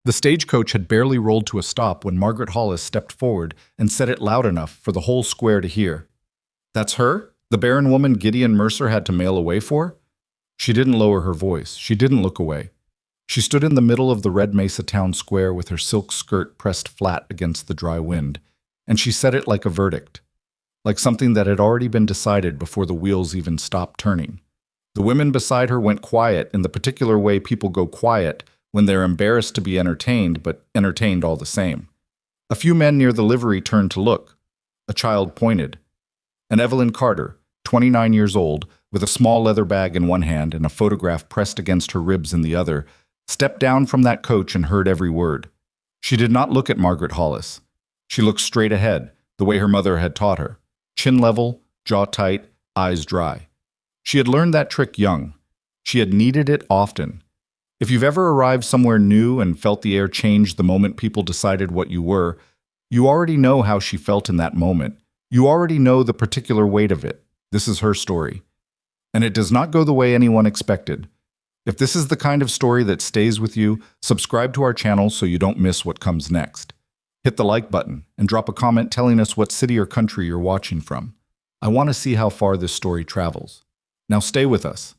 The stagecoach had barely rolled to a stop when Margaret Hollis stepped forward and said it loud enough for the whole square to hear. "That's her? The barren woman Gideon Mercer had to mail away for?" She didn't lower her voice. She didn't look away. She stood in the middle of the Red Mesa town square with her silk skirt pressed flat against the dry wind, and she said it like a verdict, like something that had already been decided before the wheels even stopped turning. The women beside her went quiet in the particular way people go quiet when they're embarrassed to be entertained, but entertained all the same. A few men near the livery turned to look. A child pointed. And Evelyn Carter, 29 years old, with a small leather bag in one hand and a photograph pressed against her ribs in the other, stepped down from that coach and heard every word. She did not look at Margaret Hollis. She looked straight ahead, the way her mother had taught her. Chin level, jaw tight, eyes dry. She had learned that trick young. She had needed it often. If you've ever arrived somewhere new and felt the air change the moment people decided what you were, you already know how she felt in that moment. You already know the particular weight of it. This is her story. And it does not go the way anyone expected. If this is the kind of story that stays with you, subscribe to our channel so you don't miss what comes next. Hit the like button and drop a comment telling us what city or country you're watching from. I want to see how far this story travels. Now stay with us,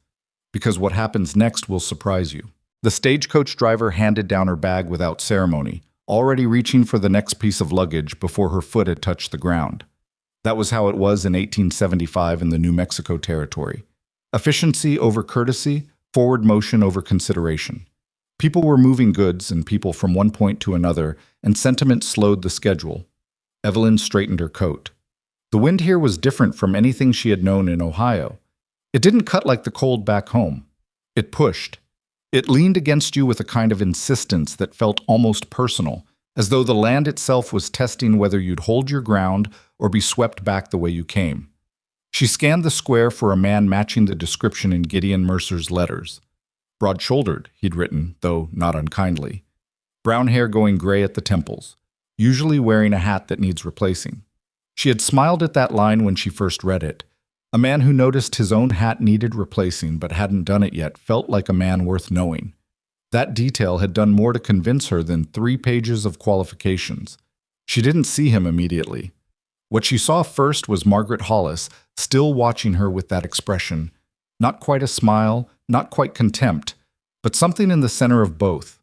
because what happens next will surprise you. The stagecoach driver handed down her bag without ceremony, already reaching for the next piece of luggage before her foot had touched the ground. That was how it was in 1875 in the New Mexico Territory. Efficiency over courtesy, forward motion over consideration. People were moving goods and people from one point to another, and sentiment slowed the schedule. Evelyn straightened her coat. The wind here was different from anything she had known in Ohio. It didn't cut like the cold back home. It pushed. It leaned against you with a kind of insistence that felt almost personal, as though the land itself was testing whether you'd hold your ground or be swept back the way you came. She scanned the square for a man matching the description in Gideon Mercer's letters. Broad-shouldered, he'd written, though not unkindly. Brown hair going gray at the temples, usually wearing a hat that needs replacing. She had smiled at that line when she first read it. A man who noticed his own hat needed replacing but hadn't done it yet felt like a man worth knowing. That detail had done more to convince her than 3 pages of qualifications. She didn't see him immediately. What she saw first was Margaret Hollis, still watching her with that expression. Not quite a smile, not quite contempt, but something in the center of both.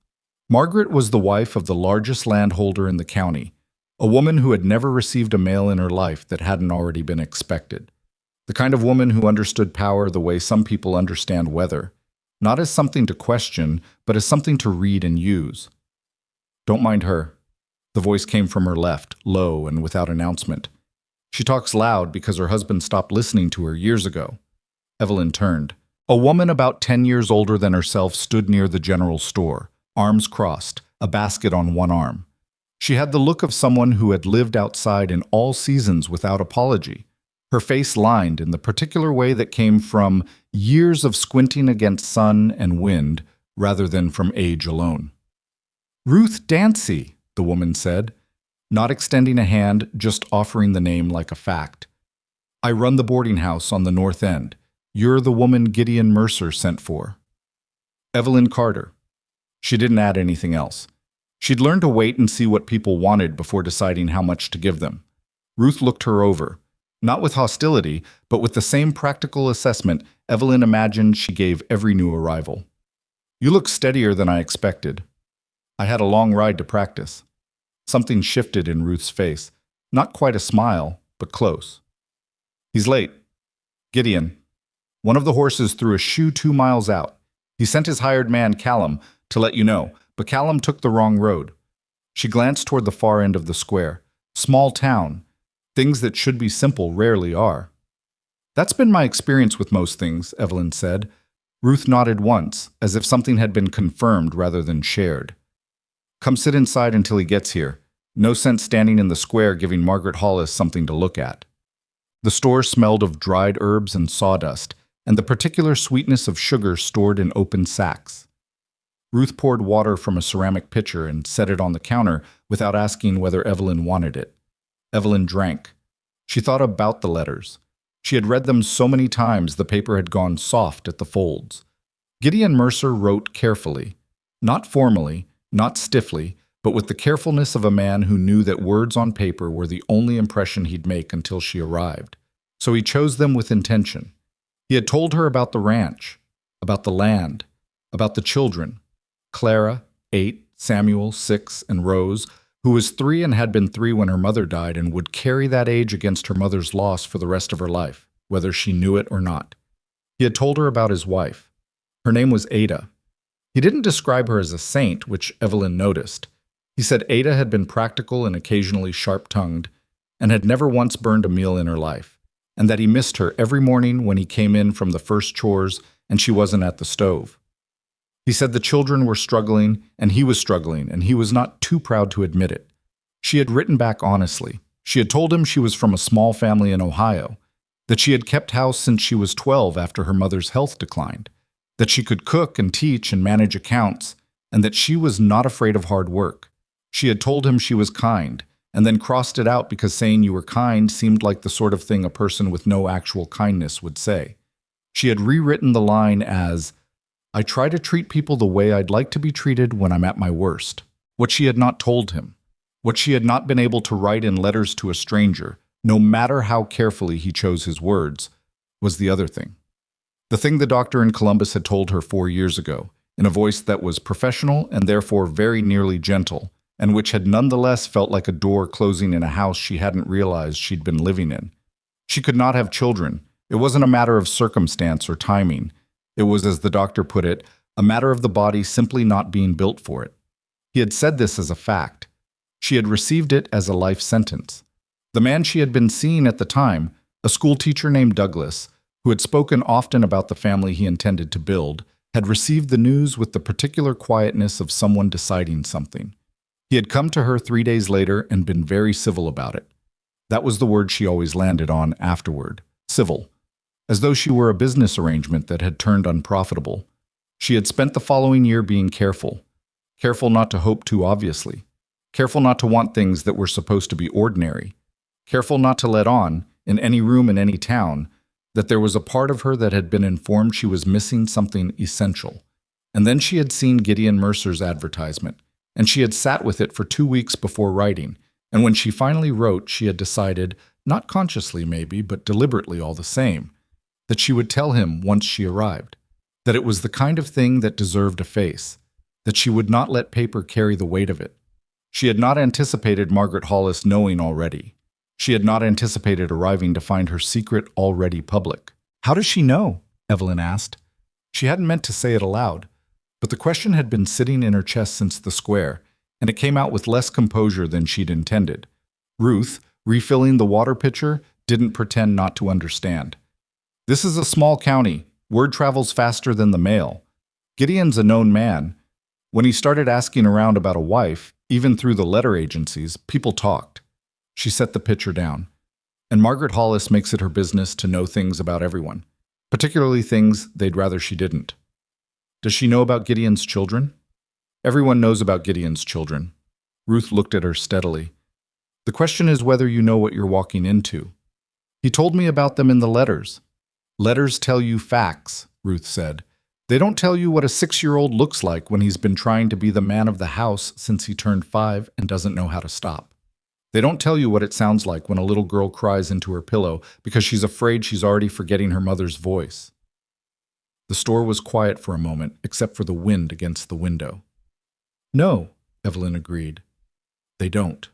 Margaret was the wife of the largest landholder in the county, a woman who had never received a mail in her life that hadn't already been expected. The kind of woman who understood power the way some people understand weather, not as something to question, but as something to read and use. "Don't mind her." The voice came from her left, low and without announcement. "She talks loud because her husband stopped listening to her years ago." Evelyn turned. A woman about 10 years older than herself stood near the general store, arms crossed, a basket on one arm. She had the look of someone who had lived outside in all seasons without apology. Her face lined in the particular way that came from years of squinting against sun and wind rather than from age alone. "Ruth Dancy," the woman said, not extending a hand, just offering the name like a fact. "I run the boarding house on the North End. You're the woman Gideon Mercer sent for." Evelyn Carter. She didn't add anything else. She'd learned to wait and see what people wanted before deciding how much to give them. Ruth looked her over. Not with hostility, but with the same practical assessment Evelyn imagined she gave every new arrival. "You look steadier than I expected." "I had a long ride to practice." Something shifted in Ruth's face. Not quite a smile, but close. "He's late." "Gideon." "One of the horses threw a shoe 2 miles out. He sent his hired man, Callum, to let you know, but Callum took the wrong road." She glanced toward the far end of the square. Small town. Things that should be simple rarely are. "That's been my experience with most things," Evelyn said. Ruth nodded once, as if something had been confirmed rather than shared. "Come sit inside until he gets here. No sense standing in the square giving Margaret Hollis something to look at." The store smelled of dried herbs and sawdust, and the particular sweetness of sugar stored in open sacks. Ruth poured water from a ceramic pitcher and set it on the counter without asking whether Evelyn wanted it. Evelyn drank. She thought about the letters. She had read them so many times the paper had gone soft at the folds. Gideon Mercer wrote carefully, not formally, not stiffly, but with the carefulness of a man who knew that words on paper were the only impression he'd make until she arrived. So he chose them with intention. He had told her about the ranch, about the land, about the children. Clara, 8, Samuel, 6, and Rose, who was 3 and had been 3 when her mother died and would carry that age against her mother's loss for the rest of her life, whether she knew it or not. He had told her about his wife. Her name was Ada. He didn't describe her as a saint, which Evelyn noticed. He said Ada had been practical and occasionally sharp-tongued, and had never once burned a meal in her life, and that he missed her every morning when he came in from the first chores and she wasn't at the stove. He said the children were struggling, and he was struggling, and he was not too proud to admit it. She had written back honestly. She had told him she was from a small family in Ohio, that she had kept house since she was 12 after her mother's health declined, that she could cook and teach and manage accounts, and that she was not afraid of hard work. She had told him she was kind, and then crossed it out because saying you were kind seemed like the sort of thing a person with no actual kindness would say. She had rewritten the line as, "I try to treat people the way I'd like to be treated when I'm at my worst." What she had not told him, what she had not been able to write in letters to a stranger, no matter how carefully he chose his words, was the other thing. The thing the doctor in Columbus had told her 4 years ago, in a voice that was professional and therefore very nearly gentle, and which had nonetheless felt like a door closing in a house she hadn't realized she'd been living in. She could not have children. It wasn't a matter of circumstance or timing. It was, as the doctor put it, a matter of the body simply not being built for it. He had said this as a fact. She had received it as a life sentence. The man she had been seeing at the time, a school teacher named Douglas, who had spoken often about the family he intended to build, had received the news with the particular quietness of someone deciding something. He had come to her 3 days later and been very civil about it. That was the word she always landed on afterward, civil, as though she were a business arrangement that had turned unprofitable. She had spent the following year being careful not to hope too obviously, careful not to want things that were supposed to be ordinary, careful not to let on, in any room in any town, that there was a part of her that had been informed she was missing something essential. And then she had seen Gideon Mercer's advertisement, and she had sat with it for 2 weeks before writing, and when she finally wrote, she had decided, not consciously maybe, but deliberately all the same, that she would tell him once she arrived, that it was the kind of thing that deserved a face, that she would not let paper carry the weight of it. She had not anticipated Margaret Hollis knowing already. She had not anticipated arriving to find her secret already public. "How does she know?" Evelyn asked. She hadn't meant to say it aloud, but the question had been sitting in her chest since the square, and it came out with less composure than she'd intended. Ruth, refilling the water pitcher, didn't pretend not to understand. "This is a small county. Word travels faster than the mail. Gideon's a known man. When he started asking around about a wife, even through the letter agencies, people talked." She set the pitcher down. "And Margaret Hollis makes it her business to know things about everyone, particularly things they'd rather she didn't." "Does she know about Gideon's children?" "Everyone knows about Gideon's children." Ruth looked at her steadily. "The question is whether you know what you're walking into." "He told me about them in the letters." "Letters tell you facts," Ruth said. "They don't tell you what a 6-year-old looks like when he's been trying to be the man of the house since he turned 5 and doesn't know how to stop. They don't tell you what it sounds like when a little girl cries into her pillow because she's afraid she's already forgetting her mother's voice." The store was quiet for a moment, except for the wind against the window. "No," Evelyn agreed. "They don't."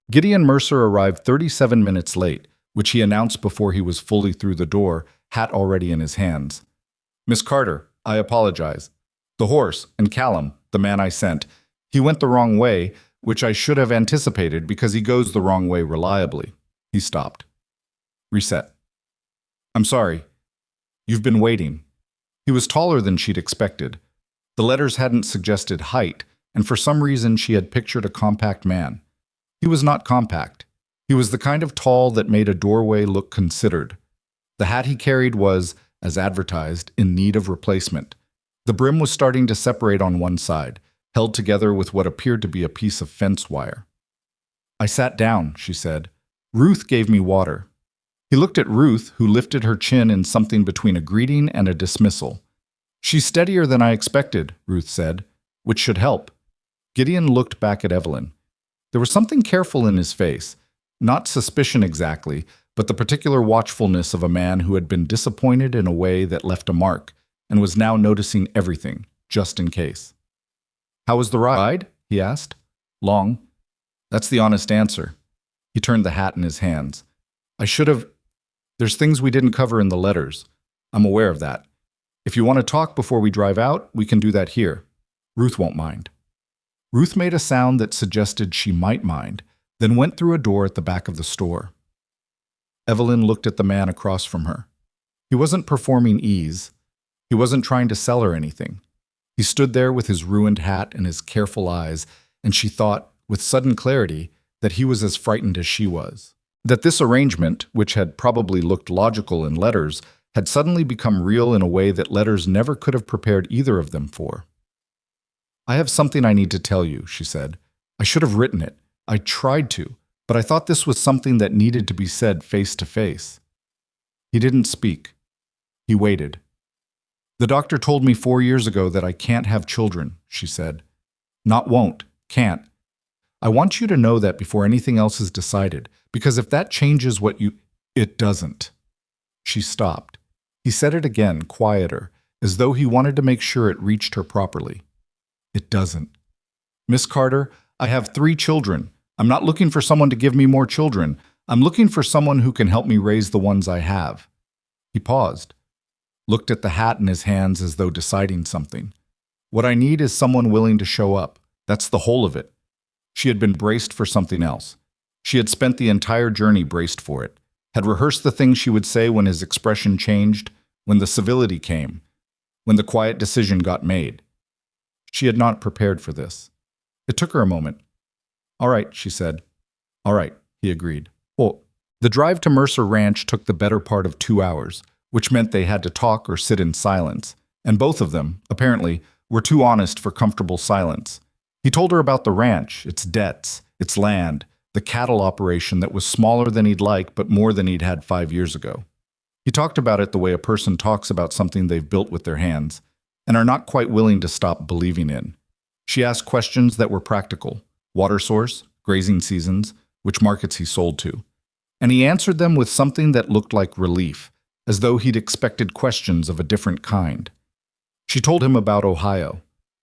Gideon Mercer arrived 37 minutes late, which he announced before he was fully through the door, hat already in his hands. "Miss Carter, I apologize. The horse, and Callum, the man I sent, he went the wrong way, which I should have anticipated because he goes the wrong way reliably." He stopped. "Reset. I'm sorry. You've been waiting." He was taller than she'd expected. The letters hadn't suggested height, and for some reason she had pictured a compact man. He was not compact. He was the kind of tall that made a doorway look considered. The hat he carried was, as advertised, in need of replacement. The brim was starting to separate on one side, held together with what appeared to be a piece of fence wire. "I sat down," she said. "Ruth gave me water." He looked at Ruth, who lifted her chin in something between a greeting and a dismissal. "She's steadier than I expected," Ruth said, "which should help." Gideon looked back at Evelyn. There was something careful in his face, not suspicion exactly, but the particular watchfulness of a man who had been disappointed in a way that left a mark and was now noticing everything, just in case. "How was the ride?" he asked. "Long." That's the honest answer. He turned the hat in his hands. "I should have. There's things we didn't cover in the letters. I'm aware of that. If you want to talk before we drive out, we can do that here. Ruth won't mind." Ruth made a sound that suggested she might mind, then went through a door at the back of the store. Evelyn looked at the man across from her. He wasn't performing ease. He wasn't trying to sell her anything. He stood there with his ruined hat and his careful eyes, and she thought, with sudden clarity, that he was as frightened as she was. That this arrangement, which had probably looked logical in letters, had suddenly become real in a way that letters never could have prepared either of them for. "I have something I need to tell you," she said. "I should have written it. I tried to, but I thought this was something that needed to be said face to face." He didn't speak. He waited. "The doctor told me 4 years ago that I can't have children," she said. "Not won't, can't. I want you to know that before anything else is decided, because if that changes what you— It doesn't." She stopped. He said it again, quieter, as though he wanted to make sure it reached her properly. "It doesn't. Miss Carter, I have 3 children. I'm not looking for someone to give me more children. I'm looking for someone who can help me raise the ones I have." He paused, looked at the hat in his hands as though deciding something. "What I need is someone willing to show up. That's the whole of it." She had been braced for something else. She had spent the entire journey braced for it, had rehearsed the things she would say when his expression changed, when the civility came, when the quiet decision got made. She had not prepared for this. It took her a moment. "All right," she said. "All right," he agreed. Well, the drive to Mercer Ranch took the better part of 2 hours, which meant they had to talk or sit in silence, and both of them, apparently, were too honest for comfortable silence. He told her about the ranch, its debts, its land, the cattle operation that was smaller than he'd like but more than he'd had 5 years ago. He talked about it the way a person talks about something they've built with their hands and are not quite willing to stop believing in. She asked questions that were practical: water source, grazing seasons, which markets he sold to. And he answered them with something that looked like relief, as though he'd expected questions of a different kind. She told him about Ohio,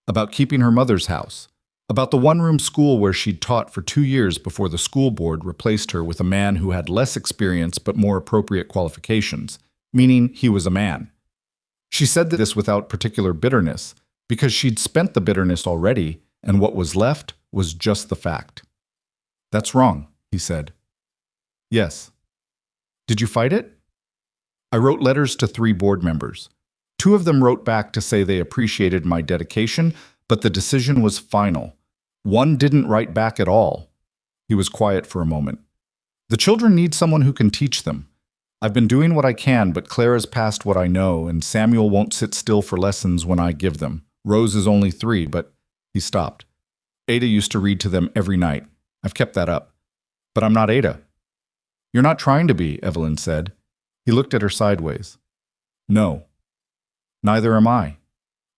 about keeping her mother's house, about the one-room school where she'd taught for 2 years before the school board replaced her with a man who had less experience but more appropriate qualifications, meaning he was a man. She said this without particular bitterness, because she'd spent the bitterness already, and what was left was just the fact. "That's wrong," he said. "Yes." "Did you fight it?" "I wrote letters to 3 board members. 2 of them wrote back to say they appreciated my dedication, but the decision was final. 1 didn't write back at all." He was quiet for a moment. "The children need someone who can teach them. I've been doing what I can, but Clara's past what I know, and Samuel won't sit still for lessons when I give them. Rose is only 3, but—" He stopped. "Ada used to read to them every night. I've kept that up. But I'm not Ada." "You're not trying to be," Evelyn said. He looked at her sideways. "No. Neither am I."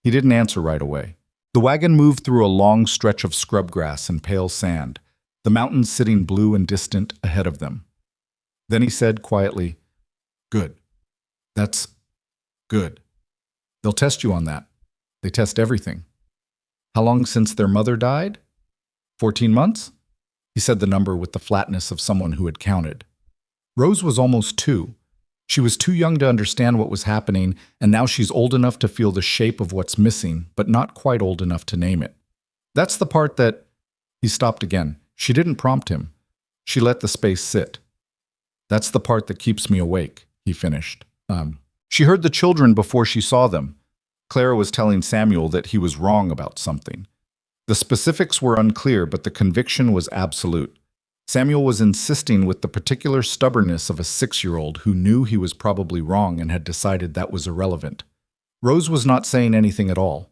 He didn't answer right away. The wagon moved through a long stretch of scrub grass and pale sand, the mountains sitting blue and distant ahead of them. Then he said quietly, "Good. That's good. They'll test you on that. They test everything." "How long since their mother died?" 14 months? He said the number with the flatness of someone who had counted. Rose was almost 2. She was too young to understand what was happening, and now she's old enough to feel the shape of what's missing, but not quite old enough to name it. That's the part that— He stopped again. She didn't prompt him. She let the space sit. "That's the part that keeps me awake," he finished. She heard the children before she saw them. Clara was telling Samuel that he was wrong about something. The specifics were unclear, but the conviction was absolute. Samuel was insisting with the particular stubbornness of a 6-year-old who knew he was probably wrong and had decided that was irrelevant. Rose was not saying anything at all.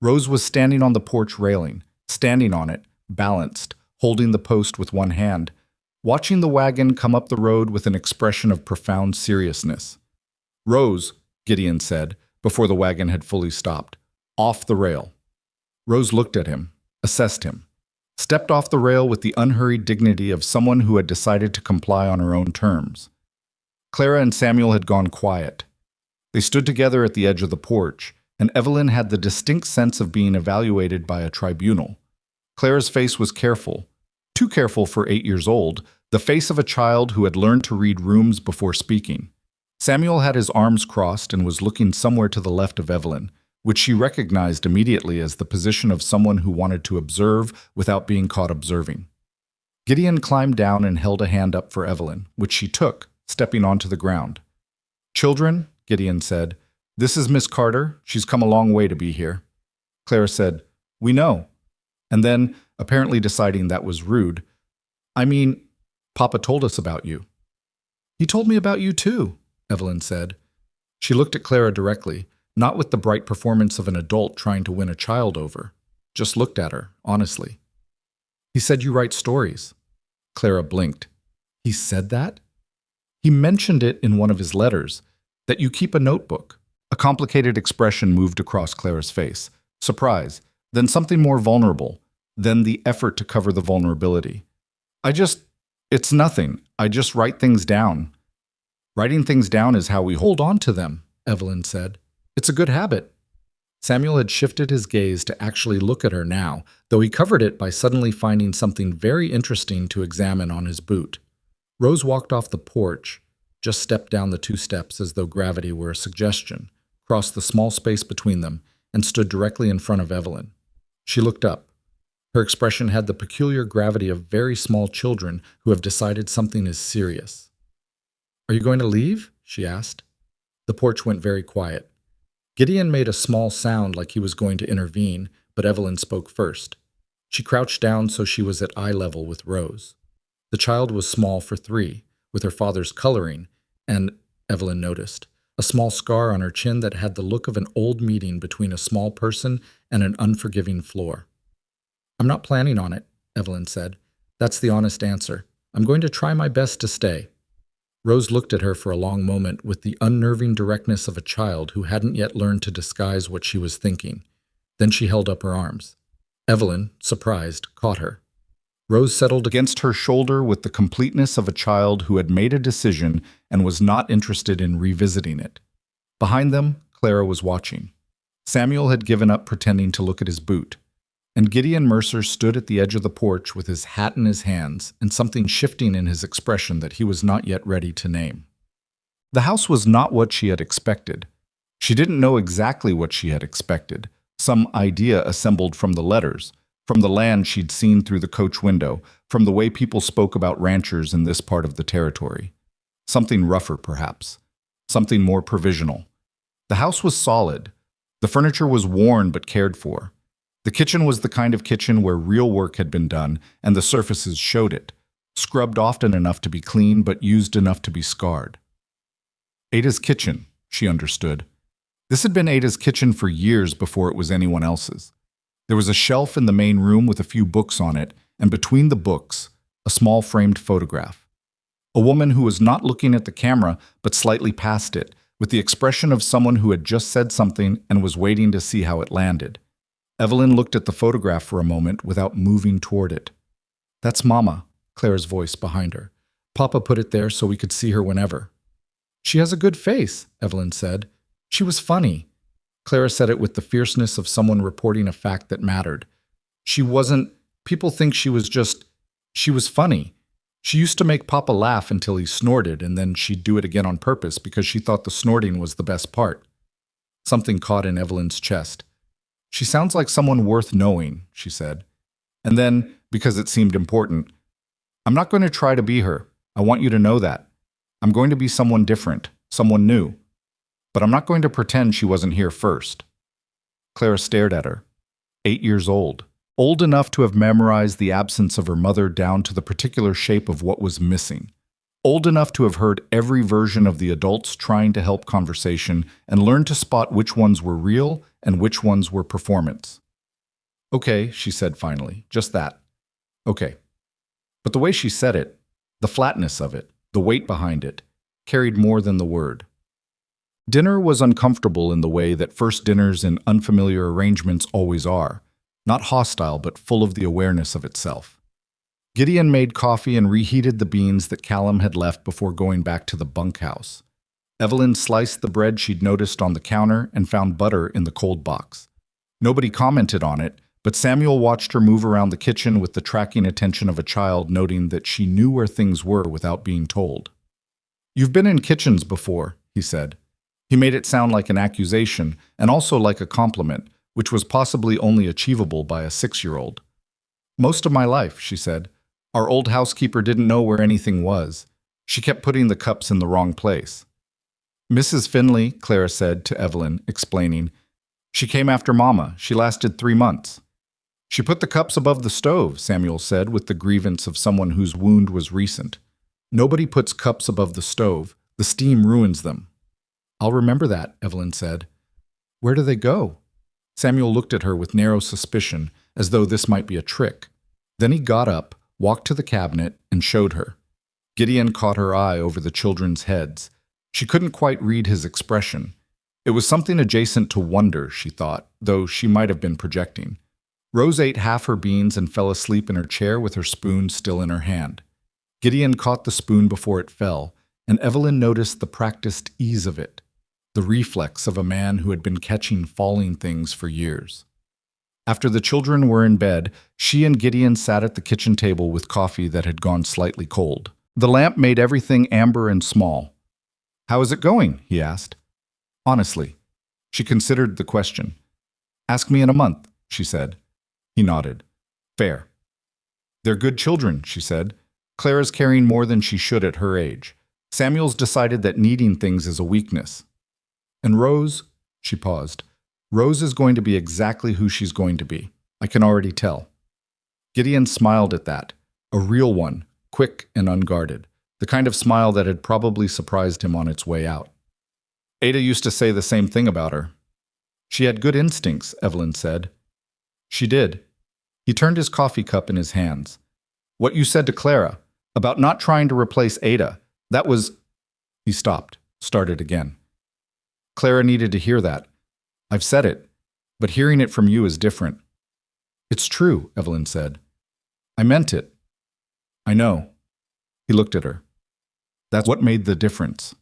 Rose was standing on the porch railing, standing on it, balanced, holding the post with one hand, watching the wagon come up the road with an expression of profound seriousness. "Rose," Gideon said, before the wagon had fully stopped. "Off the rail." Rose looked at him. assessed him, stepped off the rail with the unhurried dignity of someone who had decided to comply on her own terms. Clara and Samuel had gone quiet. They stood together at the edge of the porch, and Evelyn had the distinct sense of being evaluated by a tribunal. Clara's face was careful, too careful for 8 years old, the face of a child who had learned to read rooms before speaking. Samuel had his arms crossed and was looking somewhere to the left of Evelyn, which she recognized immediately as the position of someone who wanted to observe without being caught observing. Gideon climbed down and held a hand up for Evelyn, which she took, stepping onto the ground. "Children," Gideon said, "this is Miss Carter. She's come a long way to be here." Clara said, "We know." And then, apparently deciding that was rude, "I mean, Papa told us about you." "He told me about you too," Evelyn said. She looked at Clara directly, not with the bright performance of an adult trying to win a child over. Just looked at her, honestly. "He said you write stories." Clara blinked. "He said that?" "He mentioned it in one of his letters, that you keep a notebook." A complicated expression moved across Clara's face. Surprise, then something more vulnerable, then the effort to cover the vulnerability. It's nothing. I just write things down." "Writing things down is how we hold on to them," Evelyn said. "It's a good habit." Samuel had shifted his gaze to actually look at her now, though he covered it by suddenly finding something very interesting to examine on his boot. Rose walked off the porch, just stepped down the 2 steps as though gravity were a suggestion, crossed the small space between them, and stood directly in front of Evelyn. She looked up. Her expression had the peculiar gravity of very small children who have decided something is serious. "Are you going to leave?" she asked. The porch went very quiet. Gideon made a small sound like he was going to intervene, but Evelyn spoke first. She crouched down so she was at eye level with Rose. The child was small for 3, with her father's coloring, and, Evelyn noticed, a small scar on her chin that had the look of an old meeting between a small person and an unforgiving floor. "I'm not planning on it," Evelyn said. "That's the honest answer. I'm going to try my best to stay." Rose looked at her for a long moment with the unnerving directness of a child who hadn't yet learned to disguise what she was thinking. Then she held up her arms. Evelyn, surprised, caught her. Rose settled against her shoulder with the completeness of a child who had made a decision and was not interested in revisiting it. Behind them, Clara was watching. Samuel had given up pretending to look at his boot, and Gideon Mercer stood at the edge of the porch with his hat in his hands and something shifting in his expression that he was not yet ready to name. The house was not what she had expected. She didn't know exactly what she had expected, some idea assembled from the letters, from the land she'd seen through the coach window, from the way people spoke about ranchers in this part of the territory. Something rougher, perhaps. Something more provisional. The house was solid. The furniture was worn but cared for. The kitchen was the kind of kitchen where real work had been done, and the surfaces showed it, scrubbed often enough to be clean but used enough to be scarred. Ada's kitchen, she understood. This had been Ada's kitchen for years before it was anyone else's. There was a shelf in the main room with a few books on it, and between the books, a small framed photograph. A woman who was not looking at the camera but slightly past it, with the expression of someone who had just said something and was waiting to see how it landed. Evelyn looked at the photograph for a moment without moving toward it. "That's Mama," Clara's voice behind her. "Papa put it there so we could see her whenever." "She has a good face," Evelyn said. "She was funny." Clara said it with the fierceness of someone reporting a fact that mattered. People think she was funny. She used to make Papa laugh until he snorted, and then she'd do it again on purpose because she thought the snorting was the best part. Something caught in Evelyn's chest. "She sounds like someone worth knowing," she said. And then, because it seemed important, "I'm not going to try to be her. I want you to know that. I'm going to be someone different, someone new. But I'm not going to pretend she wasn't here first." Clara stared at her. 8 years old. Old enough to have memorized the absence of her mother down to the particular shape of what was missing. Old enough to have heard every version of the adults trying to help conversation and learned to spot which ones were real and which ones were performance. "Okay," she said finally, "just that. Okay." But the way she said it, the flatness of it, the weight behind it, carried more than the word. Dinner was uncomfortable in the way that first dinners in unfamiliar arrangements always are. not hostile but full of the awareness of itself. Gideon made coffee and reheated the beans that Callum had left before going back to the bunkhouse. Evelyn sliced the bread she'd noticed on the counter and found butter in the cold box. Nobody commented on it, but Samuel watched her move around the kitchen with the tracking attention of a child, noting that she knew where things were without being told. "You've been in kitchens before," he said. He made it sound like an accusation and also like a compliment, which was possibly only achievable by a 6-year-old. "Most of my life," she said. "Our old housekeeper didn't know where anything was. She kept putting the cups in the wrong place." "Mrs. Finley," Clara said to Evelyn, explaining. "She came after Mama. She lasted 3 months." "She put the cups above the stove," Samuel said with the grievance of someone whose wound was recent. "Nobody puts cups above the stove. The steam ruins them." "I'll remember that," Evelyn said. "Where do they go?" Samuel looked at her with narrow suspicion, as though this might be a trick. Then he got up, walked to the cabinet, and showed her. Gideon caught her eye over the children's heads. She couldn't quite read his expression. It was something adjacent to wonder, she thought, though she might have been projecting. Rose ate half her beans and fell asleep in her chair with her spoon still in her hand. Gideon caught the spoon before it fell, and Evelyn noticed the practiced ease of it, the reflex of a man who had been catching falling things for years. After the children were in bed, she and Gideon sat at the kitchen table with coffee that had gone slightly cold. The lamp made everything amber and small. "How is it going?" he asked. "Honestly." She considered the question. "Ask me in a month," she said. He nodded. "Fair." "They're good children," she said. "Clara's carrying more than she should at her age. Samuel's decided that needing things is a weakness. And Rose," she paused, "Rose is going to be exactly who she's going to be. I can already tell." Gideon smiled at that, a real one, quick and unguarded, the kind of smile that had probably surprised him on its way out. "Ada used to say the same thing about her." "She had good instincts," Evelyn said. "She did." He turned his coffee cup in his hands. "What you said to Clara, about not trying to replace Ada, that was—" He stopped, started again. "Clara needed to hear that. I've said it, but hearing it from you is different." "It's true," Evelyn said. "I meant it." "I know." He looked at her. "That's what made the difference."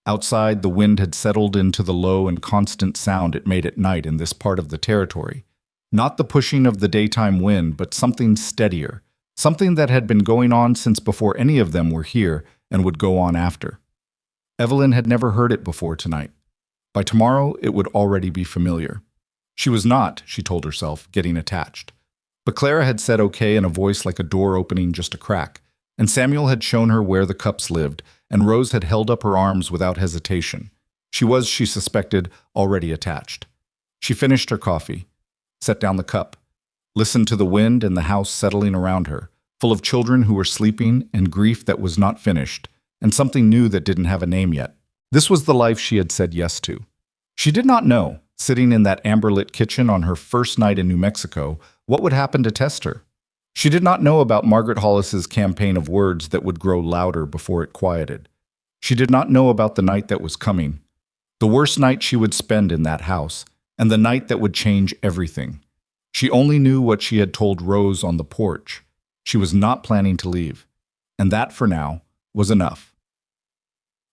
Outside, the wind had settled into the low and constant sound it made at night in this part of the territory. Not the pushing of the daytime wind, but something steadier, something that had been going on since before any of them were here and would go on after. Evelyn had never heard it before tonight. By tomorrow, it would already be familiar. She was not, she told herself, getting attached. But Clara had said okay in a voice like a door opening just a crack, and Samuel had shown her where the cups lived, and Rose had held up her arms without hesitation. She was, she suspected, already attached. She finished her coffee, set down the cup, listened to the wind and the house settling around her, full of children who were sleeping and grief that was not finished, and something new that didn't have a name yet. This was the life she had said yes to. She did not know, sitting in that amber-lit kitchen on her first night in New Mexico, what would happen to test her. She did not know about Margaret Hollis's campaign of words that would grow louder before it quieted. She did not know about the night that was coming, the worst night she would spend in that house, and the night that would change everything. She only knew what she had told Rose on the porch. She was not planning to leave, and that, for now, was enough.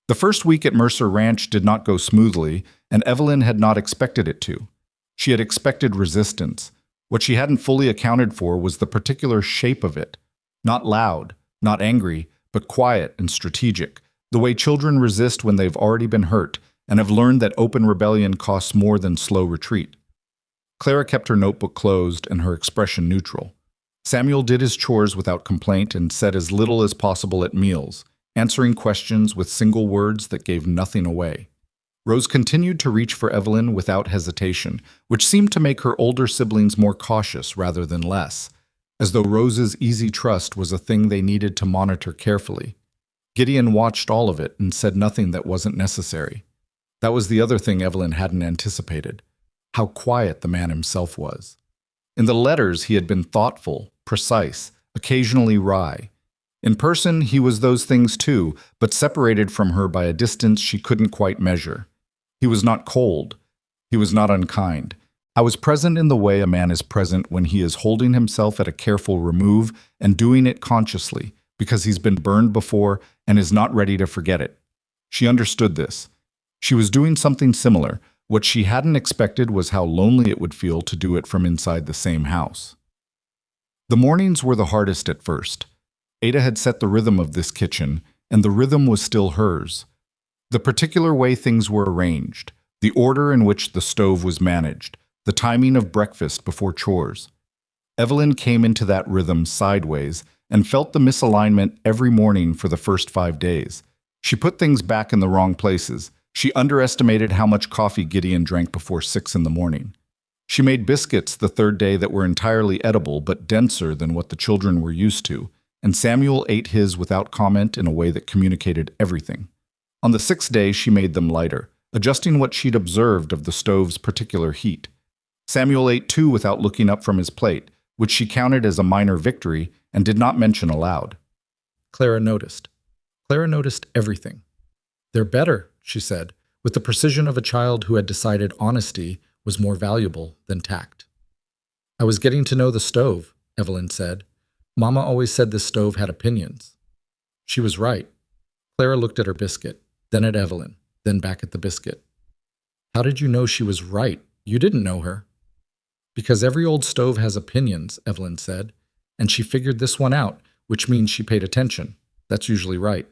The first week at Mercer Ranch did not go smoothly, and Evelyn had not expected it to. She had expected resistance. What she hadn't fully accounted for was the particular shape of it. Not loud, not angry, but quiet and strategic, the way children resist when they've already been hurt and have learned that open rebellion costs more than slow retreat. Clara kept her notebook closed and her expression neutral. Samuel did his chores without complaint and said as little as possible at meals, answering questions with single words that gave nothing away. Rose continued to reach for Evelyn without hesitation, which seemed to make her older siblings more cautious rather than less, as though Rose's easy trust was a thing they needed to monitor carefully. Gideon watched all of it and said nothing that wasn't necessary. That was the other thing Evelyn hadn't anticipated, how quiet the man himself was. In the letters, he had been thoughtful, precise, occasionally wry. In person, he was those things too, but separated from her by a distance she couldn't quite measure. He was not cold. He was not unkind. I was present in the way a man is present when he is holding himself at a careful remove and doing it consciously, because he's been burned before and is not ready to forget it. She understood this. She was doing something similar. What she hadn't expected was how lonely it would feel to do it from inside the same house. The mornings were the hardest at first. Ada had set the rhythm of this kitchen, and the rhythm was still hers. The particular way things were arranged, the order in which the stove was managed, the timing of breakfast before chores. Evelyn came into that rhythm sideways and felt the misalignment every morning for the first 5 days. She put things back in the wrong places. She underestimated how much coffee Gideon drank before 6 in the morning. She made biscuits the third day that were entirely edible but denser than what the children were used to, and Samuel ate his without comment in a way that communicated everything. On the 6th day, she made them lighter, adjusting what she'd observed of the stove's particular heat. Samuel ate too without looking up from his plate, which she counted as a minor victory and did not mention aloud. Clara noticed. Clara noticed everything. "They're better," she said, with the precision of a child who had decided honesty was more valuable than tact. "I was getting to know the stove," Evelyn said. "Mama always said this stove had opinions." She was right. Clara looked at her biscuit, then at Evelyn, then back at the biscuit. "How did you know she was right? You didn't know her." "Because every old stove has opinions," Evelyn said, "and she figured this one out, which means she paid attention. That's usually right."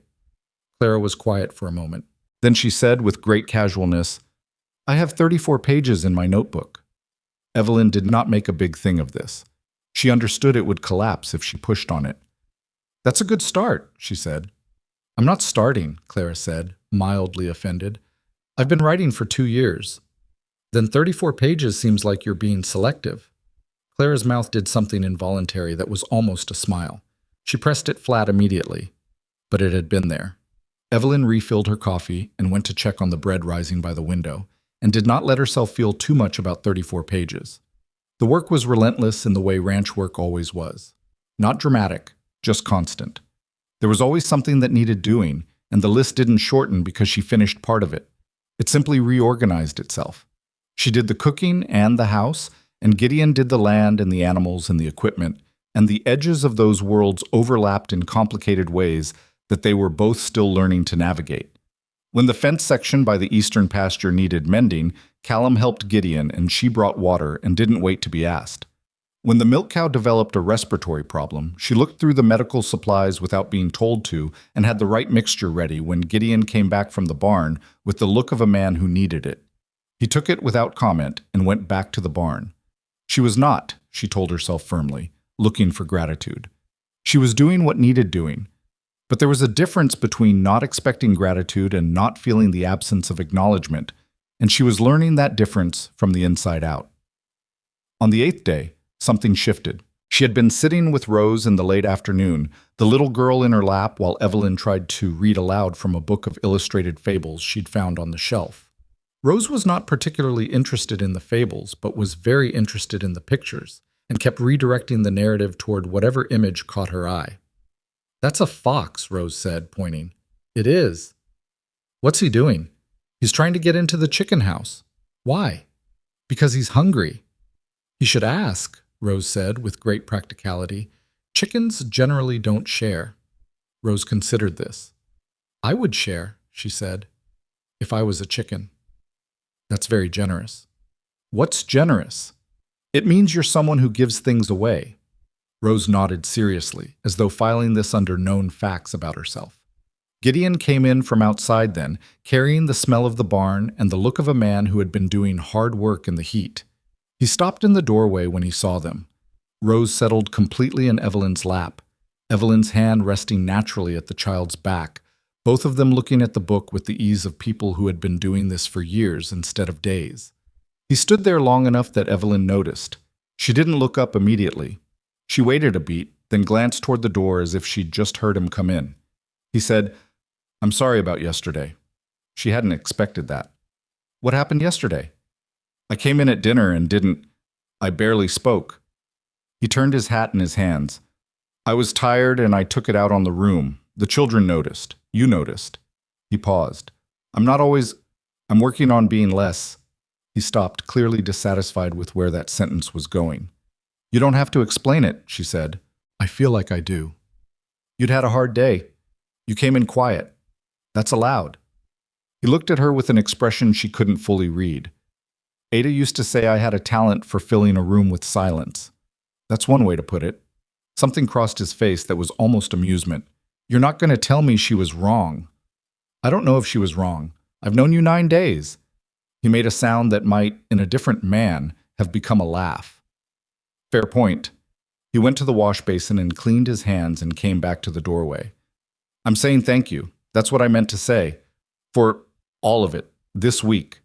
Clara was quiet for a moment. Then she said with great casualness, "I have 34 pages in my notebook." Evelyn did not make a big thing of this. She understood it would collapse if she pushed on it. "That's a good start," she said. "I'm not starting," Clara said, mildly offended. "I've been writing for 2 years." "Then 34 pages seems like you're being selective." Clara's mouth did something involuntary that was almost a smile. She pressed it flat immediately, but it had been there. Evelyn refilled her coffee and went to check on the bread rising by the window, and did not let herself feel too much about 34 pages. The work was relentless in the way ranch work always was. Not dramatic, just constant. There was always something that needed doing, and the list didn't shorten because she finished part of it. It simply reorganized itself. She did the cooking and the house, and Gideon did the land and the animals and the equipment, and the edges of those worlds overlapped in complicated ways that they were both still learning to navigate. When the fence section by the eastern pasture needed mending, Callum helped Gideon and she brought water and didn't wait to be asked. When the milk cow developed a respiratory problem, she looked through the medical supplies without being told to and had the right mixture ready when Gideon came back from the barn with the look of a man who needed it. He took it without comment and went back to the barn. She was not, she told herself firmly, looking for gratitude. She was doing what needed doing. But there was a difference between not expecting gratitude and not feeling the absence of acknowledgement, and she was learning that difference from the inside out. On the 8th day, something shifted. She had been sitting with Rose in the late afternoon, the little girl in her lap while Evelyn tried to read aloud from a book of illustrated fables she'd found on the shelf. Rose was not particularly interested in the fables, but was very interested in the pictures, and kept redirecting the narrative toward whatever image caught her eye. "That's a fox," Rose said, pointing. "It is." "What's he doing?" "He's trying to get into the chicken house." "Why?" "Because he's hungry." "He should ask," Rose said with great practicality. "Chickens generally don't share." Rose considered this. "I would share," she said, "if I was a chicken." "That's very generous." "What's generous?" "It means you're someone who gives things away." Rose nodded seriously, as though filing this under known facts about herself. Gideon came in from outside then, carrying the smell of the barn and the look of a man who had been doing hard work in the heat. He stopped in the doorway when he saw them. Rose settled completely in Evelyn's lap, Evelyn's hand resting naturally at the child's back, both of them looking at the book with the ease of people who had been doing this for years instead of days. He stood there long enough that Evelyn noticed. She didn't look up immediately. She waited a beat, then glanced toward the door as if she'd just heard him come in. He said, "I'm sorry about yesterday." She hadn't expected that. "What happened yesterday?" "I came in at dinner and I barely spoke." He turned his hat in his hands. "I was tired and I took it out on the room. The children noticed. You noticed." He paused. I'm working on being less." He stopped, clearly dissatisfied with where that sentence was going. You don't have to explain it, she said. I feel like I do. You'd had a hard day. You came in quiet. That's allowed. He looked at her with an expression she couldn't fully read. Ada used to say I had a talent for filling a room with silence. That's one way to put it. Something crossed his face that was almost amusement. You're not going to tell me she was wrong. I don't know if she was wrong. I've known you 9 days. He made a sound that might, in a different man, have become a laugh. Fair point. He went to the wash basin and cleaned his hands and came back to the doorway. I'm saying thank you. That's what I meant to say. For all of it, this week.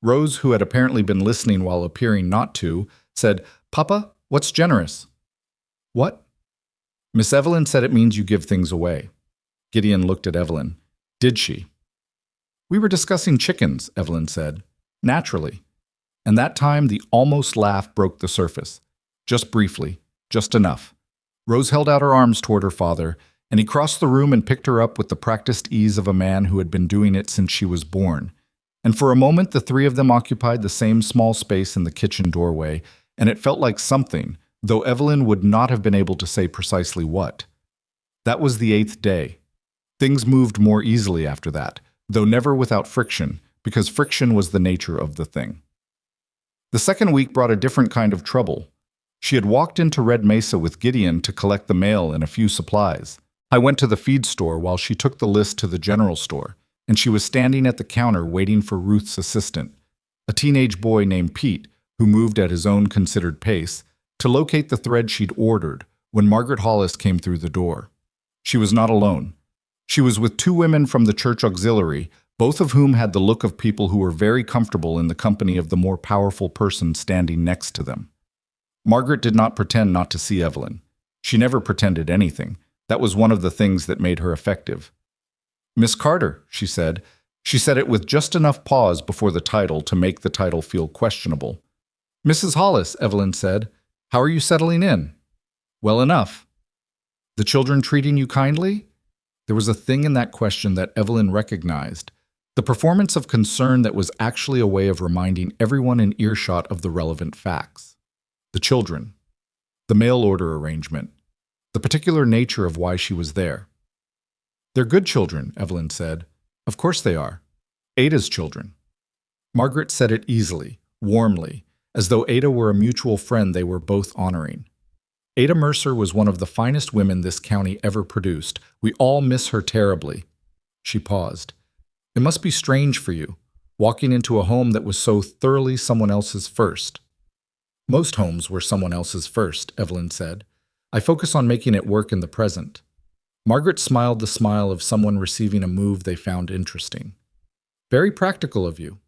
Rose, who had apparently been listening while appearing not to, said, Papa, what's generous? What? Miss Evelyn said it means you give things away. Gideon looked at Evelyn. Did she? We were discussing chickens, Evelyn said. Naturally. And that time the almost laugh broke the surface. Just briefly. Just enough. Rose held out her arms toward her father, and he crossed the room and picked her up with the practiced ease of a man who had been doing it since she was born. And for a moment the three of them occupied the same small space in the kitchen doorway, and it felt like something, though Evelyn would not have been able to say precisely what. That was the 8th day. Things moved more easily after that, though never without friction, because friction was the nature of the thing. The second week brought a different kind of trouble. She had walked into Red Mesa with Gideon to collect the mail and a few supplies. I went to the feed store while she took the list to the general store, and she was standing at the counter waiting for Ruth's assistant, a teenage boy named Pete, who moved at his own considered pace, to locate the thread she'd ordered when Margaret Hollis came through the door. She was not alone. She was with 2 women from the church auxiliary, both of whom had the look of people who were very comfortable in the company of the more powerful person standing next to them. Margaret did not pretend not to see Evelyn. She never pretended anything. That was one of the things that made her effective. Miss Carter, she said. She said it with just enough pause before the title to make the title feel questionable. Mrs. Hollis, Evelyn said. How are you settling in? Well enough. The children treating you kindly? There was a thing in that question that Evelyn recognized. The performance of concern that was actually a way of reminding everyone in earshot of the relevant facts. The children. The mail order arrangement. The particular nature of why she was there. They're good children, Evelyn said. Of course they are. Ada's children. Margaret said it easily, warmly, as though Ada were a mutual friend they were both honoring. Ada Mercer was one of the finest women this county ever produced. We all miss her terribly. She paused. It must be strange for you, walking into a home that was so thoroughly someone else's first. Most homes were someone else's first, Evelyn said. I focus on making it work in the present. Margaret smiled the smile of someone receiving a move they found interesting. Very practical of you.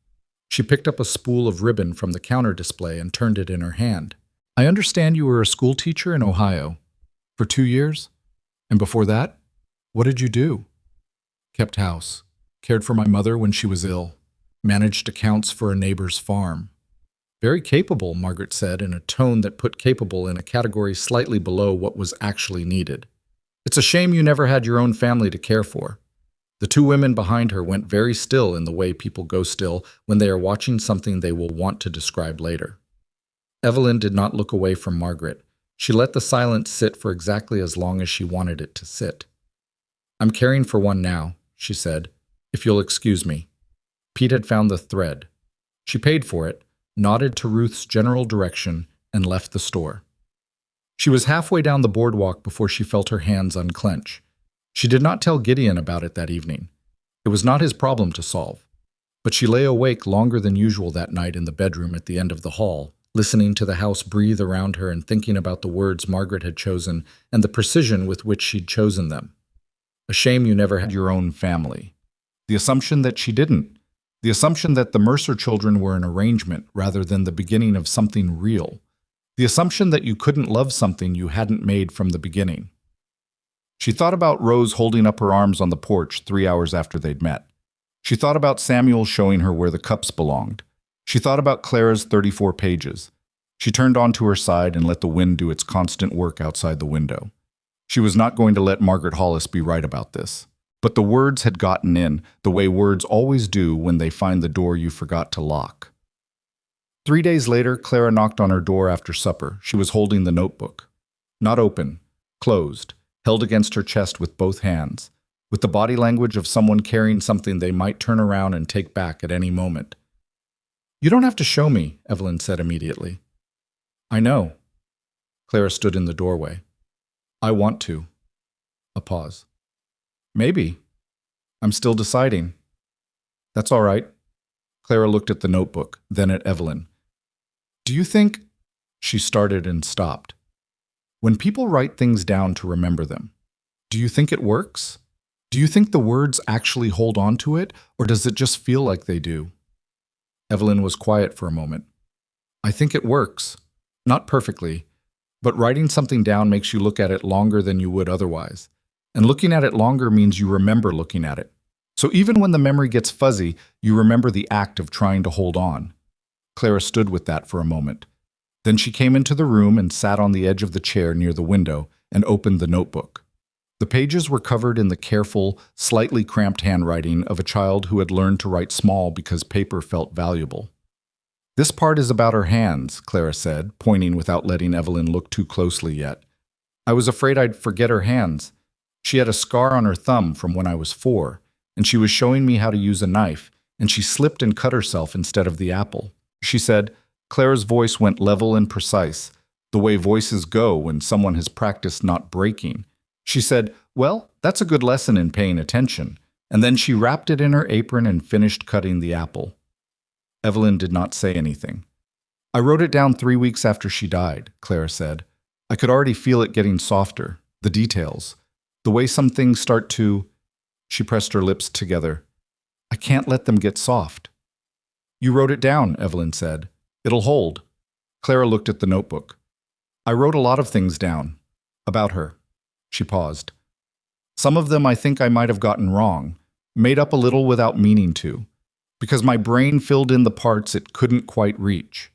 She picked up a spool of ribbon from the counter display and turned it in her hand. I understand you were a school teacher in Ohio. For 2 years? And before that? What did you do? Kept house. Cared for my mother when she was ill. Managed accounts for a neighbor's farm. Very capable, Margaret said in a tone that put capable in a category slightly below what was actually needed. It's a shame you never had your own family to care for. The 2 women behind her went very still in the way people go still when they are watching something they will want to describe later. Evelyn did not look away from Margaret. She let the silence sit for exactly as long as she wanted it to sit. I'm caring for one now, she said, if you'll excuse me. Pete had found the thread. She paid for it, nodded to Ruth's general direction, and left the store. She was halfway down the boardwalk before she felt her hands unclench. She did not tell Gideon about it that evening. It was not his problem to solve. But she lay awake longer than usual that night in the bedroom at the end of the hall, listening to the house breathe around her and thinking about the words Margaret had chosen and the precision with which she'd chosen them. A shame you never had your own family. The assumption that she didn't. The assumption that the Mercer children were an arrangement rather than the beginning of something real. The assumption that you couldn't love something you hadn't made from the beginning. She thought about Rose holding up her arms on the porch 3 hours after they'd met. She thought about Samuel showing her where the cups belonged. She thought about Clara's 34 pages. She turned onto her side and let the wind do its constant work outside the window. She was not going to let Margaret Hollis be right about this. But the words had gotten in, the way words always do when they find the door you forgot to lock. 3 days later, Clara knocked on her door after supper. She was holding the notebook. Not open, closed, held against her chest with both hands, with the body language of someone carrying something they might turn around and take back at any moment. "You don't have to show me," Evelyn said immediately. "I know." Clara stood in the doorway. "I want to." A pause. "Maybe. I'm still deciding." "That's all right." Clara looked at the notebook, then at Evelyn. "Do you think—" She started and stopped. "When people write things down to remember them, do you think it works? Do you think the words actually hold on to it, or does it just feel like they do?" Evelyn was quiet for a moment. "I think it works. Not perfectly, but writing something down makes you look at it longer than you would otherwise. And looking at it longer means you remember looking at it. So even when the memory gets fuzzy, you remember the act of trying to hold on." Clara stood with that for a moment. Then she came into the room and sat on the edge of the chair near the window and opened the notebook. The pages were covered in the careful, slightly cramped handwriting of a child who had learned to write small because paper felt valuable. "This part is about her hands," Clara said, pointing without letting Evelyn look too closely yet. "I was afraid I'd forget her hands. She had a scar on her thumb from when I was 4, and she was showing me how to use a knife, and she slipped and cut herself instead of the apple." She said. Clara's voice went level and precise, the way voices go when someone has practiced not breaking. She said, "Well, that's a good lesson in paying attention," and then she wrapped it in her apron and finished cutting the apple. Evelyn did not say anything. "I wrote it down 3 weeks after she died," Clara said. "I could already feel it getting softer, the details, the way some things start to—" She pressed her lips together. "I can't let them get soft." "You wrote it down," Evelyn said. "It'll hold." Clara looked at the notebook. "I wrote a lot of things down. About her." She paused. "Some of them I think I might have gotten wrong, made up a little without meaning to, because my brain filled in the parts it couldn't quite reach."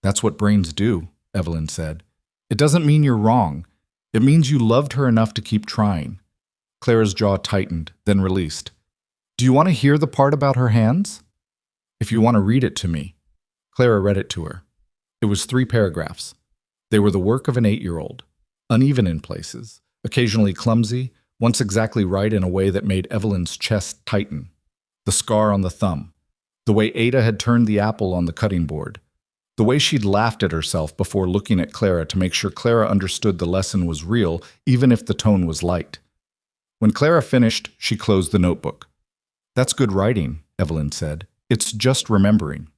"That's what brains do," Evelyn said. "It doesn't mean you're wrong. It means you loved her enough to keep trying." Clara's jaw tightened, then released. "Do you want to hear the part about her hands?" "If you want to read it to me." Clara read it to her. It was 3 paragraphs. They were the work of an 8-year-old, uneven in places, occasionally clumsy, once exactly right in a way that made Evelyn's chest tighten. The scar on the thumb, the way Ada had turned the apple on the cutting board, the way she'd laughed at herself before looking at Clara to make sure Clara understood the lesson was real, even if the tone was light. When Clara finished, she closed the notebook. "That's good writing," Evelyn said. "It's just remembering."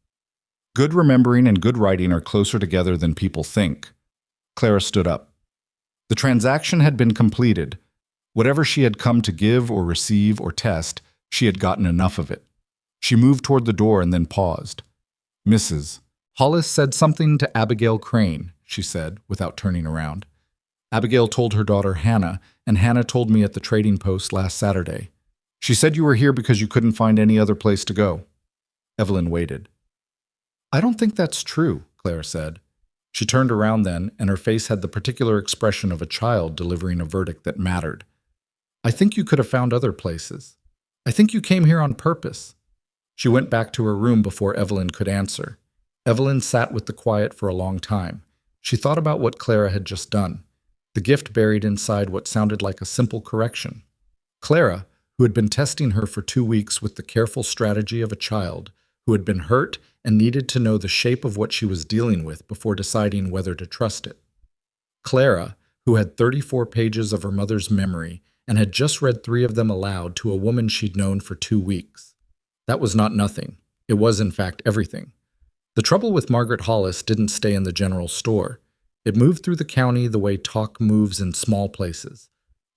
"Good remembering and good writing are closer together than people think." Clara stood up. The transaction had been completed. Whatever she had come to give or receive or test, she had gotten enough of it. She moved toward the door and then paused. "Mrs. Hollis said something to Abigail Crane," she said, without turning around. "Abigail told her daughter Hannah, and Hannah told me at the trading post last Saturday. She said you were here because you couldn't find any other place to go." Evelyn waited. "I don't think that's true," Clara said. She turned around then, and her face had the particular expression of a child delivering a verdict that mattered. "I think you could have found other places. I think you came here on purpose." She went back to her room before Evelyn could answer. Evelyn sat with the quiet for a long time. She thought about what Clara had just done, the gift buried inside what sounded like a simple correction. Clara, who had been testing her for 2 weeks with the careful strategy of a child, who had been hurt and needed to know the shape of what she was dealing with before deciding whether to trust it. Clara, who had 34 pages of her mother's memory and had just read 3 of them aloud to a woman she'd known for 2 weeks. That was not nothing. It was, in fact, everything. The trouble with Margaret Hollis didn't stay in the general store. It moved through the county the way talk moves in small places,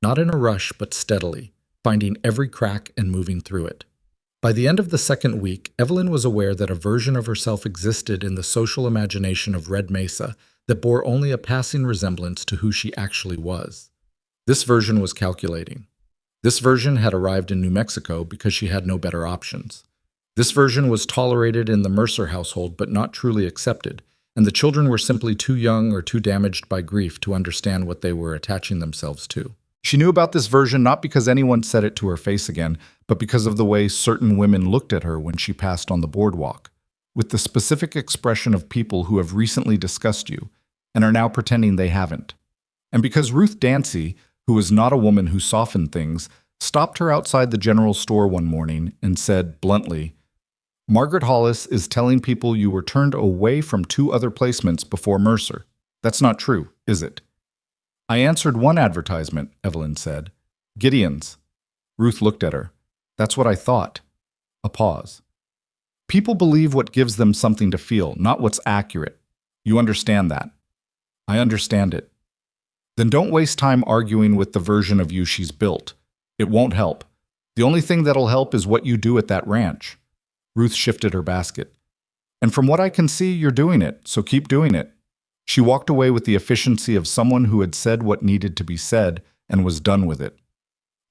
not in a rush but steadily, finding every crack and moving through it. By the end of the 2nd week, Evelyn was aware that a version of herself existed in the social imagination of Red Mesa that bore only a passing resemblance to who she actually was. This version was calculating. This version had arrived in New Mexico because she had no better options. This version was tolerated in the Mercer household but not truly accepted, and the children were simply too young or too damaged by grief to understand what they were attaching themselves to. She knew about this version not because anyone said it to her face again, but because of the way certain women looked at her when she passed on the boardwalk. with the specific expression of people who have recently discussed you and are now pretending they haven't. And because Ruth Dancy, who was not a woman who softened things, stopped her outside the general store one morning and said bluntly, "Margaret Hollis is telling people you were turned away from 2 other placements before Mercer. That's not true, is it?" "I answered one advertisement," Evelyn said. "Gideon's." Ruth looked at her. "That's what I thought." A pause. "People believe what gives them something to feel, not what's accurate. You understand that?" "I understand it." "Then don't waste time arguing with the version of you she's built. It won't help. The only thing that'll help is what you do at that ranch." Ruth shifted her basket. "And from what I can see, you're doing it, so keep doing it." She walked away with the efficiency of someone who had said what needed to be said and was done with it.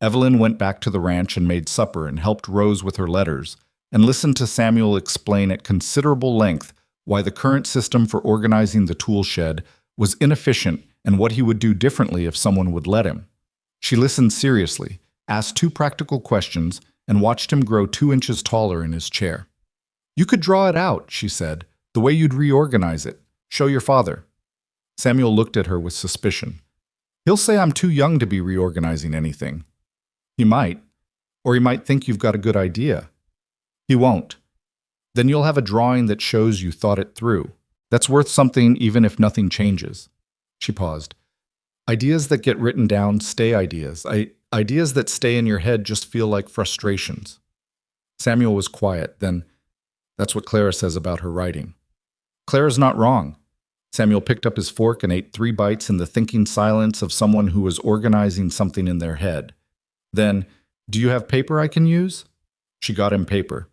Evelyn went back to the ranch and made supper and helped Rose with her letters, and listened to Samuel explain at considerable length why the current system for organizing the tool shed was inefficient and what he would do differently if someone would let him. She listened seriously, asked 2 practical questions, and watched him grow 2 inches taller in his chair. "You could draw it out," she said, "the way you'd reorganize it. Show your father." Samuel looked at her with suspicion. "He'll say I'm too young to be reorganizing anything." "He might. Or he might think you've got a good idea." "He won't. Then you'll have a drawing that shows you thought it through. That's worth something even if nothing changes." She paused. "Ideas that get written down stay ideas. Ideas that stay in your head just feel like frustrations." Samuel was quiet. Then, "That's what Clara says about her writing." "Clara's not wrong." Samuel picked up his fork and ate 3 bites in the thinking silence of someone who was organizing something in their head. Then, "Do you have paper I can use?" She got him paper.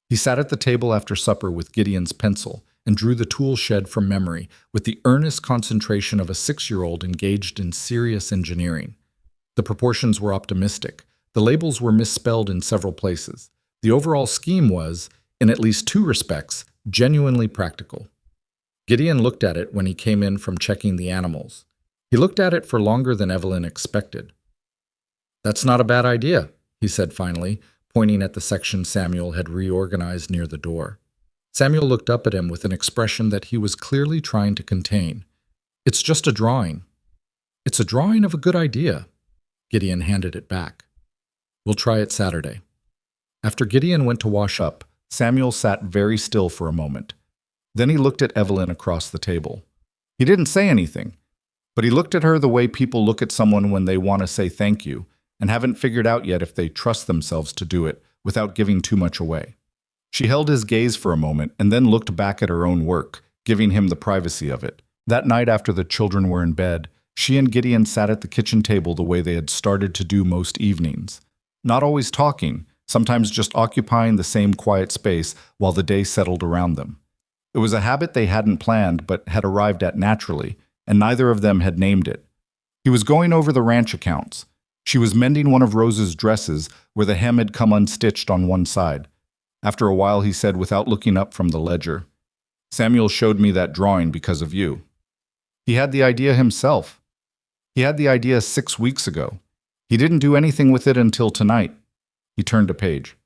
He sat at the table after supper with Gideon's pencil and drew the tool shed from memory with the earnest concentration of a 6-year-old engaged in serious engineering. The proportions were optimistic. The labels were misspelled in several places. The overall scheme was, in at least 2 respects, genuinely practical. Gideon looked at it when he came in from checking the animals. He looked at it for longer than Evelyn expected. "That's not a bad idea," he said finally, pointing at the section Samuel had reorganized near the door. Samuel looked up at him with an expression that he was clearly trying to contain. "It's just a drawing." "It's a drawing of a good idea." Gideon handed it back. "We'll try it Saturday." After Gideon went to wash up, Samuel sat very still for a moment. Then he looked at Evelyn across the table. He didn't say anything, but he looked at her the way people look at someone when they want to say thank you and haven't figured out yet if they trust themselves to do it without giving too much away. She held his gaze for a moment and then looked back at her own work, giving him the privacy of it. That night after the children were in bed, she and Gideon sat at the kitchen table the way they had started to do most evenings. Not always talking, sometimes just occupying the same quiet space while the day settled around them. It was a habit they hadn't planned but had arrived at naturally, and neither of them had named it. He was going over the ranch accounts. She was mending one of Rose's dresses where the hem had come unstitched on one side. After a while he said without looking up from the ledger, "Samuel showed me that drawing because of you." He had the idea himself. He had the idea 6 weeks ago. He didn't do anything with it until tonight. He turned a page.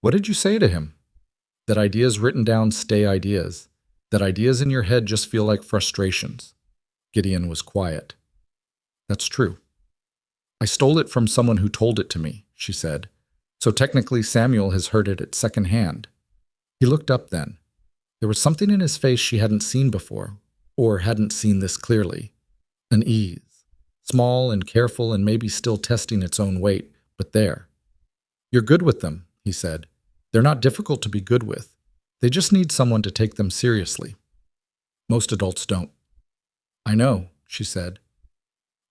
"What did you say to him?" "That ideas written down stay ideas. That ideas in your head just feel like frustrations." Gideon was quiet. "That's true. I stole it from someone who told it to me," she said. "So technically Samuel has heard it at second hand." He looked up then. There was something in his face she hadn't seen before, or hadn't seen this clearly. An ease. Small and careful and maybe still testing its own weight, but there. "You're good with them," he said. "They're not difficult to be good with. They just need someone to take them seriously. Most adults don't." "I know," she said.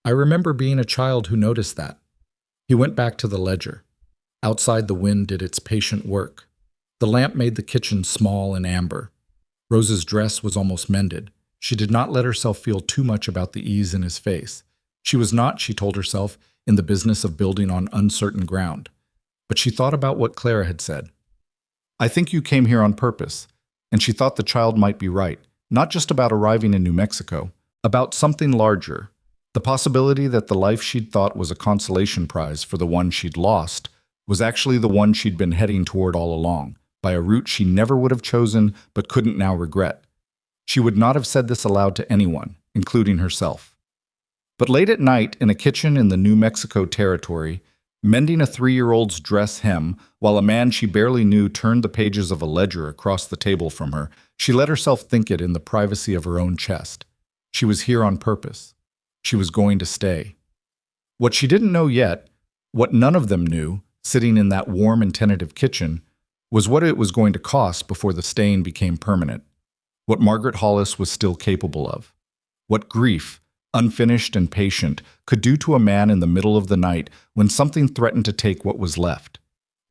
"I remember being a child who noticed that." He went back to the ledger. Outside the wind did its patient work. The lamp made the kitchen small and amber. Rose's dress was almost mended. She did not let herself feel too much about the ease in his face. She was not, she told herself, in the business of building on uncertain ground. But she thought about what Clara had said. "I think you came here on purpose." And she thought the child might be right, not just about arriving in New Mexico, about something larger. The possibility that the life she'd thought was a consolation prize for the one she'd lost was actually the one she'd been heading toward all along, by a route she never would have chosen but couldn't now regret. She would not have said this aloud to anyone, including herself. But late at night, in a kitchen in the New Mexico territory, mending a 3-year-old's dress hem, while a man she barely knew turned the pages of a ledger across the table from her, she let herself think it in the privacy of her own chest. She was here on purpose. She was going to stay. What she didn't know yet, what none of them knew, sitting in that warm and tentative kitchen, was what it was going to cost before the stain became permanent. What Margaret Hollis was still capable of. What grief, unfinished and patient, could do to a man in the middle of the night when something threatened to take what was left.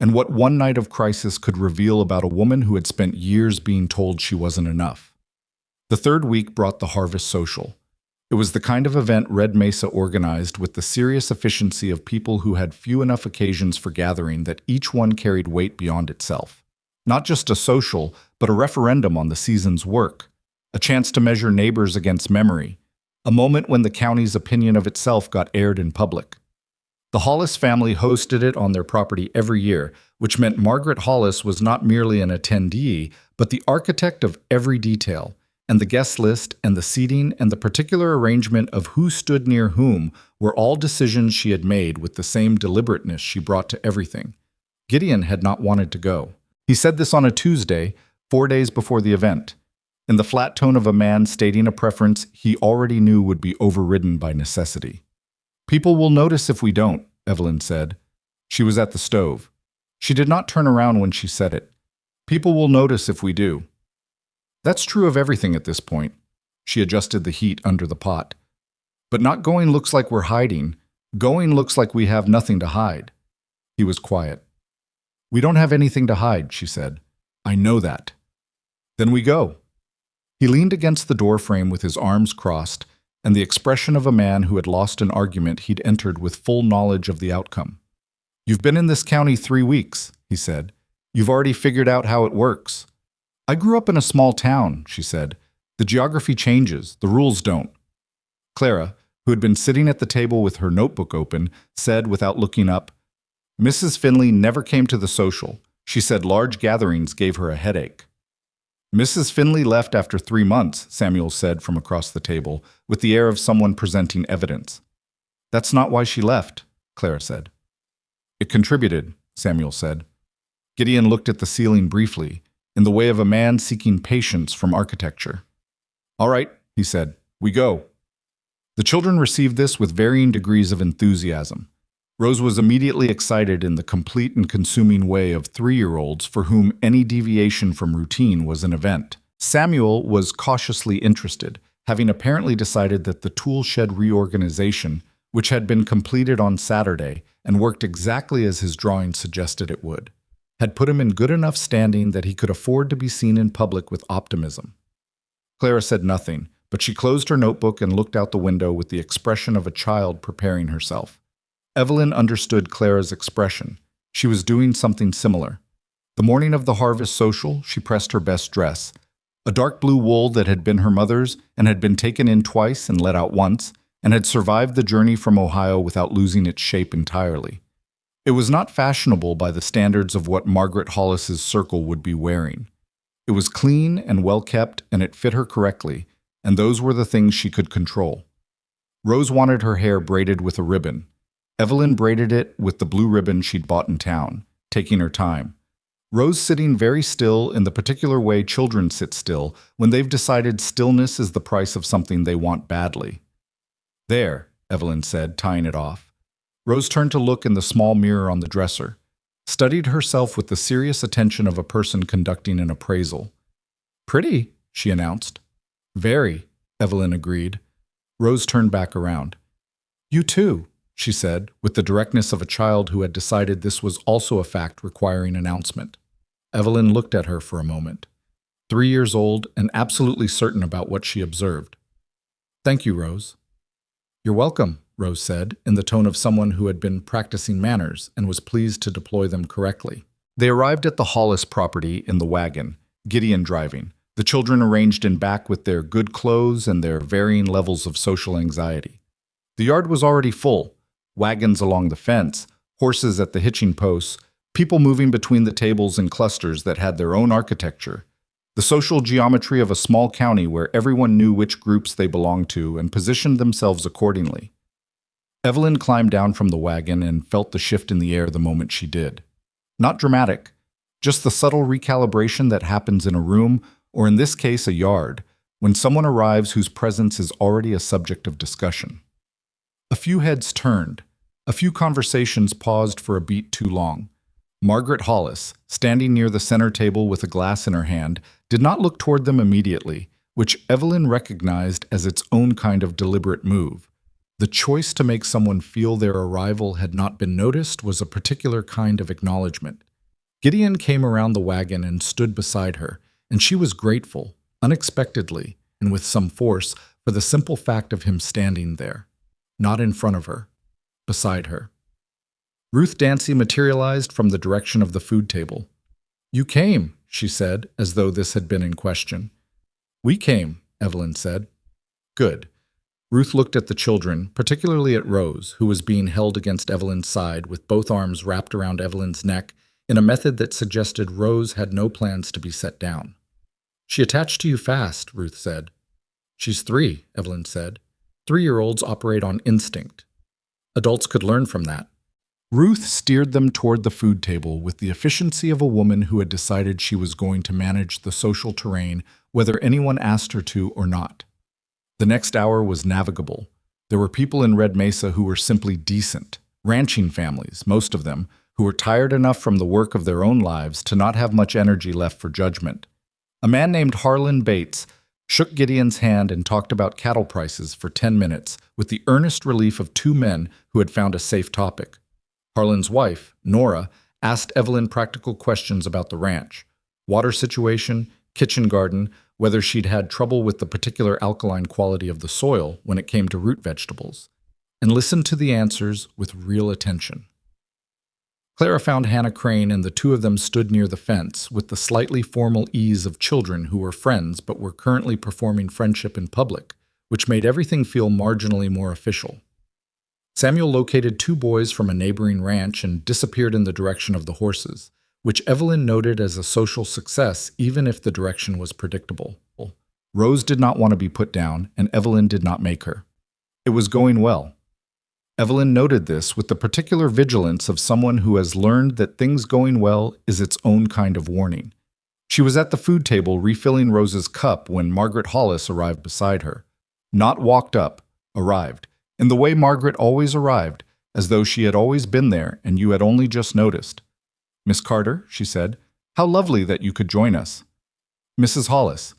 And what one night of crisis could reveal about a woman who had spent years being told she wasn't enough. The third week brought the Harvest Social. It was the kind of event Red Mesa organized with the serious efficiency of people who had few enough occasions for gathering that each one carried weight beyond itself. Not just a social, but a referendum on the season's work, a chance to measure neighbors against memory, a moment when the county's opinion of itself got aired in public. The Hollis family hosted it on their property every year, which meant Margaret Hollis was not merely an attendee, but the architect of every detail, and the guest list and the seating and the particular arrangement of who stood near whom were all decisions she had made with the same deliberateness she brought to everything. Gideon had not wanted to go. He said this on a Tuesday, 4 days before the event, in the flat tone of a man stating a preference he already knew would be overridden by necessity. "People will notice if we don't," Evelyn said. She was at the stove. She did not turn around when she said it. "People will notice if we do." That's true of everything at this point. She adjusted the heat under the pot. But not going looks like we're hiding. Going looks like we have nothing to hide. He was quiet. "We don't have anything to hide," she said. "I know that." "Then we go." He leaned against the doorframe with his arms crossed, and the expression of a man who had lost an argument he'd entered with full knowledge of the outcome. "You've been in this county 3 weeks," he said. "You've already figured out how it works." "I grew up in a small town," she said. "The geography changes, the rules don't." Clara, who had been sitting at the table with her notebook open, said without looking up, "Mrs. Finley never came to the social. She said large gatherings gave her a headache." "Mrs. Finley left after 3 months," Samuel said from across the table, with the air of someone presenting evidence. "That's not why she left," Clara said. "It contributed," Samuel said. Gideon looked at the ceiling briefly, in the way of a man seeking patience from architecture. "All right," he said, "we go." The children received this with varying degrees of enthusiasm. Rose was immediately excited in the complete and consuming way of 3-year-olds for whom any deviation from routine was an event. Samuel was cautiously interested, having apparently decided that the tool shed reorganization, which had been completed on Saturday and worked exactly as his drawing suggested it would, had put him in good enough standing that he could afford to be seen in public with optimism. Clara said nothing, but she closed her notebook and looked out the window with the expression of a child preparing herself. Evelyn understood Clara's expression. She was doing something similar. The morning of the Harvest Social, she pressed her best dress, a dark blue wool that had been her mother's and had been taken in twice and let out once, and had survived the journey from Ohio without losing its shape entirely. It was not fashionable by the standards of what Margaret Hollis's circle would be wearing. It was clean and well-kept, and it fit her correctly, and those were the things she could control. Rose wanted her hair braided with a ribbon. Evelyn braided it with the blue ribbon she'd bought in town, taking her time. Rose sitting very still in the particular way children sit still when they've decided stillness is the price of something they want badly. "There," Evelyn said, tying it off. Rose turned to look in the small mirror on the dresser, studied herself with the serious attention of a person conducting an appraisal. "Pretty," she announced. "Very," Evelyn agreed. Rose turned back around. "You too," she said, with the directness of a child who had decided this was also a fact requiring announcement. Evelyn looked at her for a moment, 3 years old and absolutely certain about what she observed. "Thank you, Rose." "You're welcome," Rose said, in the tone of someone who had been practicing manners and was pleased to deploy them correctly. They arrived at the Hollis property in the wagon, Gideon driving, the children arranged in back with their good clothes and their varying levels of social anxiety. The yard was already full. Wagons along the fence, horses at the hitching posts, People moving between the tables in clusters that had their own architecture. The social geometry of a small county where everyone knew which groups they belonged to and positioned themselves accordingly. Evelyn climbed down from the wagon and felt the shift in the air the moment she did. Not dramatic, just the subtle recalibration that happens in a room, or in this case a yard, when someone arrives whose presence is already a subject of discussion. A few heads turned. A few conversations paused for a beat too long. Margaret Hollis, standing near the center table with a glass in her hand, did not look toward them immediately, which Evelyn recognized as its own kind of deliberate move. The choice to make someone feel their arrival had not been noticed was a particular kind of acknowledgement. Gideon came around the wagon and stood beside her, and she was grateful, unexpectedly, and with some force, for the simple fact of him standing there. Not in front of her, beside her. Ruth Dancy materialized from the direction of the food table. "You came," she said, as though this had been in question. "We came," Evelyn said. "Good." Ruth looked at the children, particularly at Rose, who was being held against Evelyn's side with both arms wrapped around Evelyn's neck in a method that suggested Rose had no plans to be set down. "She attached to you fast," Ruth said. "She's 3, Evelyn said. 3-year-olds operate on instinct. Adults could learn from that." Ruth steered them toward the food table with the efficiency of a woman who had decided she was going to manage the social terrain, whether anyone asked her to or not. The next hour was navigable. There were people in Red Mesa who were simply decent, ranching families, most of them, who were tired enough from the work of their own lives to not have much energy left for judgment. A man named Harlan Bates shook Gideon's hand and talked about cattle prices for 10 minutes with the earnest relief of 2 men who had found a safe topic. Harlan's wife, Nora, asked Evelyn practical questions about the ranch, water situation, kitchen garden, whether she'd had trouble with the particular alkaline quality of the soil when it came to root vegetables, and listened to the answers with real attention. Clara found Hannah Crane, and the 2 of them stood near the fence with the slightly formal ease of children who were friends but were currently performing friendship in public, which made everything feel marginally more official. Samuel located 2 boys from a neighboring ranch and disappeared in the direction of the horses, which Evelyn noted as a social success even if the direction was predictable. Rose did not want to be put down, and Evelyn did not make her. It was going well. Evelyn noted this with the particular vigilance of someone who has learned that things going well is its own kind of warning. She was at the food table refilling Rose's cup when Margaret Hollis arrived beside her. Not walked up, arrived, in the way Margaret always arrived, as though she had always been there and you had only just noticed. "Miss Carter," she said, "how lovely that you could join us." "Mrs. Hollis."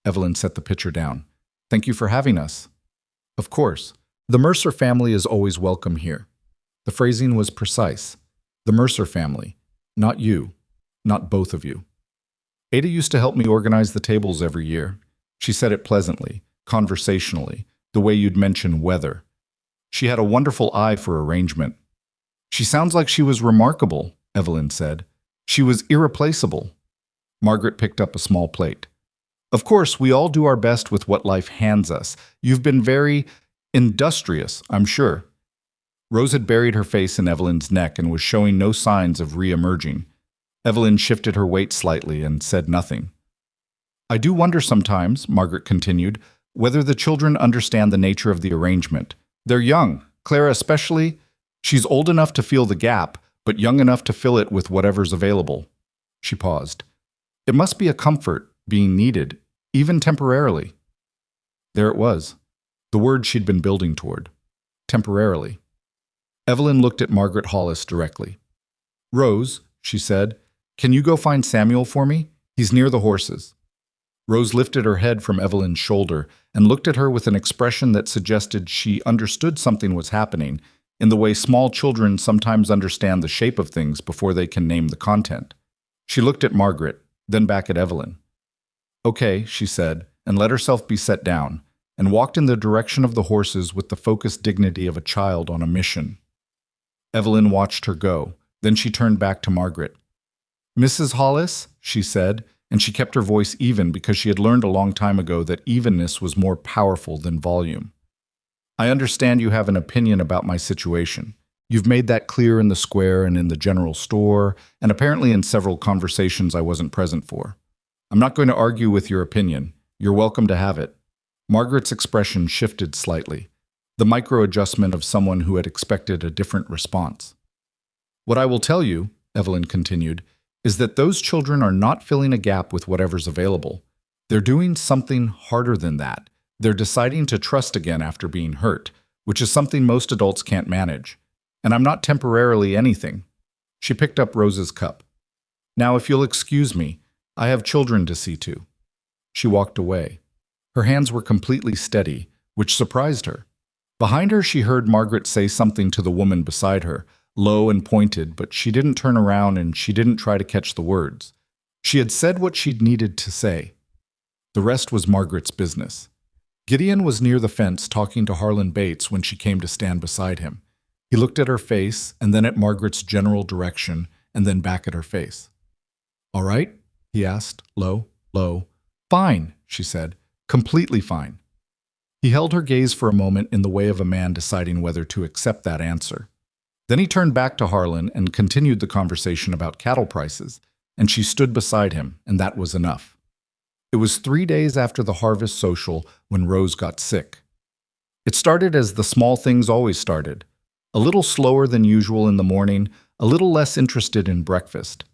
Evelyn set the pitcher down. "Thank you for having us." "Of course. The Mercer family is always welcome here." The phrasing was precise. The Mercer family, not you, not both of you. "Ada used to help me organize the tables every year." She said it pleasantly, conversationally, the way you'd mention weather. She had a wonderful eye for arrangement. "She sounds like she was remarkable," Evelyn said. "She was irreplaceable." Margaret picked up a small plate. "Of course, we all do our best with what life hands us. You've been very industrious, I'm sure." Rose had buried her face in Evelyn's neck and was showing no signs of re-emerging. Evelyn shifted her weight slightly and said nothing. "I do wonder sometimes," Margaret continued, "whether the children understand the nature of the arrangement. They're young, Clara especially. She's old enough to feel the gap, but young enough to fill it with whatever's available." She paused. "It must be a comfort, being needed, even temporarily." There it was, the word she'd been building toward. Temporarily. Evelyn looked at Margaret Hollis directly. "Rose," she said, "can you go find Samuel for me? He's near the horses." Rose lifted her head from Evelyn's shoulder and looked at her with an expression that suggested she understood something was happening, in the way small children sometimes understand the shape of things before they can name the content. She looked at Margaret, then back at Evelyn. "Okay," she said, and let herself be set down, and walked in the direction of the horses with the focused dignity of a child on a mission. Evelyn watched her go, then she turned back to Margaret. "Mrs. Hollis," she said, and she kept her voice even because she had learned a long time ago that evenness was more powerful than volume. "I understand you have an opinion about my situation. You've made that clear in the square and in the general store, and apparently in several conversations I wasn't present for. I'm not going to argue with your opinion. You're welcome to have it. Margaret's expression shifted slightly, the micro-adjustment of someone who had expected a different response. What I will tell you, Evelyn continued, is that those children are not filling a gap with whatever's available. They're doing something harder than that. They're deciding to trust again after being hurt, which is something most adults can't manage. And I'm not temporarily anything. She picked up Rose's cup. Now, if you'll excuse me, I have children to see to. She walked away. Her hands were completely steady, which surprised her. Behind her, she heard Margaret say something to the woman beside her, low and pointed, but she didn't turn around and she didn't try to catch the words. She had said what she'd needed to say. The rest was Margaret's business. Gideon was near the fence talking to Harlan Bates when she came to stand beside him. He looked at her face and then at Margaret's general direction and then back at her face. "All right?" he asked, low. "Fine," she said. "Completely fine." He held her gaze for a moment in the way of a man deciding whether to accept that answer. Then he turned back to Harlan and continued the conversation about cattle prices, and she stood beside him, and that was enough. It was 3 days after the harvest social when Rose got sick. It started as the small things always started. A little slower than usual in the morning, a little less interested in breakfast.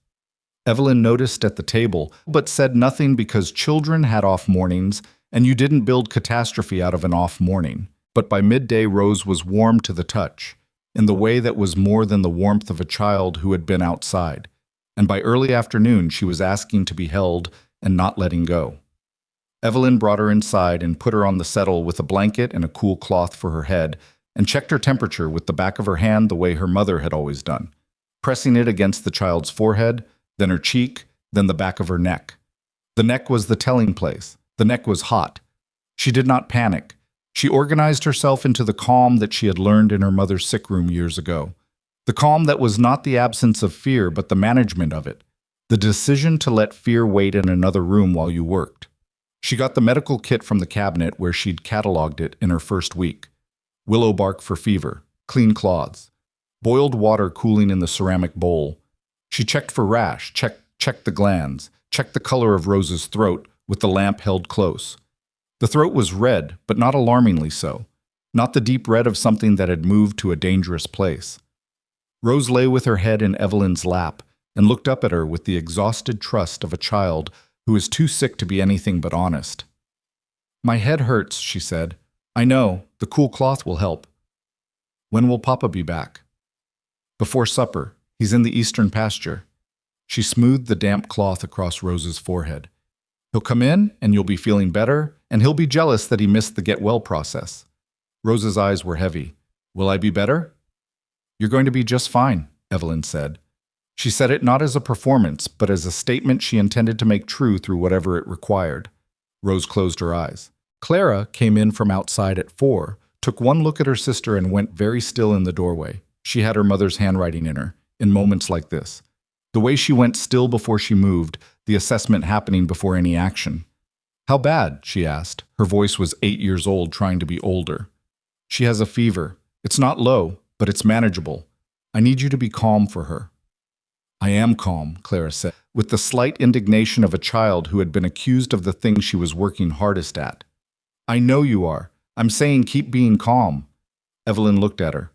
Evelyn noticed at the table, but said nothing because children had off mornings, and you didn't build catastrophe out of an off morning. But by midday, Rose was warm to the touch, in the way that was more than the warmth of a child who had been outside. And by early afternoon, she was asking to be held and not letting go. Evelyn brought her inside and put her on the settle with a blanket and a cool cloth for her head, and checked her temperature with the back of her hand the way her mother had always done, pressing it against the child's forehead, then her cheek, then the back of her neck. The neck was the telling place. The neck was hot. She did not panic. She organized herself into the calm that she had learned in her mother's sick room years ago. The calm that was not the absence of fear, but the management of it. The decision to let fear wait in another room while you worked. She got the medical kit from the cabinet where she'd cataloged it in her first week. Willow bark for fever, clean cloths, boiled water cooling in the ceramic bowl. She checked for rash, checked the glands, checked the color of Rose's throat with the lamp held close. The throat was red, but not alarmingly so. Not the deep red of something that had moved to a dangerous place. Rose lay with her head in Evelyn's lap and looked up at her with the exhausted trust of a child who is too sick to be anything but honest. "My head hurts," she said. "I know, the cool cloth will help." "When will Papa be back?" "Before supper. He's in the eastern pasture." She smoothed the damp cloth across Rose's forehead. "He'll come in, and you'll be feeling better, and he'll be jealous that he missed the get-well process." Rose's eyes were heavy. "Will I be better?" "You're going to be just fine," Evelyn said. She said it not as a performance, but as a statement she intended to make true through whatever it required. Rose closed her eyes. Clara came in from outside at 4, took one look at her sister and went very still in the doorway. She had her mother's handwriting in her, in moments like this. The way she went still before she moved, the assessment happening before any action. "How bad?" she asked. Her voice was 8 years old, trying to be older. "She has a fever. It's not low, but it's manageable. I need you to be calm for her." "I am calm," Clara said, with the slight indignation of a child who had been accused of the thing she was working hardest at. "I know you are. I'm saying keep being calm." Evelyn looked at her.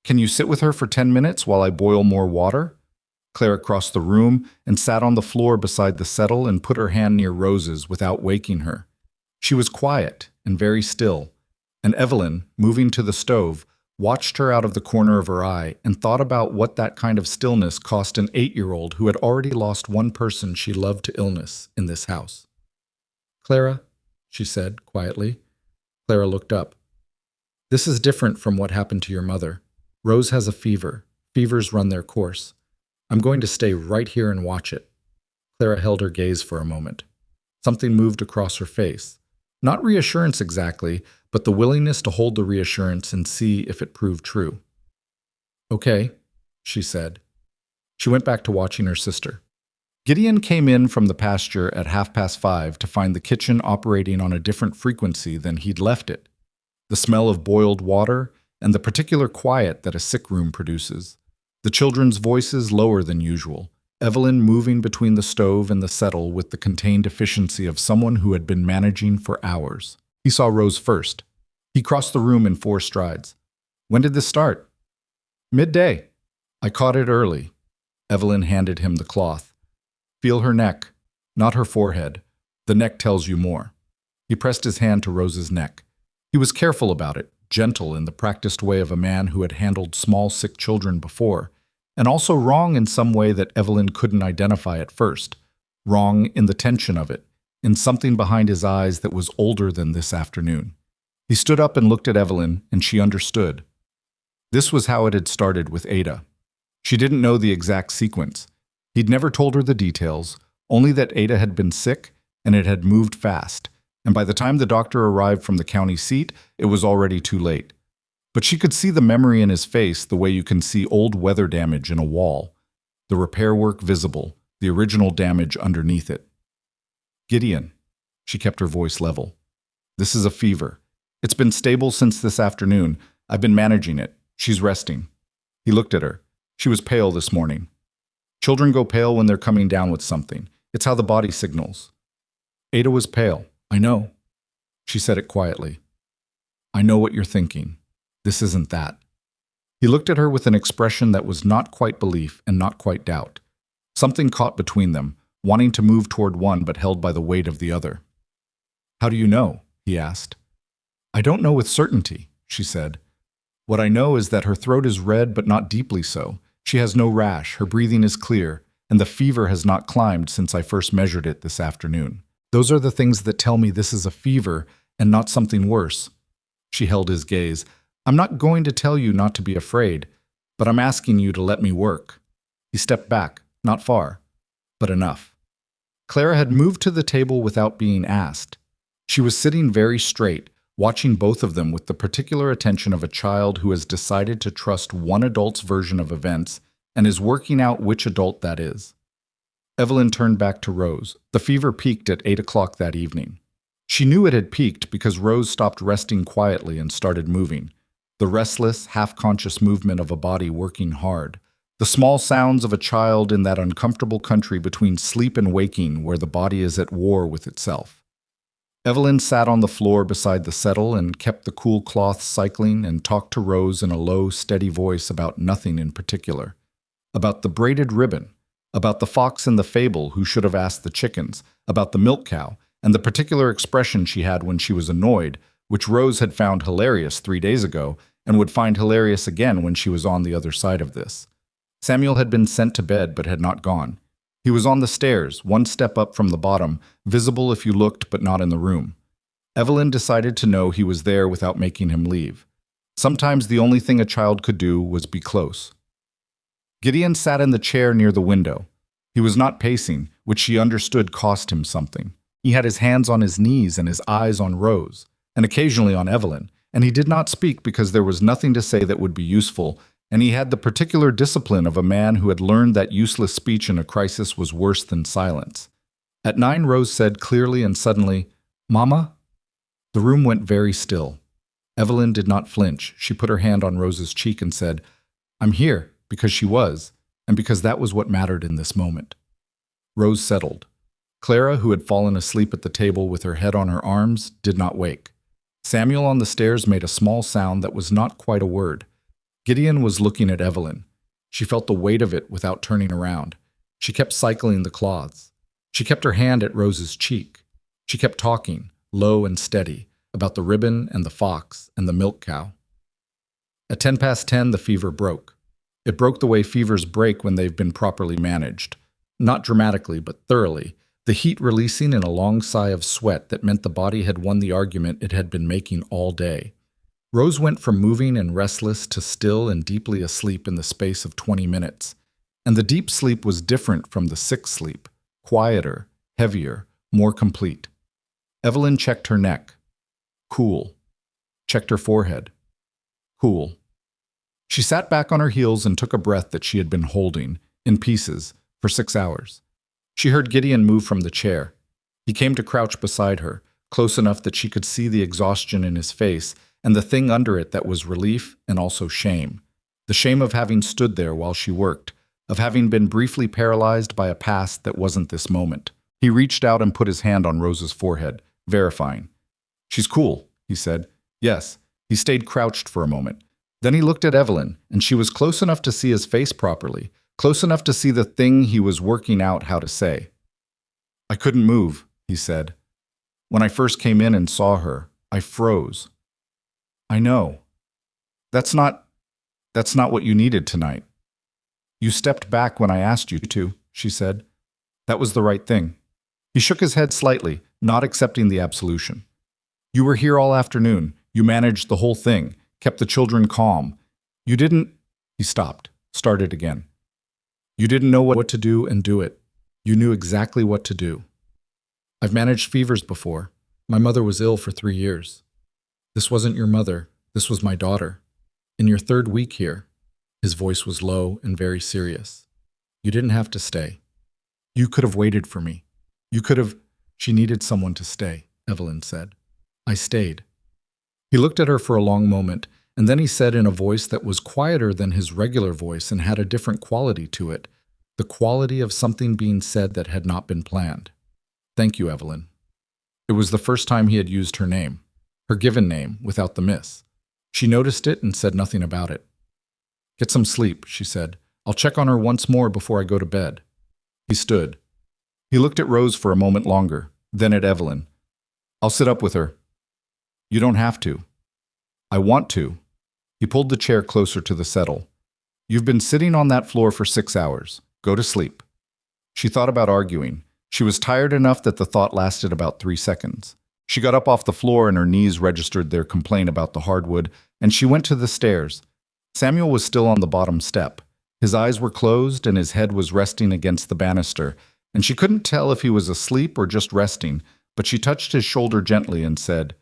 "Can you sit with her for 10 minutes while I boil more water?" Clara crossed the room and sat on the floor beside the settle and put her hand near Rose's without waking her. She was quiet and very still, and Evelyn, moving to the stove, watched her out of the corner of her eye and thought about what that kind of stillness cost an 8-year-old who had already lost one person she loved to illness in this house. "Clara," she said quietly. Clara looked up. "This is different from what happened to your mother. Rose has a fever. Fevers run their course. I'm going to stay right here and watch it." Clara held her gaze for a moment. Something moved across her face. Not reassurance exactly, but the willingness to hold the reassurance and see if it proved true. "Okay," she said. She went back to watching her sister. Gideon came in from the pasture at 5:30 to find the kitchen operating on a different frequency than he'd left it. The smell of boiled water and the particular quiet that a sick room produces. The children's voices lower than usual, Evelyn moving between the stove and the settle with the contained efficiency of someone who had been managing for hours. He saw Rose first. He crossed the room in 4 strides. "When did this start?" "Midday. I caught it early." Evelyn handed him the cloth. "Feel her neck, not her forehead. The neck tells you more." He pressed his hand to Rose's neck. He was careful about it, gentle in the practiced way of a man who had handled small sick children before, and also wrong in some way that Evelyn couldn't identify at first. Wrong in the tension of it, in something behind his eyes that was older than this afternoon. He stood up and looked at Evelyn, and she understood. This was how it had started with Ada. She didn't know the exact sequence. He'd never told her the details, only that Ada had been sick, and it had moved fast, and by the time the doctor arrived from the county seat, it was already too late. But she could see the memory in his face the way you can see old weather damage in a wall, the repair work visible, the original damage underneath it. "Gideon," she kept her voice level. "This is a fever. It's been stable since this afternoon. I've been managing it. She's resting." He looked at her. She was pale this morning. Children go pale when they're coming down with something. It's how the body signals. Ada was pale. "I know." She said it quietly. "I know what you're thinking. This isn't that." He looked at her with an expression that was not quite belief and not quite doubt. Something caught between them, wanting to move toward one but held by the weight of the other. "How do you know?" he asked. "I don't know with certainty," she said. "What I know is that her throat is red but not deeply so. She has no rash, her breathing is clear, and the fever has not climbed since I first measured it this afternoon. Those are the things that tell me this is a fever and not something worse." She held his gaze. "I'm not going to tell you not to be afraid, but I'm asking you to let me work." He stepped back, not far, but enough. Clara had moved to the table without being asked. She was sitting very straight, watching both of them with the particular attention of a child who has decided to trust one adult's version of events and is working out which adult that is. Evelyn turned back to Rose. The fever peaked at 8 o'clock that evening. She knew it had peaked because Rose stopped resting quietly and started moving. The restless, half-conscious movement of a body working hard. The small sounds of a child in that uncomfortable country between sleep and waking where the body is at war with itself. Evelyn sat on the floor beside the settle and kept the cool cloth cycling and talked to Rose in a low, steady voice about nothing in particular. About the braided ribbon, about the fox in the fable who should have asked the chickens, about the milk cow, and the particular expression she had when she was annoyed, which Rose had found hilarious 3 days ago and would find hilarious again when she was on the other side of this. Samuel had been sent to bed but had not gone. He was on the stairs, 1 step up from the bottom, visible if you looked but not in the room. Evelyn decided to know he was there without making him leave. Sometimes the only thing a child could do was be close. Gideon sat in the chair near the window. He was not pacing, which she understood cost him something. He had his hands on his knees and his eyes on Rose, and occasionally on Evelyn, and he did not speak because there was nothing to say that would be useful, and he had the particular discipline of a man who had learned that useless speech in a crisis was worse than silence. At 9, Rose said clearly and suddenly, "Mama?" The room went very still. Evelyn did not flinch. She put her hand on Rose's cheek and said, "I'm here," because she was, and because that was what mattered in this moment. Rose settled. Clara, who had fallen asleep at the table with her head on her arms, did not wake. Samuel on the stairs made a small sound that was not quite a word. Gideon was looking at Evelyn. She felt the weight of it without turning around. She kept cycling the cloths. She kept her hand at Rose's cheek. She kept talking, low and steady, about the ribbon and the fox and the milk cow. At 10 past 10, the fever broke. It broke the way fevers break when they've been properly managed. Not dramatically, but thoroughly, the heat releasing in a long sigh of sweat that meant the body had won the argument it had been making all day. Rose went from moving and restless to still and deeply asleep in the space of 20 minutes. And the deep sleep was different from the sick sleep, quieter, heavier, more complete. Evelyn checked her neck. Cool. Checked her forehead. Cool. She sat back on her heels and took a breath that she had been holding, in pieces, for 6 hours. She heard Gideon move from the chair. He came to crouch beside her, close enough that she could see the exhaustion in his face, and the thing under it that was relief and also shame. The shame of having stood there while she worked, of having been briefly paralyzed by a past that wasn't this moment. He reached out and put his hand on Rose's forehead, verifying. "She's cool," he said. "Yes." He stayed crouched for a moment. Then he looked at Evelyn, and she was close enough to see his face properly, close enough to see the thing he was working out how to say. "I couldn't move," he said. "When I first came in and saw her, I froze." "I know. That's not what you needed tonight." "You stepped back when I asked you to," she said. "That was the right thing." He shook his head slightly, not accepting the absolution. "You were here all afternoon. You managed the whole thing, kept the children calm. You didn't—" He stopped, started again. "You didn't know what to do and do it. You knew exactly what to do. I've managed fevers before. My mother was ill for 3 years. This wasn't your mother. This was my daughter. In your 3rd week here," his voice was low and very serious, "you didn't have to stay. You could have waited for me. You could have—" "She needed someone to stay," Evelyn said. "I stayed." He looked at her for a long moment, and then he said in a voice that was quieter than his regular voice and had a different quality to it, the quality of something being said that had not been planned. "Thank you, Evelyn." It was the first time he had used her name, her given name, without the miss. She noticed it and said nothing about it. "Get some sleep," she said. "I'll check on her once more before I go to bed." He stood. He looked at Rose for a moment longer, then at Evelyn. "I'll sit up with her." "You don't have to." "I want to." He pulled the chair closer to the settle. "You've been sitting on that floor for 6 hours. Go to sleep." She thought about arguing. She was tired enough that the thought lasted about 3 seconds. She got up off the floor and her knees registered their complaint about the hardwood, and she went to the stairs. Samuel was still on the bottom step. His eyes were closed and his head was resting against the banister, and she couldn't tell if he was asleep or just resting, but she touched his shoulder gently and said,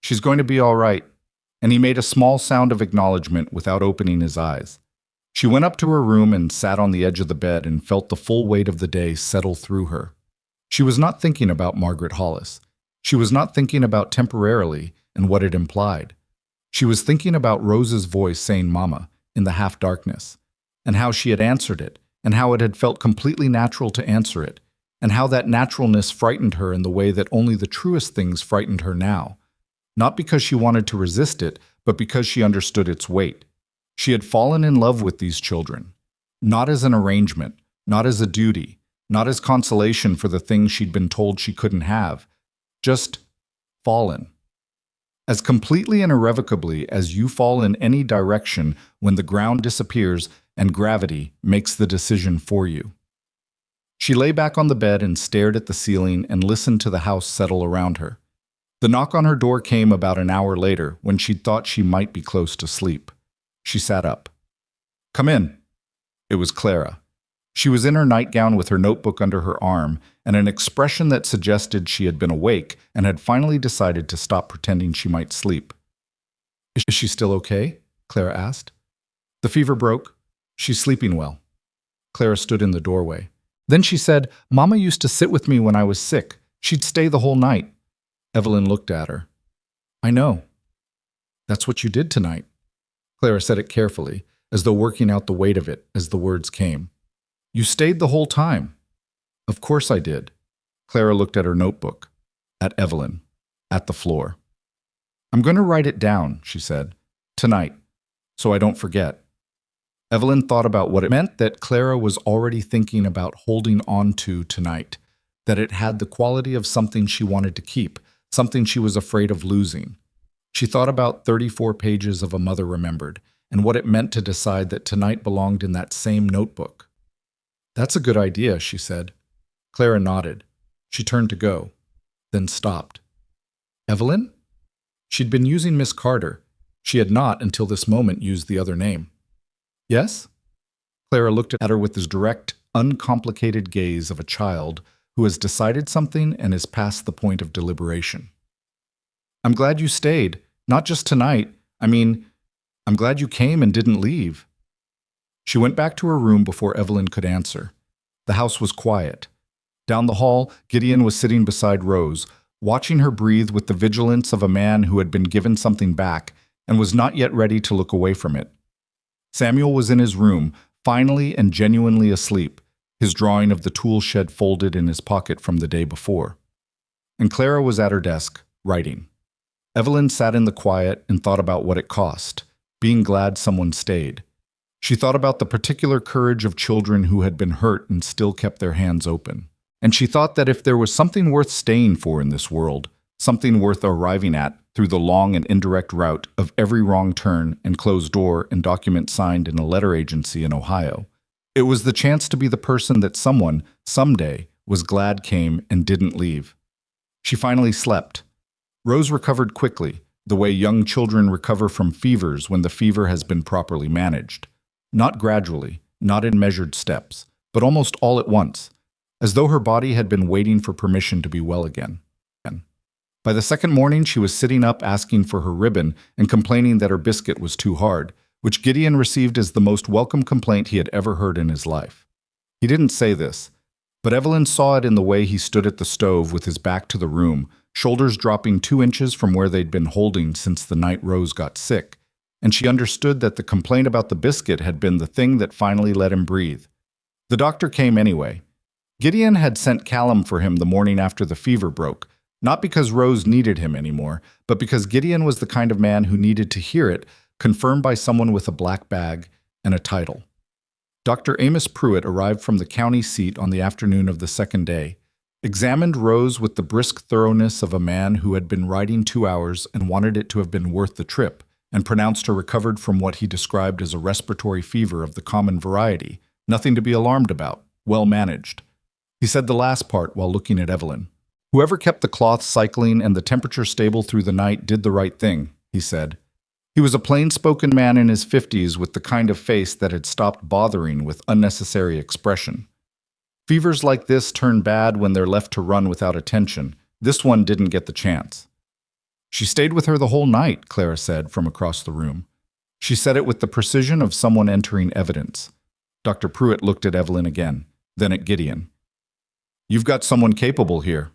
"She's going to be all right," and he made a small sound of acknowledgement without opening his eyes. She went up to her room and sat on the edge of the bed and felt the full weight of the day settle through her. She was not thinking about Margaret Hollis. She was not thinking about temporarily and what it implied. She was thinking about Rose's voice saying "Mama" in the half-darkness, and how she had answered it, and how it had felt completely natural to answer it, and how that naturalness frightened her in the way that only the truest things frightened her now. Not because she wanted to resist it, but because she understood its weight. She had fallen in love with these children, not as an arrangement, not as a duty, not as consolation for the things she'd been told she couldn't have, just fallen. As completely and irrevocably as you fall in any direction when the ground disappears and gravity makes the decision for you. She lay back on the bed and stared at the ceiling and listened to the house settle around her. The knock on her door came about an hour later when she'd thought she might be close to sleep. She sat up. "Come in." It was Clara. She was in her nightgown with her notebook under her arm and an expression that suggested she had been awake and had finally decided to stop pretending she might sleep. "Is she still okay?" Clara asked. "The fever broke. She's sleeping well." Clara stood in the doorway. Then she said, "Mama used to sit with me when I was sick. She'd stay the whole night." Evelyn looked at her. "I know. That's what you did tonight." Clara said it carefully, as though working out the weight of it as the words came. "You stayed the whole time." "Of course I did." Clara looked at her notebook, at Evelyn, at the floor. "I'm going to write it down," she said, "tonight, so I don't forget." Evelyn thought about what it meant that Clara was already thinking about holding on to tonight, that it had the quality of something she wanted to keep, something she was afraid of losing. She thought about 34 pages of A Mother Remembered, and what it meant to decide that tonight belonged in that same notebook. "That's a good idea," she said. Clara nodded. She turned to go, then stopped. "Evelyn?" She'd been using Miss Carter. She had not, until this moment, used the other name. "Yes?" Clara looked at her with his direct, uncomplicated gaze of a child who has decided something and is past the point of deliberation. "I'm glad you stayed, not just tonight. I'm glad you came and didn't leave." She went back to her room before Evelyn could answer. The house was quiet. Down the hall, Gideon was sitting beside Rose, watching her breathe with the vigilance of a man who had been given something back and was not yet ready to look away from it. Samuel was in his room, finally and genuinely asleep, his drawing of the tool shed folded in his pocket from the day before. And Clara was at her desk, writing. Evelyn sat in the quiet and thought about what it cost, being glad someone stayed. She thought about the particular courage of children who had been hurt and still kept their hands open. And she thought that if there was something worth staying for in this world, something worth arriving at through the long and indirect route of every wrong turn and closed door and document signed in a letter agency in Ohio, it was the chance to be the person that someone, someday, was glad came and didn't leave. She finally slept. Rose recovered quickly, the way young children recover from fevers when the fever has been properly managed. Not gradually, not in measured steps, but almost all at once, as though her body had been waiting for permission to be well again. By the second morning, she was sitting up asking for her ribbon and complaining that her biscuit was too hard, which Gideon received as the most welcome complaint he had ever heard in his life. He didn't say this, but Evelyn saw it in the way he stood at the stove with his back to the room, shoulders dropping 2 inches from where they'd been holding since the night Rose got sick, and she understood that the complaint about the biscuit had been the thing that finally let him breathe. The doctor came anyway. Gideon had sent Callum for him the morning after the fever broke, not because Rose needed him anymore, but because Gideon was the kind of man who needed to hear it, confirmed by someone with a black bag and a title. Dr. Amos Pruitt arrived from the county seat on the afternoon of the second day, examined Rose with the brisk thoroughness of a man who had been riding 2 hours and wanted it to have been worth the trip, and pronounced her recovered from what he described as a respiratory fever of the common variety, nothing to be alarmed about, well managed. He said the last part while looking at Evelyn. Whoever kept the cloth cycling and the temperature stable through the night did the right thing, he said. He was a plain-spoken man in his 50s with the kind of face that had stopped bothering with unnecessary expression. Fevers like this turn bad when they're left to run without attention. This one didn't get the chance. She stayed with her the whole night, Clara said from across the room. She said it with the precision of someone entering evidence. Dr. Pruitt looked at Evelyn again, then at Gideon. You've got someone capable here.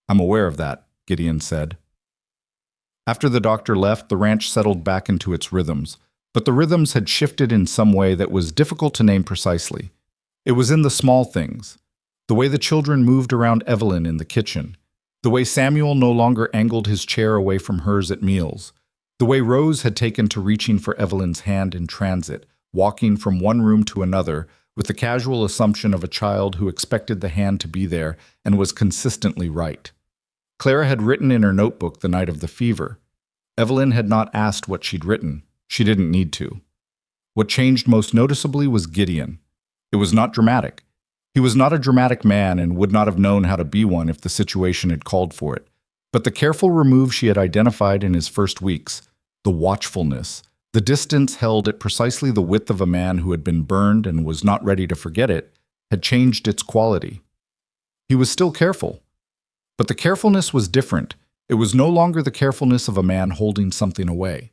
I'm aware of that, Gideon said. After the doctor left, the ranch settled back into its rhythms, but the rhythms had shifted in some way that was difficult to name precisely. It was in the small things, the way the children moved around Evelyn in the kitchen, the way Samuel no longer angled his chair away from hers at meals, the way Rose had taken to reaching for Evelyn's hand in transit, walking from one room to another, with the casual assumption of a child who expected the hand to be there and was consistently right. Clara had written in her notebook the night of the fever. Evelyn had not asked what she'd written. She didn't need to. What changed most noticeably was Gideon. It was not dramatic. He was not a dramatic man and would not have known how to be one if the situation had called for it. But the careful remove she had identified in his first weeks, the watchfulness, the distance held at precisely the width of a man who had been burned and was not ready to forget it, had changed its quality. He was still careful. But the carefulness was different. It was no longer the carefulness of a man holding something away.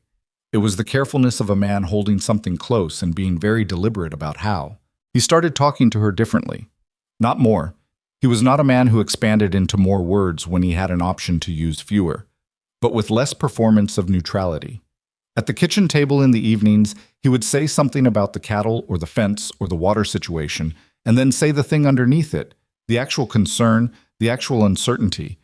It was the carefulness of a man holding something close and being very deliberate about how. He started talking to her differently. Not more. He was not a man who expanded into more words when he had an option to use fewer, but with less performance of neutrality. At the kitchen table in the evenings, he would say something about the cattle or the fence or the water situation, and then say the thing underneath it, the actual concern, the actual uncertainty,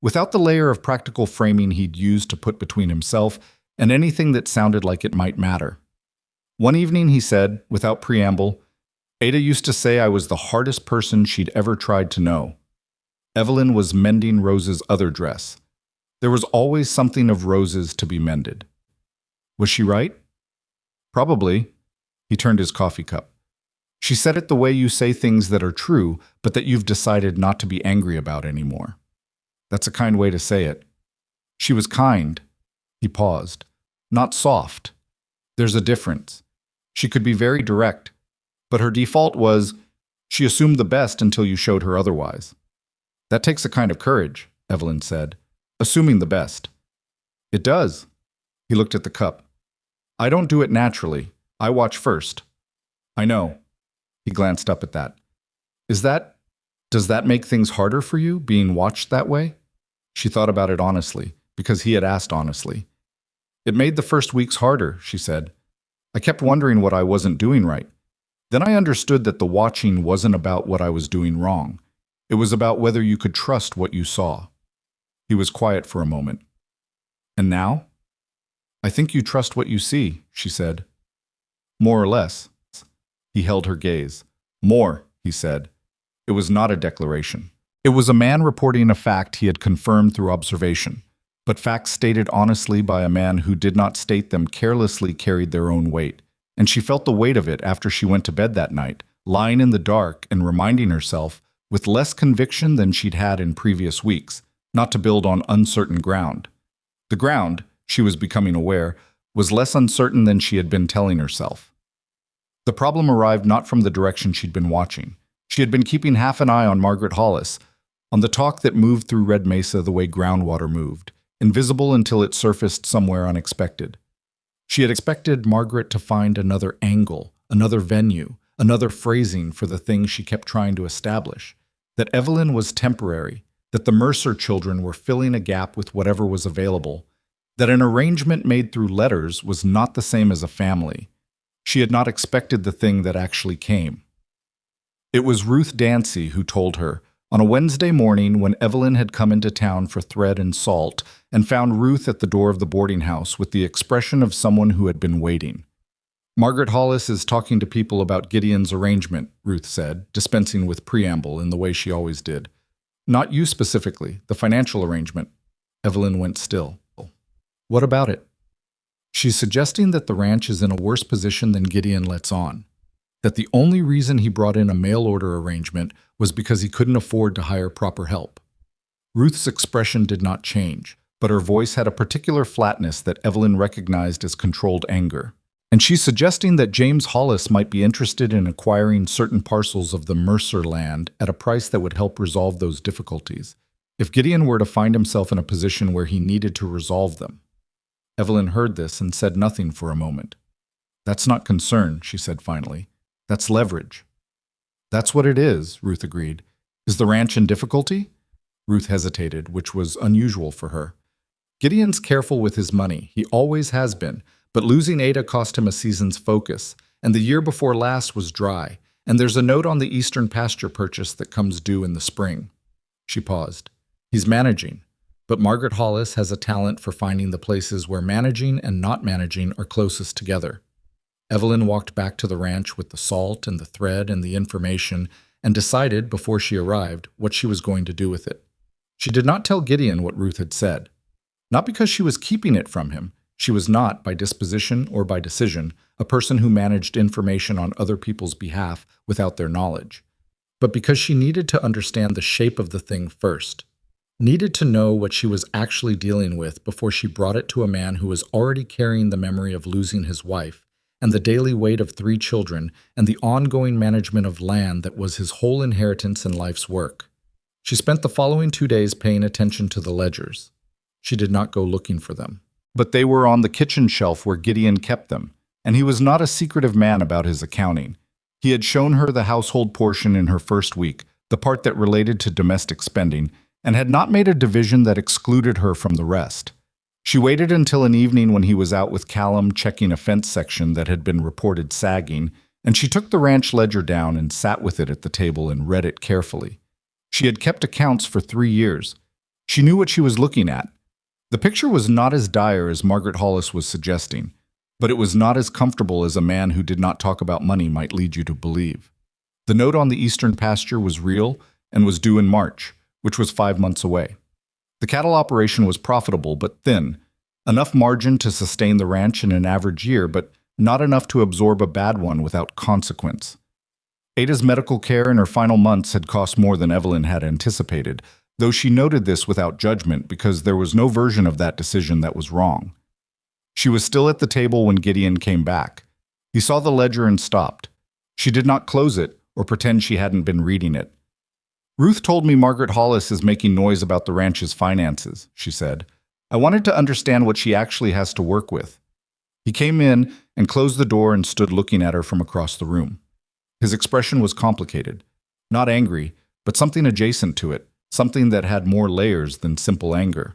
without the layer of practical framing he'd used to put between himself and anything that sounded like it might matter. One evening he said, without preamble, Ada used to say I was the hardest person she'd ever tried to know. Evelyn was mending Rose's other dress. There was always something of Rose's to be mended. Was she right? Probably. He turned his coffee cup. She said it the way you say things that are true, but that you've decided not to be angry about anymore. That's a kind way to say it. She was kind. He paused. Not soft. There's a difference. She could be very direct, but her default was, she assumed the best until you showed her otherwise. That takes a kind of courage, Evelyn said. Assuming the best. It does. He looked at the cup. I don't do it naturally. I watch first. I know. He glanced up at that. Does that make things harder for you, being watched that way? She thought about it honestly, because he had asked honestly. It made the first weeks harder, she said. I kept wondering what I wasn't doing right. Then I understood that the watching wasn't about what I was doing wrong. It was about whether you could trust what you saw. He was quiet for a moment. And now? I think you trust what you see, she said. More or less. He held her gaze. More, he said. It was not a declaration. It was a man reporting a fact he had confirmed through observation. But facts stated honestly by a man who did not state them carelessly carried their own weight. And she felt the weight of it after she went to bed that night, lying in the dark and reminding herself, with less conviction than she'd had in previous weeks, not to build on uncertain ground. The ground, she was becoming aware, was less uncertain than she had been telling herself. The problem arrived not from the direction she'd been watching. She had been keeping half an eye on Margaret Hollis, on the talk that moved through Red Mesa the way groundwater moved, invisible until it surfaced somewhere unexpected. She had expected Margaret to find another angle, another venue, another phrasing for the thing she kept trying to establish, that Evelyn was temporary, that the Mercer children were filling a gap with whatever was available, that an arrangement made through letters was not the same as a family. She had not expected the thing that actually came. It was Ruth Dancy who told her, on a Wednesday morning when Evelyn had come into town for thread and salt and found Ruth at the door of the boarding house with the expression of someone who had been waiting. Margaret Hollis is talking to people about Gideon's arrangement, Ruth said, dispensing with preamble in the way she always did. Not you specifically, the financial arrangement. Evelyn went still. What about it? She's suggesting that the ranch is in a worse position than Gideon lets on. That the only reason he brought in a mail order arrangement was because he couldn't afford to hire proper help. Ruth's expression did not change, but her voice had a particular flatness that Evelyn recognized as controlled anger. And she's suggesting that James Hollis might be interested in acquiring certain parcels of the Mercer land at a price that would help resolve those difficulties, if Gideon were to find himself in a position where he needed to resolve them. Evelyn heard this and said nothing for a moment. That's not concern, she said finally. That's leverage. That's what it is, Ruth agreed. Is the ranch in difficulty? Ruth hesitated, which was unusual for her. Gideon's careful with his money. He always has been. But losing Ada cost him a season's focus, and the year before last was dry, and there's a note on the eastern pasture purchase that comes due in the spring. She paused. He's managing. But Margaret Hollis has a talent for finding the places where managing and not managing are closest together. Evelyn walked back to the ranch with the salt and the thread and the information and decided, before she arrived, what she was going to do with it. She did not tell Gideon what Ruth had said. Not because she was keeping it from him. She was not, by disposition or by decision, a person who managed information on other people's behalf without their knowledge. But because she needed to understand the shape of the thing first. Needed to know what she was actually dealing with before she brought it to a man who was already carrying the memory of losing his wife, and the daily weight of 3 children, and the ongoing management of land that was his whole inheritance and life's work. She spent the following 2 days paying attention to the ledgers. She did not go looking for them. But they were on the kitchen shelf where Gideon kept them, and he was not a secretive man about his accounting. He had shown her the household portion in her first week, the part that related to domestic spending, and had not made a division that excluded her from the rest. She waited until an evening when he was out with Callum checking a fence section that had been reported sagging, and she took the ranch ledger down and sat with it at the table and read it carefully. She had kept accounts for 3 years. She knew what she was looking at. The picture was not as dire as Margaret Hollis was suggesting, but it was not as comfortable as a man who did not talk about money might lead you to believe. The note on the eastern pasture was real and was due in March, which was 5 months away. The cattle operation was profitable but thin, enough margin to sustain the ranch in an average year, but not enough to absorb a bad one without consequence. Ada's medical care in her final months had cost more than Evelyn had anticipated, though she noted this without judgment because there was no version of that decision that was wrong. She was still at the table when Gideon came back. He saw the ledger and stopped. She did not close it or pretend she hadn't been reading it. Ruth told me Margaret Hollis is making noise about the ranch's finances, she said. I wanted to understand what she actually has to work with. He came in and closed the door and stood looking at her from across the room. His expression was complicated. Not angry, but something adjacent to it, something that had more layers than simple anger.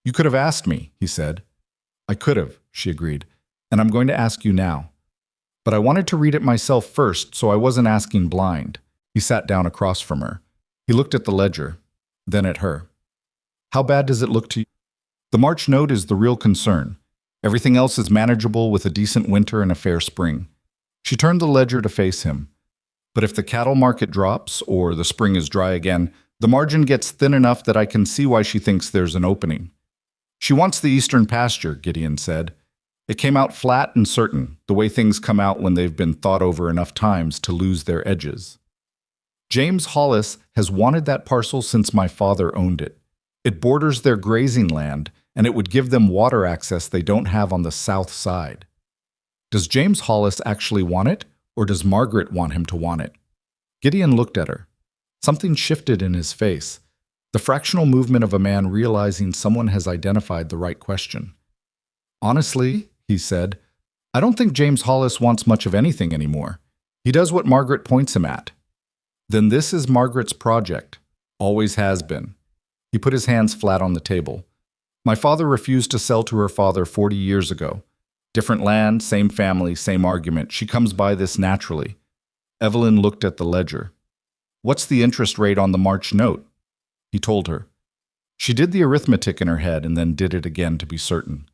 "You could have asked me," he said. "I could have," she agreed, "and I'm going to ask you now. But I wanted to read it myself first, so I wasn't asking blind." He sat down across from her. He looked at the ledger, then at her. "How bad does it look to you?" "The March note is the real concern. Everything else is manageable with a decent winter and a fair spring." She turned the ledger to face him. "But if the cattle market drops, or the spring is dry again, the margin gets thin enough that I can see why she thinks there's an opening." "She wants the eastern pasture," Gideon said. "It came out flat and certain, the way things come out when they've been thought over enough times to lose their edges. James Hollis has wanted that parcel since my father owned it. It borders their grazing land, and it would give them water access they don't have on the south side." "Does James Hollis actually want it, or does Margaret want him to want it?" Gideon looked at her. Something shifted in his face, the fractional movement of a man realizing someone has identified the right question. "Honestly," he said, "I don't think James Hollis wants much of anything anymore. He does what Margaret points him at." "Then this is Margaret's project. Always has been." He put his hands flat on the table. "My father refused to sell to her father 40 years ago. Different land, same family, same argument. She comes by this naturally." Evelyn looked at the ledger. "What's the interest rate on the March note?" He told her. She did the arithmetic in her head and then did it again to be certain.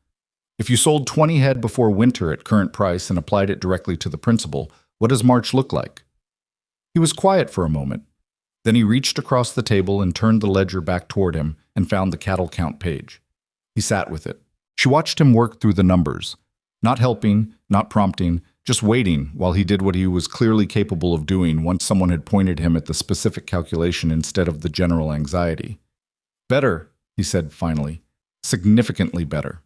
"If you sold 20 head before winter at current price and applied it directly to the principal, what does March look like?" He was quiet for a moment. Then he reached across the table and turned the ledger back toward him and found the cattle count page. He sat with it. She watched him work through the numbers, not helping, not prompting, just waiting while he did what he was clearly capable of doing once someone had pointed him at the specific calculation instead of the general anxiety. "Better," he said finally. "Significantly better."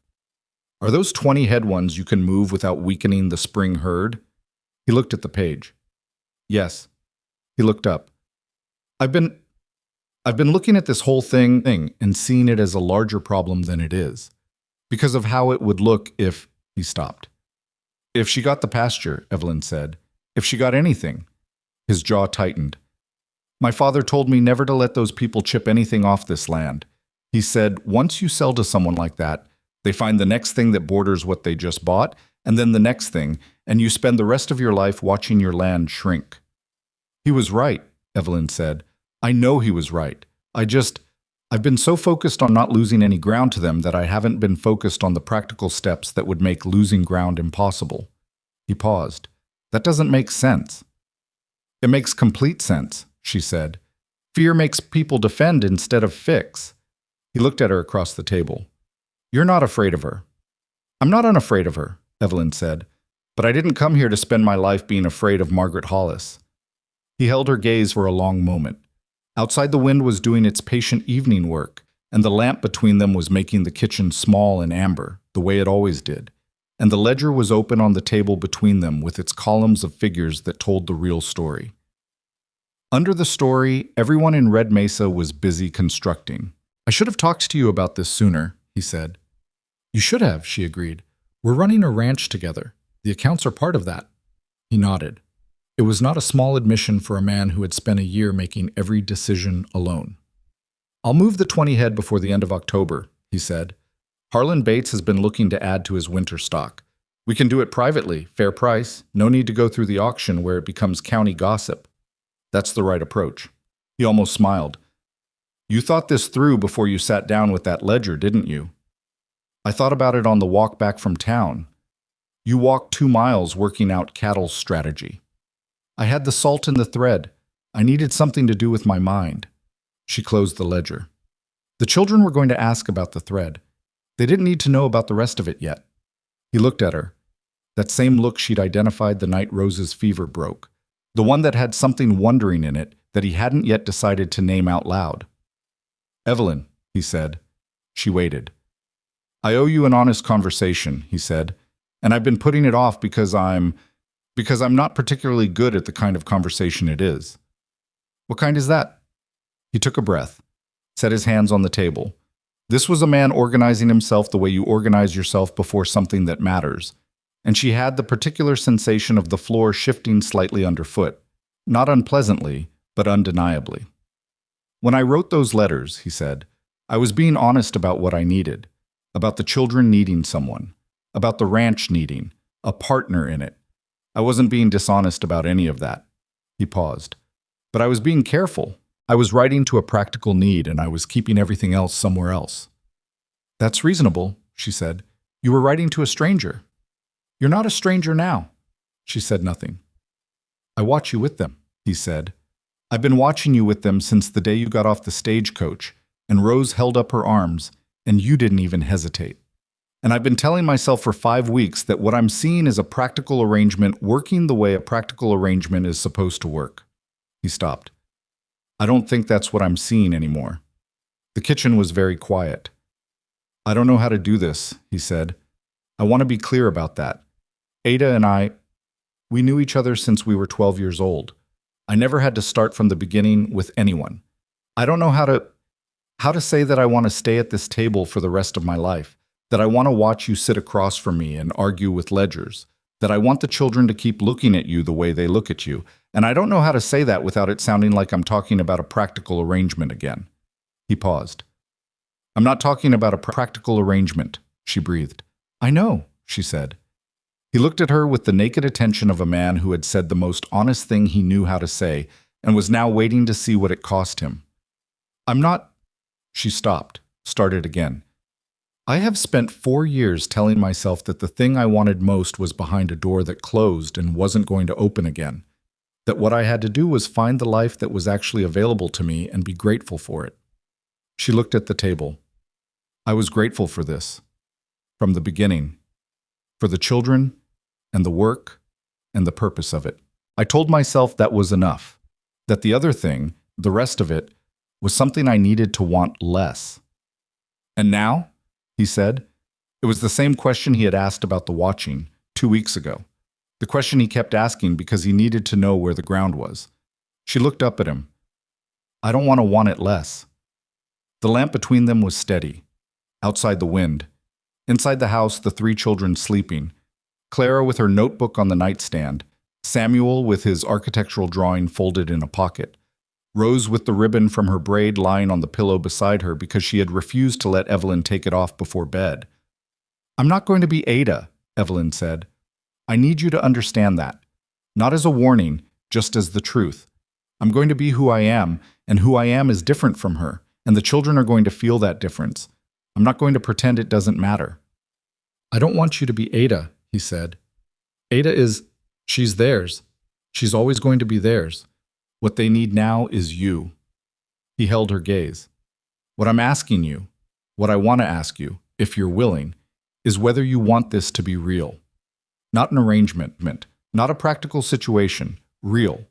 "Are those 20 head ones you can move without weakening the spring herd?" He looked at the page. "Yes." He looked up. I've been looking at this whole thing and seeing it as a larger problem than it is. Because of how it would look if..." He stopped. "If she got the pasture," Evelyn said. "If she got anything." His jaw tightened. "My father told me never to let those people chip anything off this land. He said, once you sell to someone like that, they find the next thing that borders what they just bought, and then the next thing, and you spend the rest of your life watching your land shrink." "He was right," Evelyn said. "I know he was right. I've been so focused on not losing any ground to them that I haven't been focused on the practical steps that would make losing ground impossible." He paused. "That doesn't make sense." "It makes complete sense," she said. "Fear makes people defend instead of fix." He looked at her across the table. "You're not afraid of her." "I'm not unafraid of her," Evelyn said. "But I didn't come here to spend my life being afraid of Margaret Hollis." He held her gaze for a long moment. Outside, the wind was doing its patient evening work, and the lamp between them was making the kitchen small and amber, the way it always did. And the ledger was open on the table between them with its columns of figures that told the real story. Under the story, everyone in Red Mesa was busy constructing. "I should have talked to you about this sooner," he said. "You should have," she agreed. "We're running a ranch together. The accounts are part of that." He nodded. It was not a small admission for a man who had spent a year making every decision alone. "I'll move the 20 head before the end of October," he said. "Harlan Bates has been looking to add to his winter stock. We can do it privately, fair price, no need to go through the auction where it becomes county gossip." "That's the right approach." He almost smiled. "You thought this through before you sat down with that ledger, didn't you?" "I thought about it on the walk back from town." "You walked 2 miles working out cattle strategy." "I had the salt in the thread. I needed something to do with my mind." She closed the ledger. The children were going to ask about the thread. They didn't need to know about the rest of it yet. He looked at her. That same look she'd identified the night Rose's fever broke. The one that had something wondering in it that he hadn't yet decided to name out loud. "Evelyn," he said. She waited. "I owe you an honest conversation," he said. "And I've been putting it off because I'm not particularly good at the kind of conversation it is." "What kind is that?" He took a breath, set his hands on the table. This was a man organizing himself the way you organize yourself before something that matters, and she had the particular sensation of the floor shifting slightly underfoot, not unpleasantly, but undeniably. When I wrote those letters, he said, I was being honest about what I needed, about the children needing someone, about the ranch needing a partner in it. I wasn't being dishonest about any of that. He paused. But I was being careful. I was writing to a practical need, and I was keeping everything else somewhere else. That's reasonable, she said. You were writing to a stranger. You're not a stranger now. She said nothing. I watch you with them, he said. I've been watching you with them since the day you got off the stagecoach, and Rose held up her arms, and you didn't even hesitate. And I've been telling myself for 5 weeks that what I'm seeing is a practical arrangement working the way a practical arrangement is supposed to work. He stopped. I don't think that's what I'm seeing anymore. The kitchen was very quiet. I don't know how to do this, he said. I want to be clear about that. Ada and we knew each other since we were 12 years old. I never had to start from the beginning with anyone. I don't know how to say that I want to stay at this table for the rest of my life, that I want to watch you sit across from me and argue with ledgers, that I want the children to keep looking at you the way they look at you, and I don't know how to say that without it sounding like I'm talking about a practical arrangement again. He paused. I'm not talking about a practical arrangement, she breathed. I know, she said. He looked at her with the naked attention of a man who had said the most honest thing he knew how to say and was now waiting to see what it cost him. I'm not... She stopped, started again. I have spent 4 years telling myself that the thing I wanted most was behind a door that closed and wasn't going to open again, that what I had to do was find the life that was actually available to me and be grateful for it. She looked at the table. I was grateful for this, from the beginning, for the children and the work and the purpose of it. I told myself that was enough, that the other thing, the rest of it, was something I needed to want less. And now, he said, it was the same question he had asked about the watching 2 weeks ago, the question he kept asking because he needed to know where the ground was. She looked up at him. I don't want it less. The lamp between them was steady. Outside the wind. Inside the house, the 3 children sleeping. Clara with her notebook on the nightstand. Samuel with his architectural drawing folded in a pocket. Rose with the ribbon from her braid lying on the pillow beside her because she had refused to let Evelyn take it off before bed. I'm not going to be Ada, Evelyn said. I need you to understand that. Not as a warning, just as the truth. I'm going to be who I am, and who I am is different from her, and the children are going to feel that difference. I'm not going to pretend it doesn't matter. I don't want you to be Ada, he said. She's theirs. She's always going to be theirs. What they need now is you. He held her gaze. What I'm asking you, what I want to ask you, if you're willing, is whether you want this to be real. Not an arrangement, not a practical situation, real.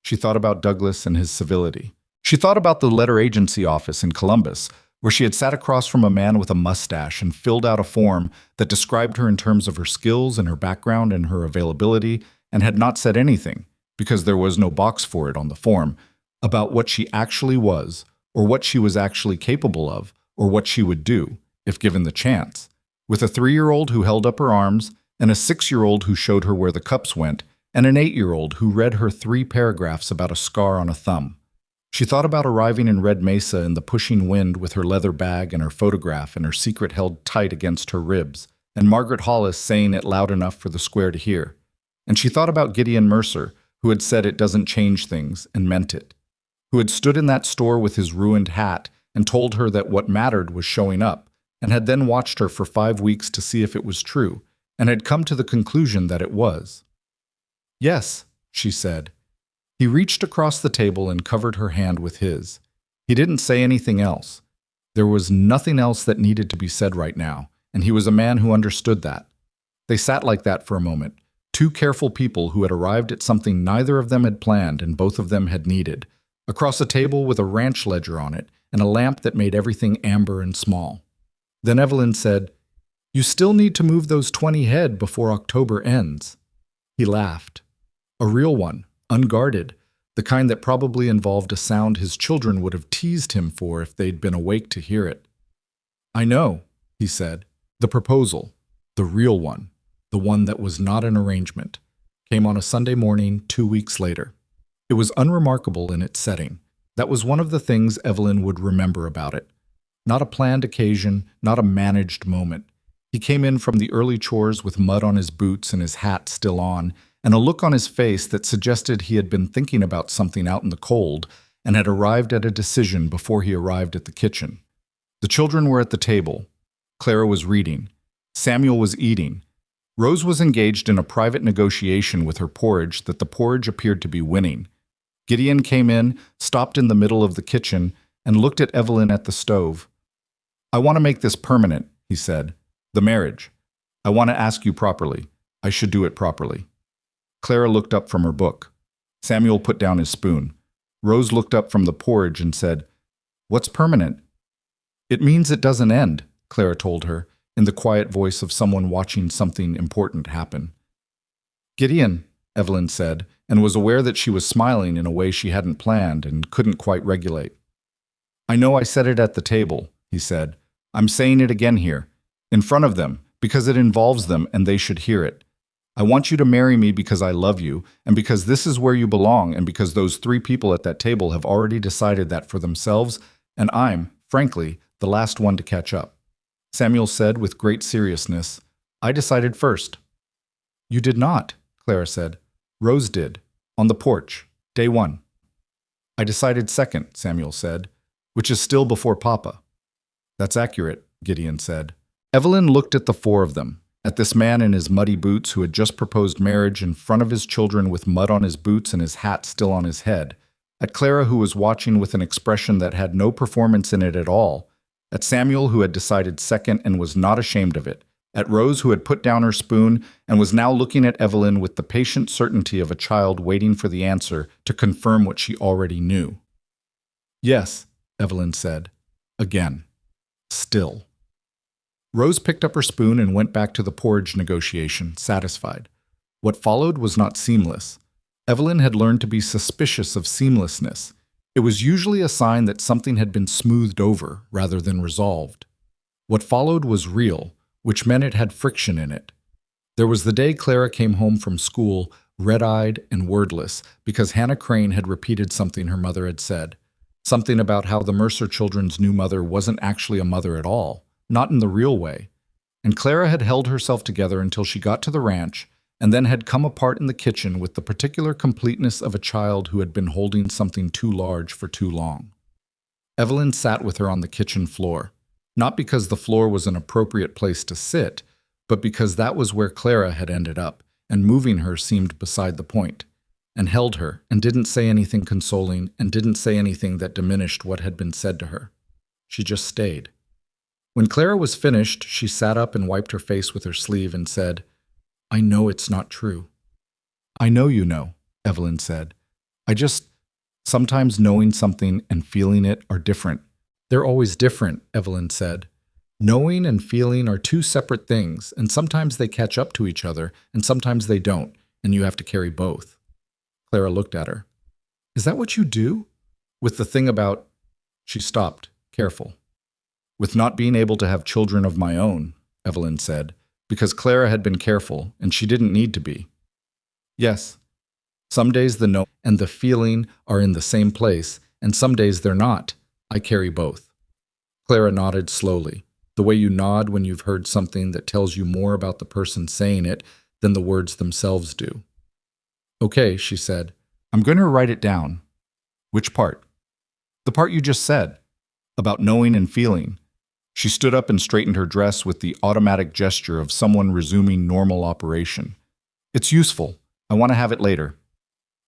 She thought about Douglas and his civility. She thought about the letter agency office in Columbus, where she had sat across from a man with a mustache and filled out a form that described her in terms of her skills and her background and her availability, and had not said anything, because there was no box for it on the form, about what she actually was, or what she was actually capable of, or what she would do, if given the chance, with a 3-year-old who held up her arms, and a 6-year-old who showed her where the cups went, and an 8-year-old who read her 3 paragraphs about a scar on a thumb. She thought about arriving in Red Mesa in the pushing wind with her leather bag and her photograph and her secret held tight against her ribs, and Margaret Hollis saying it loud enough for the square to hear. And she thought about Gideon Mercer, who had said it doesn't change things, and meant it, who had stood in that store with his ruined hat and told her that what mattered was showing up, and had then watched her for 5 weeks to see if it was true, and had come to the conclusion that it was. Yes, she said. He reached across the table and covered her hand with his. He didn't say anything else. There was nothing else that needed to be said right now, and he was a man who understood that. They sat like that for a moment, 2 careful people who had arrived at something neither of them had planned and both of them had needed, across a table with a ranch ledger on it and a lamp that made everything amber and small. Then Evelyn said, "You still need to move those 20 head before October ends." He laughed. A real one, unguarded, the kind that probably involved a sound his children would have teased him for if they'd been awake to hear it. "I know," he said. The proposal, the real one, the one that was not an arrangement, came on a Sunday morning 2 weeks later. It was unremarkable in its setting. That was one of the things Evelyn would remember about it. Not a planned occasion, not a managed moment. He came in from the early chores with mud on his boots and his hat still on, and a look on his face that suggested he had been thinking about something out in the cold and had arrived at a decision before he arrived at the kitchen. The children were at the table. Clara was reading. Samuel was eating. Rose was engaged in a private negotiation with her porridge that the porridge appeared to be winning. Gideon came in, stopped in the middle of the kitchen, and looked at Evelyn at the stove. "I want to make this permanent," he said. "The marriage. I want to ask you properly. I should do it properly." Clara looked up from her book. Samuel put down his spoon. Rose looked up from the porridge and said, "What's permanent?" "It means it doesn't end," Clara told her, in the quiet voice of someone watching something important happen. "Gideon," Evelyn said, and was aware that she was smiling in a way she hadn't planned and couldn't quite regulate. "I know I said it at the table," he said. "I'm saying it again here, in front of them, because it involves them and they should hear it. I want you to marry me because I love you, and because this is where you belong, and because those 3 people at that table have already decided that for themselves, and I'm, frankly, the last one to catch up." Samuel said with great seriousness, "I decided first." "You did not," Clara said. "Rose did, on the porch, day 1. "I decided second," Samuel said, "which is still before Papa." "That's accurate," Gideon said. Evelyn looked at the 4 of them, at this man in his muddy boots who had just proposed marriage in front of his children with mud on his boots and his hat still on his head, at Clara who was watching with an expression that had no performance in it at all, at Samuel who had decided second and was not ashamed of it, at Rose who had put down her spoon and was now looking at Evelyn with the patient certainty of a child waiting for the answer to confirm what she already knew. "Yes," Evelyn said, again, still. Rose picked up her spoon and went back to the porridge negotiation, satisfied. What followed was not seamless. Evelyn had learned to be suspicious of seamlessness. It was usually a sign that something had been smoothed over rather than resolved. What followed was real, which meant it had friction in it. There was the day Clara came home from school, red-eyed and wordless, because Hannah Crane had repeated something her mother had said. Something about how the Mercer children's new mother wasn't actually a mother at all. Not in the real way. And Clara had held herself together until she got to the ranch, and then had come apart in the kitchen with the particular completeness of a child who had been holding something too large for too long. Evelyn sat with her on the kitchen floor, not because the floor was an appropriate place to sit, but because that was where Clara had ended up, and moving her seemed beside the point, and held her, and didn't say anything consoling, and didn't say anything that diminished what had been said to her. She just stayed. When Clara was finished, she sat up and wiped her face with her sleeve and said, "I know it's not true." "I know you know," Evelyn said. Sometimes knowing something and feeling it are different." "They're always different," Evelyn said. "Knowing and feeling are 2 separate things, and sometimes they catch up to each other, and sometimes they don't, and you have to carry both." Clara looked at her. "Is that what you do? With the thing about—" She stopped, careful. "With not being able to have children of my own," Evelyn said, because Clara had been careful, and she didn't need to be. "Yes. Some days the know and the feeling are in the same place, and some days they're not. I carry both." Clara nodded slowly, the way you nod when you've heard something that tells you more about the person saying it than the words themselves do. "Okay," she said. "I'm going to write it down." "Which part?" "The part you just said, about knowing and feeling." She stood up and straightened her dress with the automatic gesture of someone resuming normal operation. "It's useful. I want to have it later."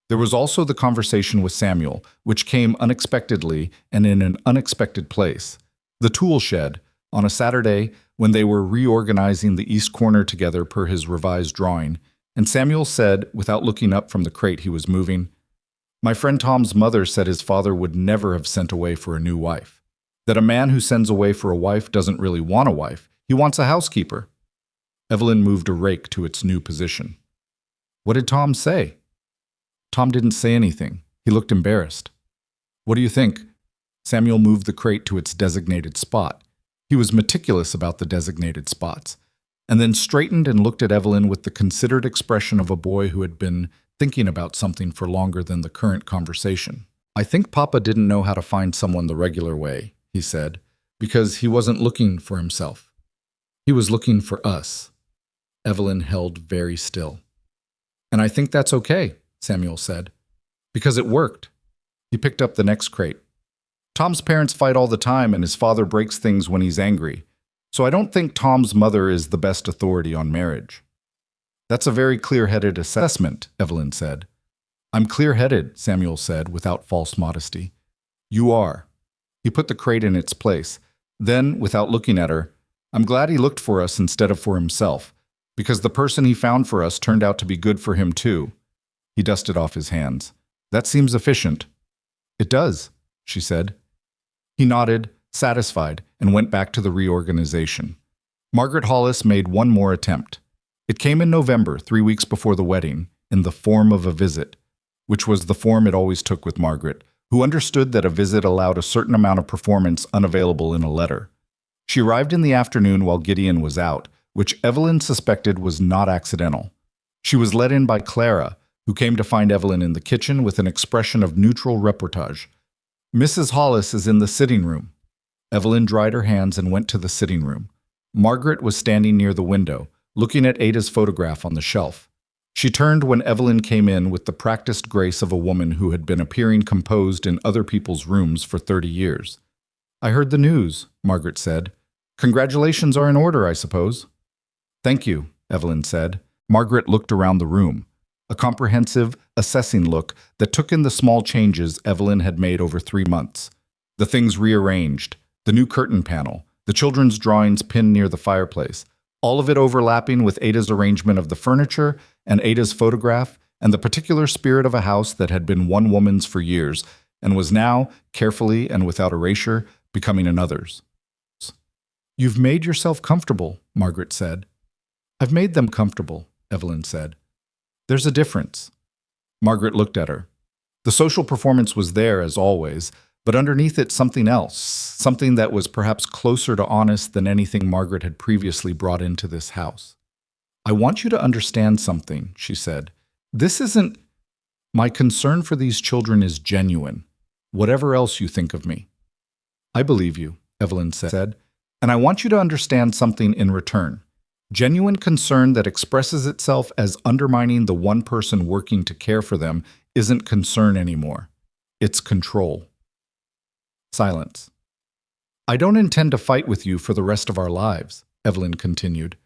There was also the conversation with Samuel, which came unexpectedly and in an unexpected place. The tool shed, on a Saturday when they were reorganizing the east corner together per his revised drawing, and Samuel said, without looking up from the crate he was moving, "My friend Tom's mother said his father would never have sent away for a new wife. That a man who sends away for a wife doesn't really want a wife, he wants a housekeeper." Evelyn moved a rake to its new position. "What did Tom say?" "Tom didn't say anything. He looked embarrassed." "What do you think?" Samuel moved the crate to its designated spot. He was meticulous about the designated spots, and then straightened and looked at Evelyn with the considered expression of a boy who had been thinking about something for longer than the current conversation. I think Papa didn't know how to find someone the regular way, he said, because he wasn't looking for himself. He was looking for us. Evelyn held very still. And I think that's okay, Samuel said, because it worked. He picked up the next crate. Tom's parents fight all the time and his father breaks things when he's angry, so I don't think Tom's mother is the best authority on marriage. That's a very clear-headed assessment, Evelyn said. I'm clear-headed, Samuel said without false modesty. You are. He put the crate in its place. Then, without looking at her, I'm glad he looked for us instead of for himself, because the person he found for us turned out to be good for him too. He dusted off his hands. That seems efficient. It does, she said. He nodded, satisfied, and went back to the reorganization. Margaret Hollis made one more attempt. It came in November, 3 weeks before the wedding, in the form of a visit, which was the form it always took with Margaret, who understood that a visit allowed a certain amount of performance unavailable in a letter. She arrived in the afternoon while Gideon was out, which Evelyn suspected was not accidental. She was let in by Clara, who came to find Evelyn in the kitchen with an expression of neutral reportage. Mrs. Hollis is in the sitting room. Evelyn dried her hands and went to the sitting room. Margaret was standing near the window, looking at Ada's photograph on the shelf. She turned when Evelyn came in with the practiced grace of a woman who had been appearing composed in other people's rooms for 30 years. I heard the news, Margaret said. Congratulations are in order, I suppose. Thank you, Evelyn said. Margaret looked around the room, a comprehensive, assessing look that took in the small changes Evelyn had made over 3 months. The things rearranged, the new curtain panel, the children's drawings pinned near the fireplace, all of it overlapping with Ada's arrangement of the furniture and Ada's photograph and the particular spirit of a house that had been one woman's for years and was now, carefully and without erasure, becoming another's. You've made yourself comfortable, Margaret said. I've made them comfortable, Evelyn said. There's a difference. Margaret looked at her. The social performance was there, as always, but underneath it something else, something that was perhaps closer to honest than anything Margaret had previously brought into this house. I want you to understand something, she said. This isn't... My concern for these children is genuine, whatever else you think of me. I believe you, Evelyn said, and I want you to understand something in return. Genuine concern that expresses itself as undermining the one person working to care for them isn't concern anymore. It's control. Silence. I don't intend to fight with you for the rest of our lives, Evelyn continued.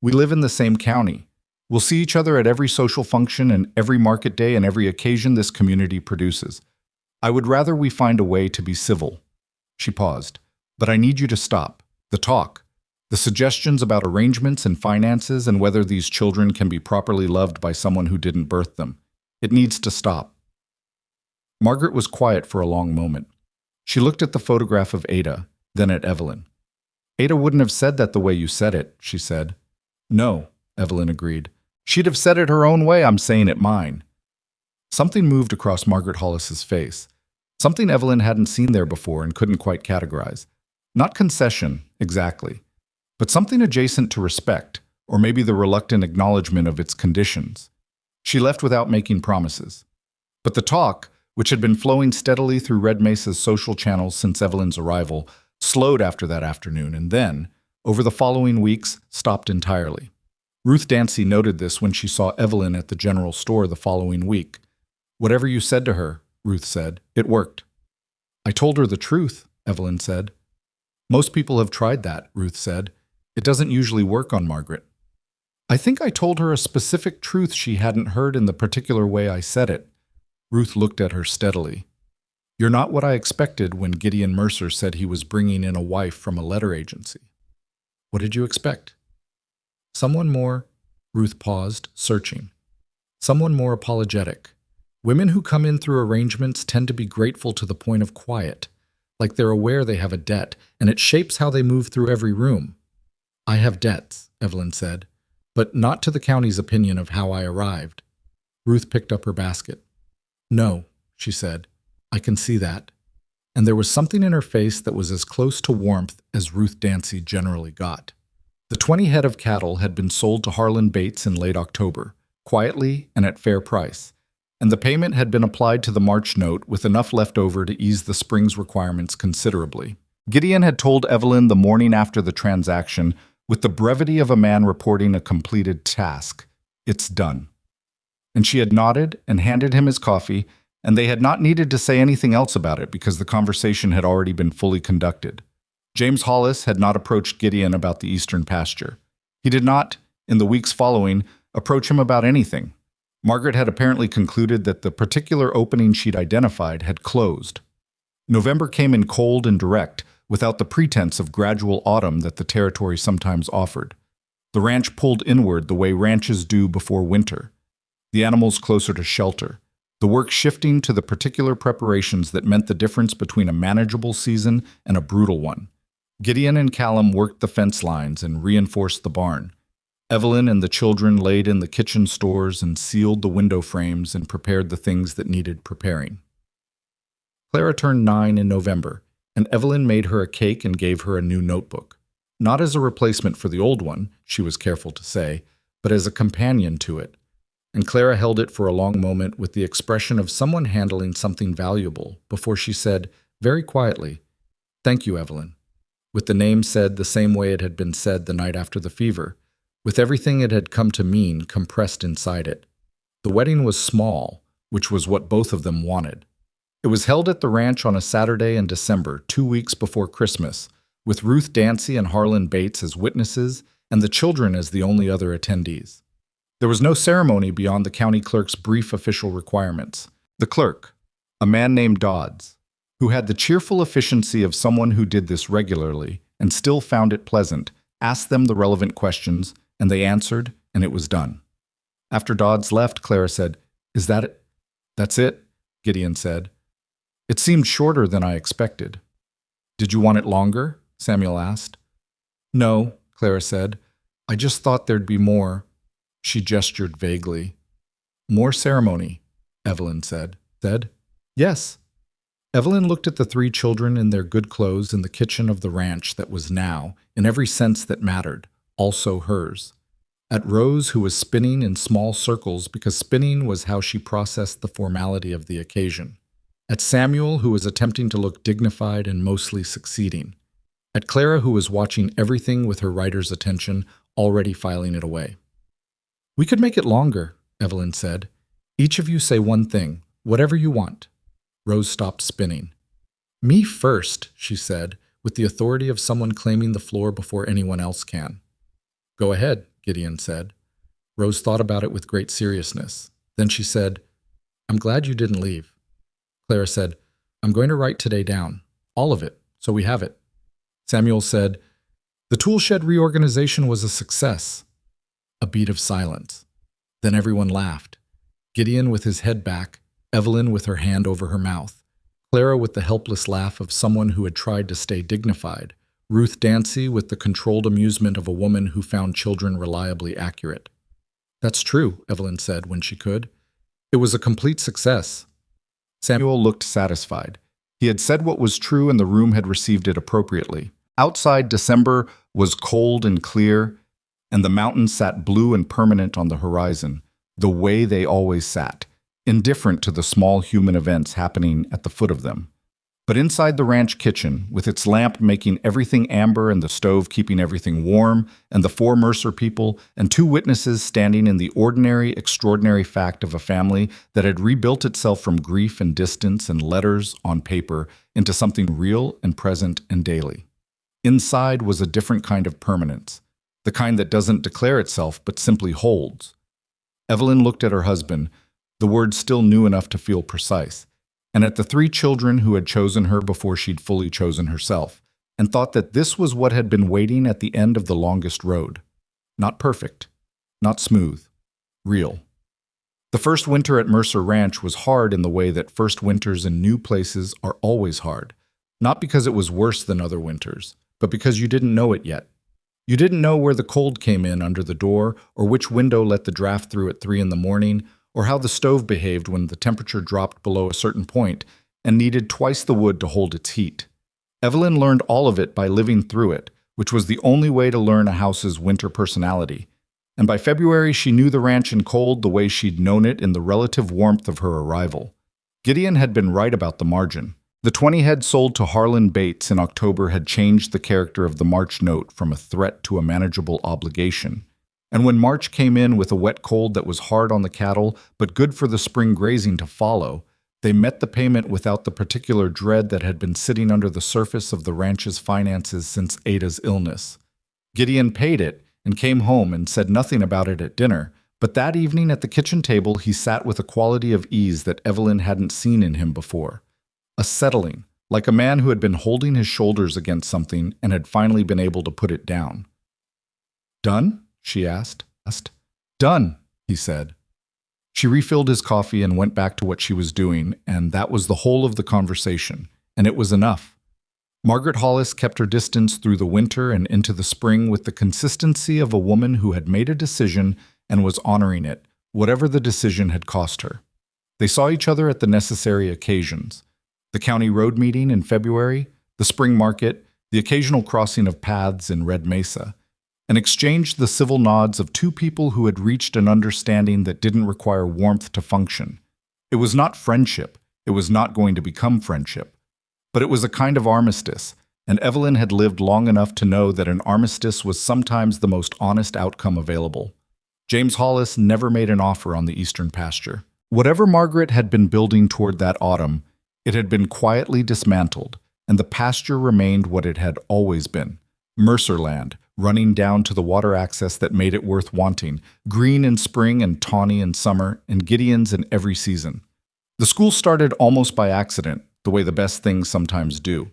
We live in the same county. We'll see each other at every social function and every market day and every occasion this community produces. I would rather we find a way to be civil. She paused. But I need you to stop. The talk. The suggestions about arrangements and finances and whether these children can be properly loved by someone who didn't birth them. It needs to stop. Margaret was quiet for a long moment. She looked at the photograph of Ada, then at Evelyn. Ada wouldn't have said that the way you said it, she said. No, Evelyn agreed. She'd have said it her own way, I'm saying it mine. Something moved across Margaret Hollis's face. Something Evelyn hadn't seen there before and couldn't quite categorize. Not concession, exactly, but something adjacent to respect, or maybe the reluctant acknowledgement of its conditions. She left without making promises. But the talk, which had been flowing steadily through Red Mesa's social channels since Evelyn's arrival, slowed after that afternoon and then, over the following weeks, stopped entirely. Ruth Dancy noted this when she saw Evelyn at the general store the following week. Whatever you said to her, Ruth said, it worked. I told her the truth, Evelyn said. Most people have tried that, Ruth said. It doesn't usually work on Margaret. I think I told her a specific truth she hadn't heard in the particular way I said it. Ruth looked at her steadily. You're not what I expected when Gideon Mercer said he was bringing in a wife from a letter agency. What did you expect? Someone more, Ruth paused, searching. Someone more apologetic. Women who come in through arrangements tend to be grateful to the point of quiet, like they're aware they have a debt, and it shapes how they move through every room. I have debts, Evelyn said, but not to the county's opinion of how I arrived. Ruth picked up her basket. No, she said, I can see that. And there was something in her face that was as close to warmth as Ruth Dancy generally got. The 20 head of cattle had been sold to Harlan Bates in late October, quietly and at fair price, and the payment had been applied to the March note with enough left over to ease the spring's requirements considerably. Gideon had told Evelyn the morning after the transaction, with the brevity of a man reporting a completed task, "It's done." And she had nodded and handed him his coffee, and they had not needed to say anything else about it because the conversation had already been fully conducted. James Hollis had not approached Gideon about the eastern pasture. He did not, in the weeks following, approach him about anything. Margaret had apparently concluded that the particular opening she'd identified had closed. November came in cold and direct, without the pretense of gradual autumn that the territory sometimes offered. The ranch pulled inward the way ranches do before winter, the animals closer to shelter, the work shifting to the particular preparations that meant the difference between a manageable season and a brutal one. Gideon and Callum worked the fence lines and reinforced the barn. Evelyn and the children laid in the kitchen stores and sealed the window frames and prepared the things that needed preparing. Clara turned 9 in November, and Evelyn made her a cake and gave her a new notebook. Not as a replacement for the old one, she was careful to say, but as a companion to it. And Clara held it for a long moment with the expression of someone handling something valuable before she said, very quietly, "Thank you, Evelyn," with the name said the same way it had been said the night after the fever, with everything it had come to mean compressed inside it. The wedding was small, which was what both of them wanted. It was held at the ranch on a Saturday in December, 2 weeks before Christmas, with Ruth Dancy and Harlan Bates as witnesses and the children as the only other attendees. There was no ceremony beyond the county clerk's brief official requirements. The clerk, a man named Dodds, who had the cheerful efficiency of someone who did this regularly and still found it pleasant, asked them the relevant questions, and they answered, and it was done. After Dodds left, Clara said, "Is that it?" "That's it," Gideon said. "It seemed shorter than I expected." "Did you want it longer?" Samuel asked. "No," Clara said. "I just thought there'd be more." She gestured vaguely. "More ceremony," Evelyn said. "Yes." Evelyn looked at the 3 children in their good clothes in the kitchen of the ranch that was now, in every sense that mattered, also hers. At Rose, who was spinning in small circles because spinning was how she processed the formality of the occasion. At Samuel, who was attempting to look dignified and mostly succeeding. At Clara, who was watching everything with her writer's attention, already filing it away. "We could make it longer," Evelyn said. "Each of you say one thing, whatever you want." Rose stopped spinning. "Me first," she said, with the authority of someone claiming the floor before anyone else can. "Go ahead," Gideon said. Rose thought about it with great seriousness. Then she said, "I'm glad you didn't leave." Clara said, "I'm going to write today down, all of it, so we have it." Samuel said, "The tool shed reorganization was a success." A beat of silence. Then everyone laughed. Gideon with his head back, Evelyn with her hand over her mouth, Clara with the helpless laugh of someone who had tried to stay dignified, Ruth Dancy with the controlled amusement of a woman who found children reliably accurate. "That's true," Evelyn said when she could. "It was a complete success." Samuel looked satisfied. He had said what was true and the room had received it appropriately. Outside, December was cold and clear, and the mountains sat blue and permanent on the horizon, the way they always sat, indifferent to the small human events happening at the foot of them. But inside the ranch kitchen, with its lamp making everything amber and the stove keeping everything warm, and the 4 Mercer people and 2 witnesses standing in the ordinary, extraordinary fact of a family that had rebuilt itself from grief and distance and letters on paper into something real and present and daily. Inside was a different kind of permanence, the kind that doesn't declare itself but simply holds. Evelyn looked at her husband, the words still new enough to feel precise, and at the 3 children who had chosen her before she'd fully chosen herself, and thought that this was what had been waiting at the end of the longest road. Not perfect, not smooth, real. The first winter at Mercer Ranch was hard in the way that first winters in new places are always hard, not because it was worse than other winters, but because you didn't know it yet. You didn't know where the cold came in under the door, or which window let the draft through at 3 in the morning, or how the stove behaved when the temperature dropped below a certain point and needed twice the wood to hold its heat. Evelyn learned all of it by living through it, which was the only way to learn a house's winter personality. and by February she knew the ranch in cold the way she'd known it in the relative warmth of her arrival. Gideon had been right about the margin. The 20 head sold to Harlan Bates in October had changed the character of the March note from a threat to a manageable obligation. And when March came in with a wet cold that was hard on the cattle but good for the spring grazing to follow, they met the payment without the particular dread that had been sitting under the surface of the ranch's finances since Ada's illness. Gideon paid it and came home and said nothing about it at dinner, but that evening at the kitchen table he sat with a quality of ease that Evelyn hadn't seen in him before. A settling, like a man who had been holding his shoulders against something and had finally been able to put it down. "Done?" she asked. "Done," he said. She refilled his coffee and went back to what she was doing, and that was the whole of the conversation, and it was enough. Margaret Hollis kept her distance through the winter and into the spring with the consistency of a woman who had made a decision and was honoring it, whatever the decision had cost her. They saw each other at the necessary occasions: the county road meeting in February, the spring market, the occasional crossing of paths in Red Mesa, and exchanged the civil nods of two people who had reached an understanding that didn't require warmth to function. It was not friendship, it was not going to become friendship, but it was a kind of armistice, and Evelyn had lived long enough to know that an armistice was sometimes the most honest outcome available. James Hollis never made an offer on the eastern pasture. Whatever Margaret had been building toward that autumn, it had been quietly dismantled, and the pasture remained what it had always been: Mercerland, running down to the water access that made it worth wanting, green in spring and tawny in summer, and Gideon's in every season. The school started almost by accident, the way the best things sometimes do.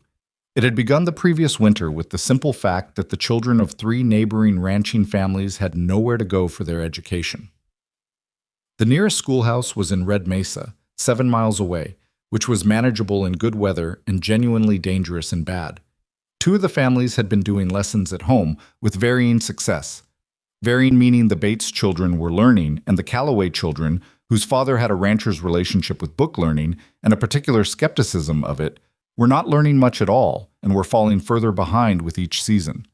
It had begun the previous winter with the simple fact that the children of 3 neighboring ranching families had nowhere to go for their education. The nearest schoolhouse was in Red Mesa, 7 miles away, which was manageable in good weather and genuinely dangerous in bad. 2 of the families had been doing lessons at home with varying success. Varying meaning the Bates children were learning, and the Calloway children, whose father had a rancher's relationship with book learning and a particular skepticism of it, were not learning much at all and were falling further behind with each season.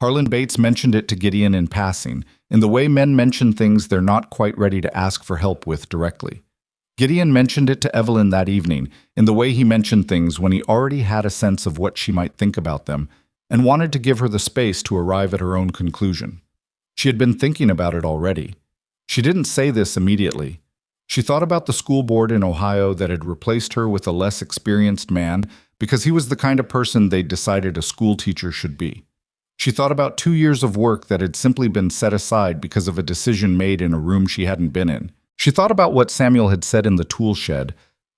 Harlan Bates mentioned it to Gideon in passing, in the way men mention things they're not quite ready to ask for help with directly. Gideon mentioned it to Evelyn that evening, in the way he mentioned things when he already had a sense of what she might think about them, and wanted to give her the space to arrive at her own conclusion. She had been thinking about it already. She didn't say this immediately. She thought about the school board in Ohio that had replaced her with a less experienced man because he was the kind of person they'd decided a school teacher should be. She thought about 2 years of work that had simply been set aside because of a decision made in a room she hadn't been in. She thought about what Samuel had said in the tool shed,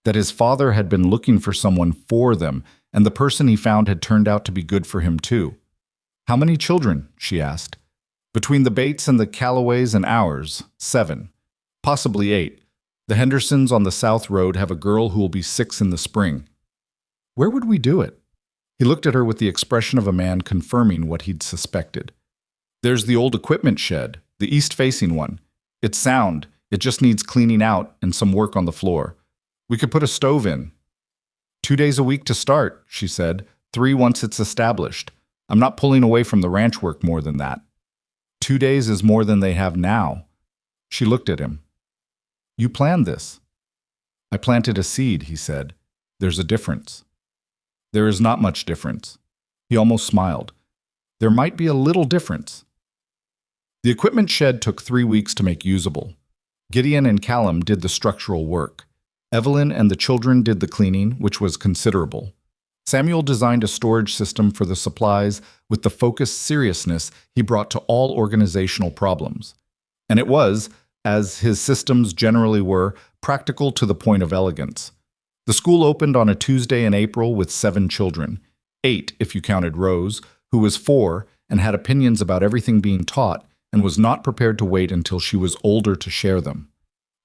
that his father had been looking for someone for them, and the person he found had turned out to be good for him too. "How many children?" she asked. "Between the Bates and the Calloways and ours, 7. Possibly 8. The Hendersons on the South Road have a girl who will be 6 in the spring." "Where would we do it?" He looked at her with the expression of a man confirming what he'd suspected. "There's the old equipment shed, the east-facing one. It's sound. It just needs cleaning out and some work on the floor. We could put a stove in." 2 days a week to start," she said. 3 once it's established. I'm not pulling away from the ranch work more than that. 2 days is more than they have now. She looked at him. "You planned this." "I planted a seed," he said. "There's a difference." "There is not much difference." He almost smiled. "There might be a little difference." The equipment shed took 3 weeks to make usable. Gideon and Callum did the structural work. Evelyn and the children did the cleaning, which was considerable. Samuel designed a storage system for the supplies with the focused seriousness he brought to all organizational problems. And it was, as his systems generally were, practical to the point of elegance. The school opened on a Tuesday in April with 7 children, 8 if you counted Rose, who was 4 and had opinions about everything being taught and was not prepared to wait until she was older to share them.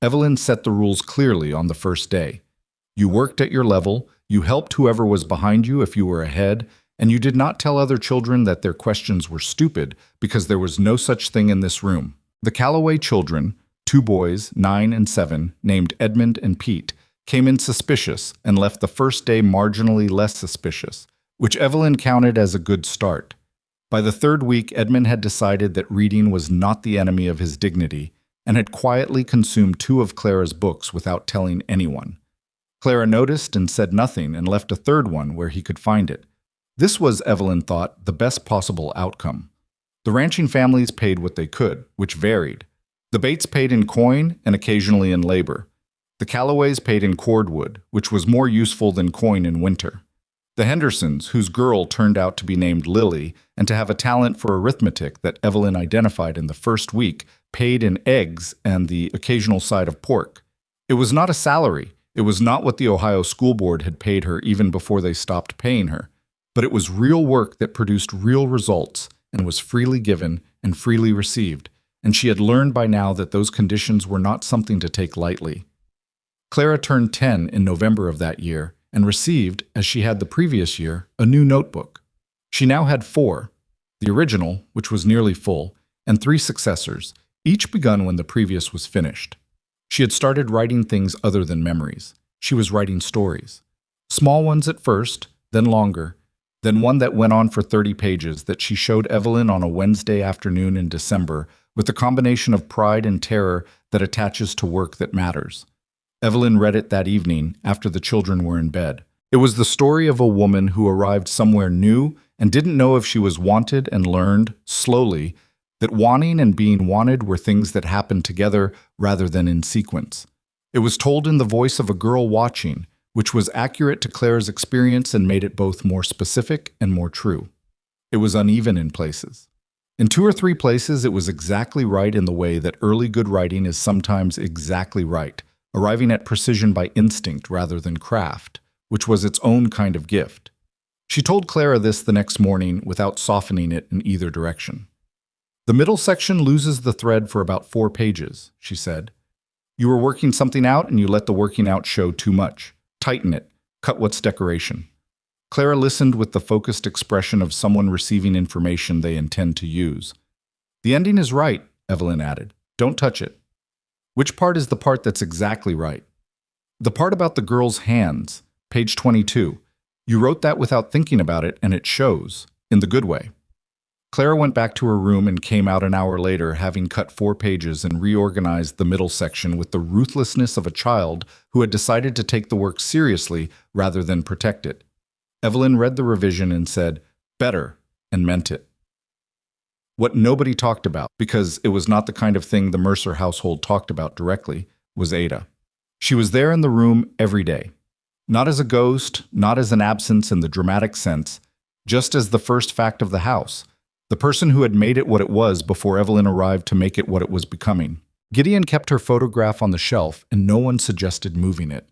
Evelyn set the rules clearly on the first day. You worked at your level, you helped whoever was behind you if you were ahead, and you did not tell other children that their questions were stupid because there was no such thing in this room. The Calloway children, 2 boys, 9 and 7, named Edmund and Pete, came in suspicious and left the first day marginally less suspicious, which Evelyn counted as a good start. By the third week, Edmund had decided that reading was not the enemy of his dignity and had quietly consumed 2 of Clara's books without telling anyone. Clara noticed and said nothing and left a third one where he could find it. This was, Evelyn thought, the best possible outcome. The ranching families paid what they could, which varied. The Bates paid in coin and occasionally in labor. The Callaways paid in cordwood, which was more useful than coin in winter. The Hendersons, whose girl turned out to be named Lily and to have a talent for arithmetic that Evelyn identified in the first week, paid in eggs and the occasional side of pork. It was not a salary. It was not what the Ohio School Board had paid her even before they stopped paying her. But it was real work that produced real results and was freely given and freely received, and she had learned by now that those conditions were not something to take lightly. Clara turned 10 in November of that year and received, as she had the previous year, a new notebook. She now had 4, the original, which was nearly full, and 3 successors, each begun when the previous was finished. She had started writing things other than memories. She was writing stories. Small ones at first, then longer, then one that went on for 30 pages that she showed Evelyn on a Wednesday afternoon in December with the combination of pride and terror that attaches to work that matters. Evelyn read it that evening after the children were in bed. It was the story of a woman who arrived somewhere new and didn't know if she was wanted and learned, slowly, that wanting and being wanted were things that happened together rather than in sequence. It was told in the voice of a girl watching, which was accurate to Clara's experience and made it both more specific and more true. It was uneven in places. In 2 or 3 places, it was exactly right in the way that early good writing is sometimes exactly right, arriving at precision by instinct rather than craft, which was its own kind of gift. She told Clara this the next morning without softening it in either direction. "The middle section loses the thread for about 4 pages, she said. You were working something out and you let the working out show too much. Tighten it. Cut what's decoration." Clara listened with the focused expression of someone receiving information they intend to use. "The ending is right," Evelyn added. "Don't touch it." "Which part is the part that's exactly right?" "The part about the girl's hands, page 22. You wrote that without thinking about it, and it shows, in the good way." Clara went back to her room and came out an hour later, having cut 4 pages and reorganized the middle section with the ruthlessness of a child who had decided to take the work seriously rather than protect it. Evelyn read the revision and said, "Better," and meant it. What nobody talked about, because it was not the kind of thing the Mercer household talked about directly, was Ada. She was there in the room every day. Not as a ghost, not as an absence in the dramatic sense, just as the first fact of the house, the person who had made it what it was before Evelyn arrived to make it what it was becoming. Gideon kept her photograph on the shelf, and no one suggested moving it.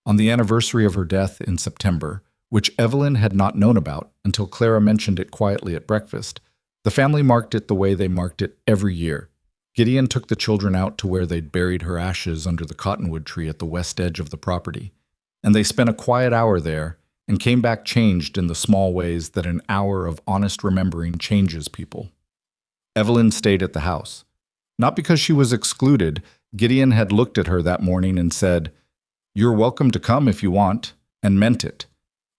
On the anniversary of her death in September, which Evelyn had not known about until Clara mentioned it quietly at breakfast, the family marked it the way they marked it every year. Gideon took the children out to where they'd buried her ashes under the cottonwood tree at the west edge of the property, and they spent a quiet hour there and came back changed in the small ways that an hour of honest remembering changes people. Evelyn stayed at the house. Not because she was excluded. Gideon had looked at her that morning and said, "You're welcome to come if you want," and meant it.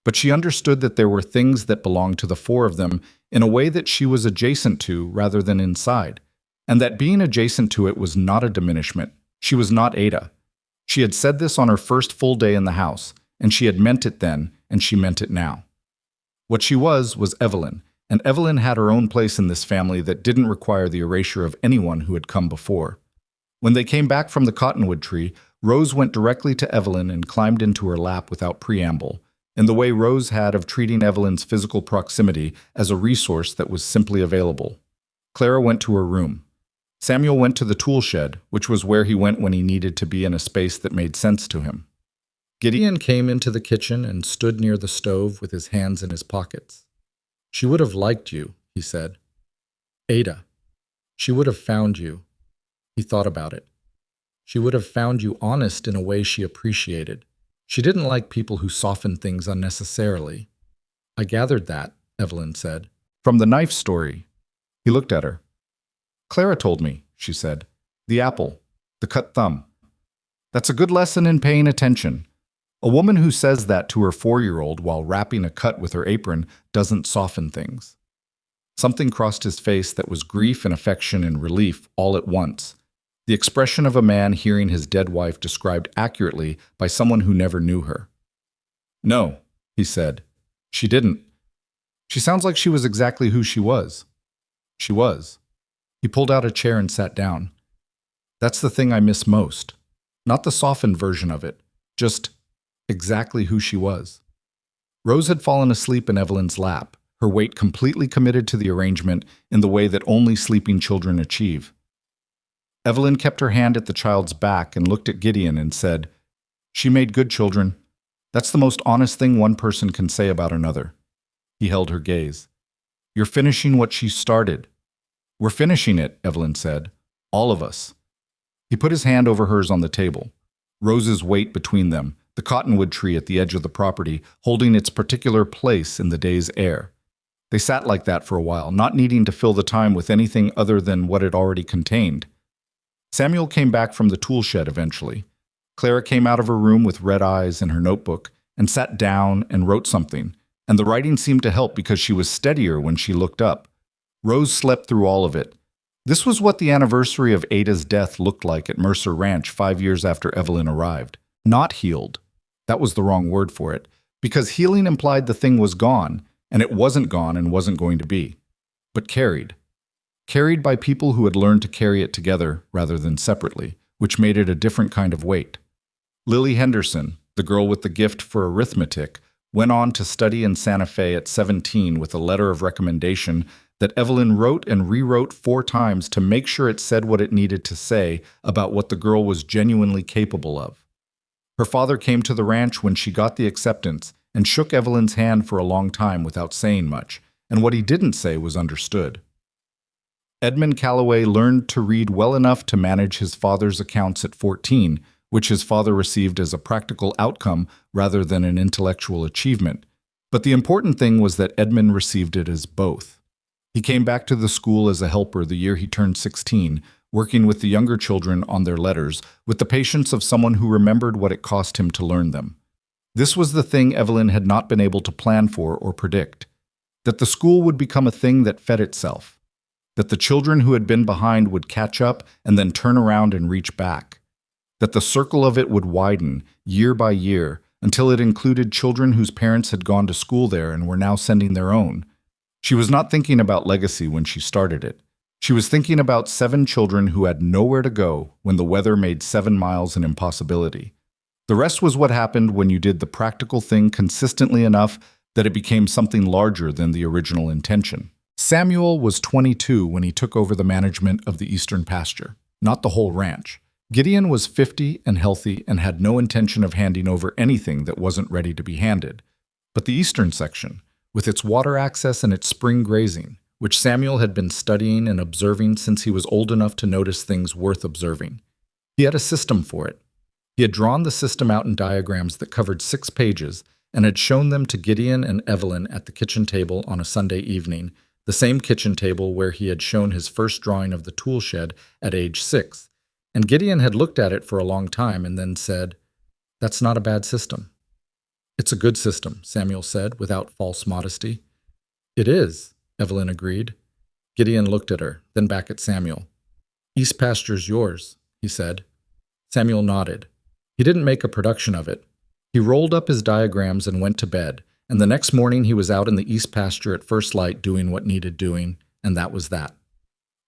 But she understood that there were things that belonged to the 4 of them in a way that she was adjacent to rather than inside, and that being adjacent to it was not a diminishment. She was not Ada. She had said this on her first full day in the house, and she had meant it then, and she meant it now. What she was Evelyn, and Evelyn had her own place in this family that didn't require the erasure of anyone who had come before. When they came back from the cottonwood tree, Rose went directly to Evelyn and climbed into her lap without preamble, in the way Rose had of treating Evelyn's physical proximity as a resource that was simply available. Clara went to her room. Samuel went to the tool shed, which was where he went when he needed to be in a space that made sense to him. Gideon came into the kitchen and stood near the stove with his hands in his pockets. "She would have liked you," he said. "Ada. She would have found you." He thought about it. "She would have found you honest in a way she appreciated. She didn't like people who softened things unnecessarily." "I gathered that," Evelyn said. "From the knife story." He looked at her. "Clara told me," she said. "The apple. The cut thumb. That's a good lesson in paying attention. A woman who says that to her 4-year-old while wrapping a cut with her apron doesn't soften things." Something crossed his face that was grief and affection and relief all at once. The expression of a man hearing his dead wife described accurately by someone who never knew her. "No," he said. "She didn't. She sounds like she was exactly who she was." She was. He pulled out a chair and sat down. "That's the thing I miss most. Not the softened version of it, just exactly who she was." Rose had fallen asleep in Evelyn's lap, her weight completely committed to the arrangement in the way that only sleeping children achieve. Evelyn kept her hand at the child's back and looked at Gideon and said, "She made good children. That's the most honest thing one person can say about another." He held her gaze. "You're finishing what she started." "We're finishing it," Evelyn said. "All of us." He put his hand over hers on the table, Rose's weight between them, the cottonwood tree at the edge of the property, holding its particular place in the day's air. They sat like that for a while, not needing to fill the time with anything other than what it already contained. Samuel came back from the tool shed eventually. Clara came out of her room with red eyes and her notebook and sat down and wrote something, and the writing seemed to help because she was steadier when she looked up. Rose slept through all of it. This was what the anniversary of Ada's death looked like at Mercer Ranch 5 years after Evelyn arrived. Not healed. That was the wrong word for it, because healing implied the thing was gone, and it wasn't gone and wasn't going to be. But carried. Carried by people who had learned to carry it together rather than separately, which made it a different kind of weight. Lily Henderson, the girl with the gift for arithmetic, went on to study in Santa Fe at 17 with a letter of recommendation that Evelyn wrote and rewrote 4 times to make sure it said what it needed to say about what the girl was genuinely capable of. Her father came to the ranch when she got the acceptance and shook Evelyn's hand for a long time without saying much, and what he didn't say was understood. Edmund Calloway learned to read well enough to manage his father's accounts at 14, which his father received as a practical outcome rather than an intellectual achievement. But the important thing was that Edmund received it as both. He came back to the school as a helper the year he turned 16, working with the younger children on their letters, with the patience of someone who remembered what it cost him to learn them. This was the thing Evelyn had not been able to plan for or predict. That the school would become a thing that fed itself. That the children who had been behind would catch up and then turn around and reach back. That the circle of it would widen, year by year, until it included children whose parents had gone to school there and were now sending their own. She was not thinking about legacy when she started it. She was thinking about 7 children who had nowhere to go when the weather made 7 miles an impossibility. The rest was what happened when you did the practical thing consistently enough that it became something larger than the original intention. Samuel was 22 when he took over the management of the eastern pasture, not the whole ranch. Gideon was 50 and healthy and had no intention of handing over anything that wasn't ready to be handed. But the eastern section, with its water access and its spring grazing, which Samuel had been studying and observing since he was old enough to notice things worth observing. He had a system for it. He had drawn the system out in diagrams that covered 6 pages and had shown them to Gideon and Evelyn at the kitchen table on a Sunday evening, the same kitchen table where he had shown his first drawing of the tool shed at age 6. And Gideon had looked at it for a long time and then said, "That's not a bad system." "It's a good system," Samuel said, without false modesty. "It is," Evelyn agreed. Gideon looked at her, then back at Samuel. "East pasture's yours," he said. Samuel nodded. He didn't make a production of it. He rolled up his diagrams and went to bed, and the next morning he was out in the east pasture at first light doing what needed doing, and that was that.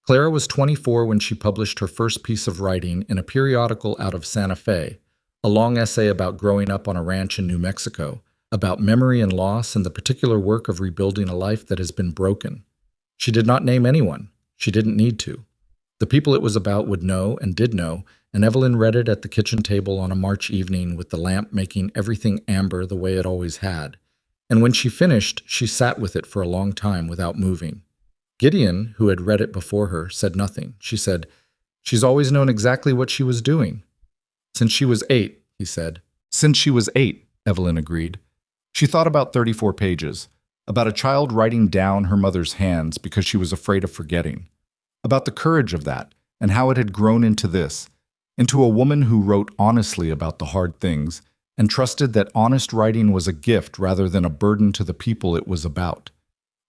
Clara was 24 when she published her first piece of writing in a periodical out of Santa Fe, a long essay about growing up on a ranch in New Mexico, about memory and loss and the particular work of rebuilding a life that has been broken. She did not name anyone. She didn't need to. The people it was about would know and did know, and Evelyn read it at the kitchen table on a March evening with the lamp making everything amber the way it always had. And when she finished, she sat with it for a long time without moving. Gideon, who had read it before her, said nothing. She said, "She's always known exactly what she was doing." "Since she was 8, he said. "Since she was 8, Evelyn agreed. She thought about 34 pages, about a child writing down her mother's hands because she was afraid of forgetting, about the courage of that and how it had grown into this, into a woman who wrote honestly about the hard things and trusted that honest writing was a gift rather than a burden to the people it was about.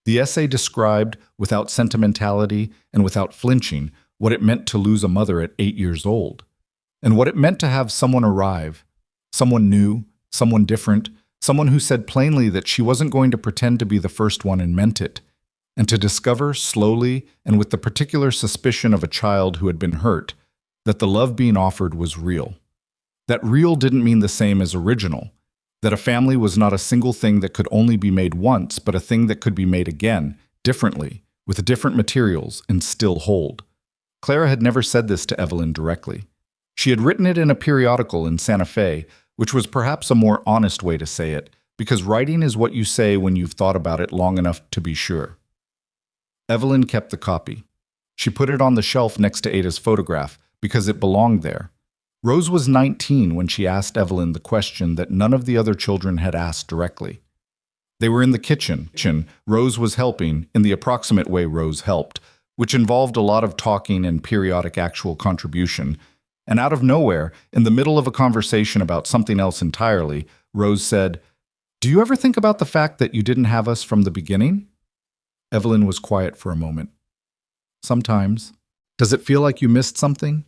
The essay described, without sentimentality and without flinching, what it meant to lose a mother at 8 years old, and what it meant to have someone arrive, someone new, someone different, someone who said plainly that she wasn't going to pretend to be the first one and meant it, and to discover slowly and with the particular suspicion of a child who had been hurt that the love being offered was real. That real didn't mean the same as original, that a family was not a single thing that could only be made once, but a thing that could be made again, differently, with different materials, and still hold. Clara had never said this to Evelyn directly. She had written it in a periodical in Santa Fe, which was perhaps a more honest way to say it, because writing is what you say when you've thought about it long enough to be sure. Evelyn kept the copy. She put it on the shelf next to Ada's photograph because it belonged there. Rose was 19 when she asked Evelyn the question that none of the other children had asked directly. They were in the kitchen. Rose was helping, in the approximate way Rose helped, which involved a lot of talking and periodic actual contribution. And out of nowhere, in the middle of a conversation about something else entirely, Rose said, "Do you ever think about the fact that you didn't have us from the beginning?" Evelyn was quiet for a moment. "Sometimes. Does it feel like you missed something?"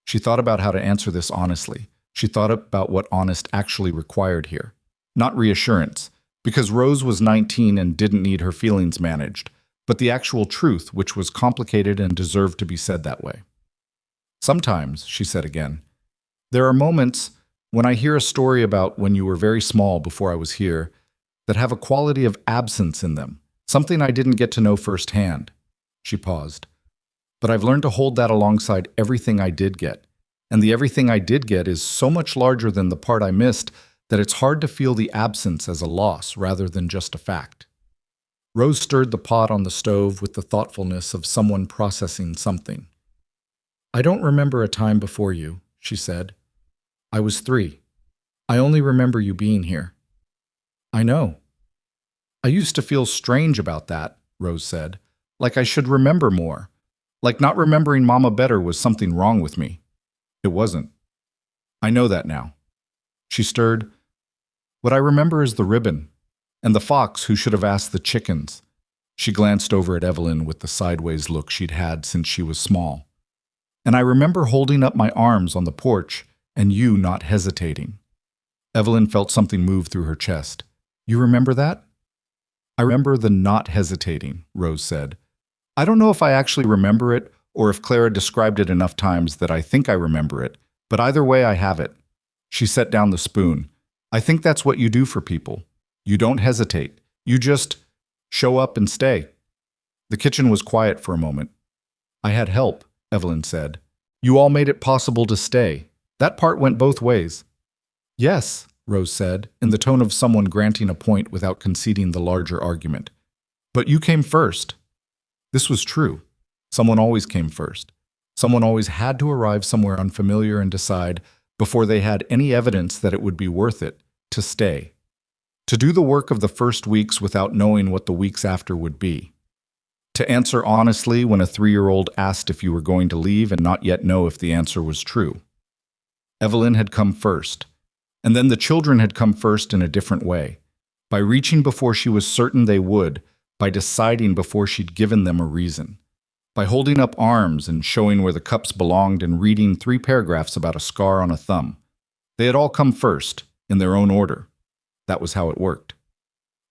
She thought about how to answer this honestly. She thought about what honest actually required here. Not reassurance, because Rose was 19 and didn't need her feelings managed, but the actual truth, which was complicated and deserved to be said that way. "Sometimes," she said again. "There are moments when I hear a story about when you were very small before I was here that have a quality of absence in them, something I didn't get to know firsthand." She paused. "But I've learned to hold that alongside everything I did get. And the everything I did get is so much larger than the part I missed that it's hard to feel the absence as a loss rather than just a fact." Rose stirred the pot on the stove with the thoughtfulness of someone processing something. "I don't remember a time before you," she said. "I was 3. I only remember you being here." "I know." "I used to feel strange about that," Rose said, "like I should remember more. Like not remembering Mama better was something wrong with me. It wasn't. I know that now." She stirred. "What I remember is the ribbon, and the fox who should have asked the chickens." She glanced over at Evelyn with the sideways look she'd had since she was small. "And I remember holding up my arms on the porch, and you not hesitating." Evelyn felt something move through her chest. "You remember that?" "I remember the not hesitating," Rose said. "I don't know if I actually remember it, or if Clara described it enough times that I think I remember it, but either way I have it." She set down the spoon. "I think that's what you do for people. You don't hesitate. You just show up and stay." The kitchen was quiet for a moment. "I had help," Evelyn said. "You all made it possible to stay. That part went both ways." "Yes," Rose said, in the tone of someone granting a point without conceding the larger argument. "But you came first." This was true. Someone always came first. Someone always had to arrive somewhere unfamiliar and decide, before they had any evidence that it would be worth it, to stay. To do the work of the first weeks without knowing what the weeks after would be. To answer honestly when a 3-year-old asked if you were going to leave and not yet know if the answer was true. Evelyn had come first. And then the children had come first in a different way. By reaching before she was certain they would, by deciding before she'd given them a reason. By holding up arms and showing where the cups belonged and reading 3 paragraphs about a scar on a thumb. They had all come first, in their own order. That was how it worked.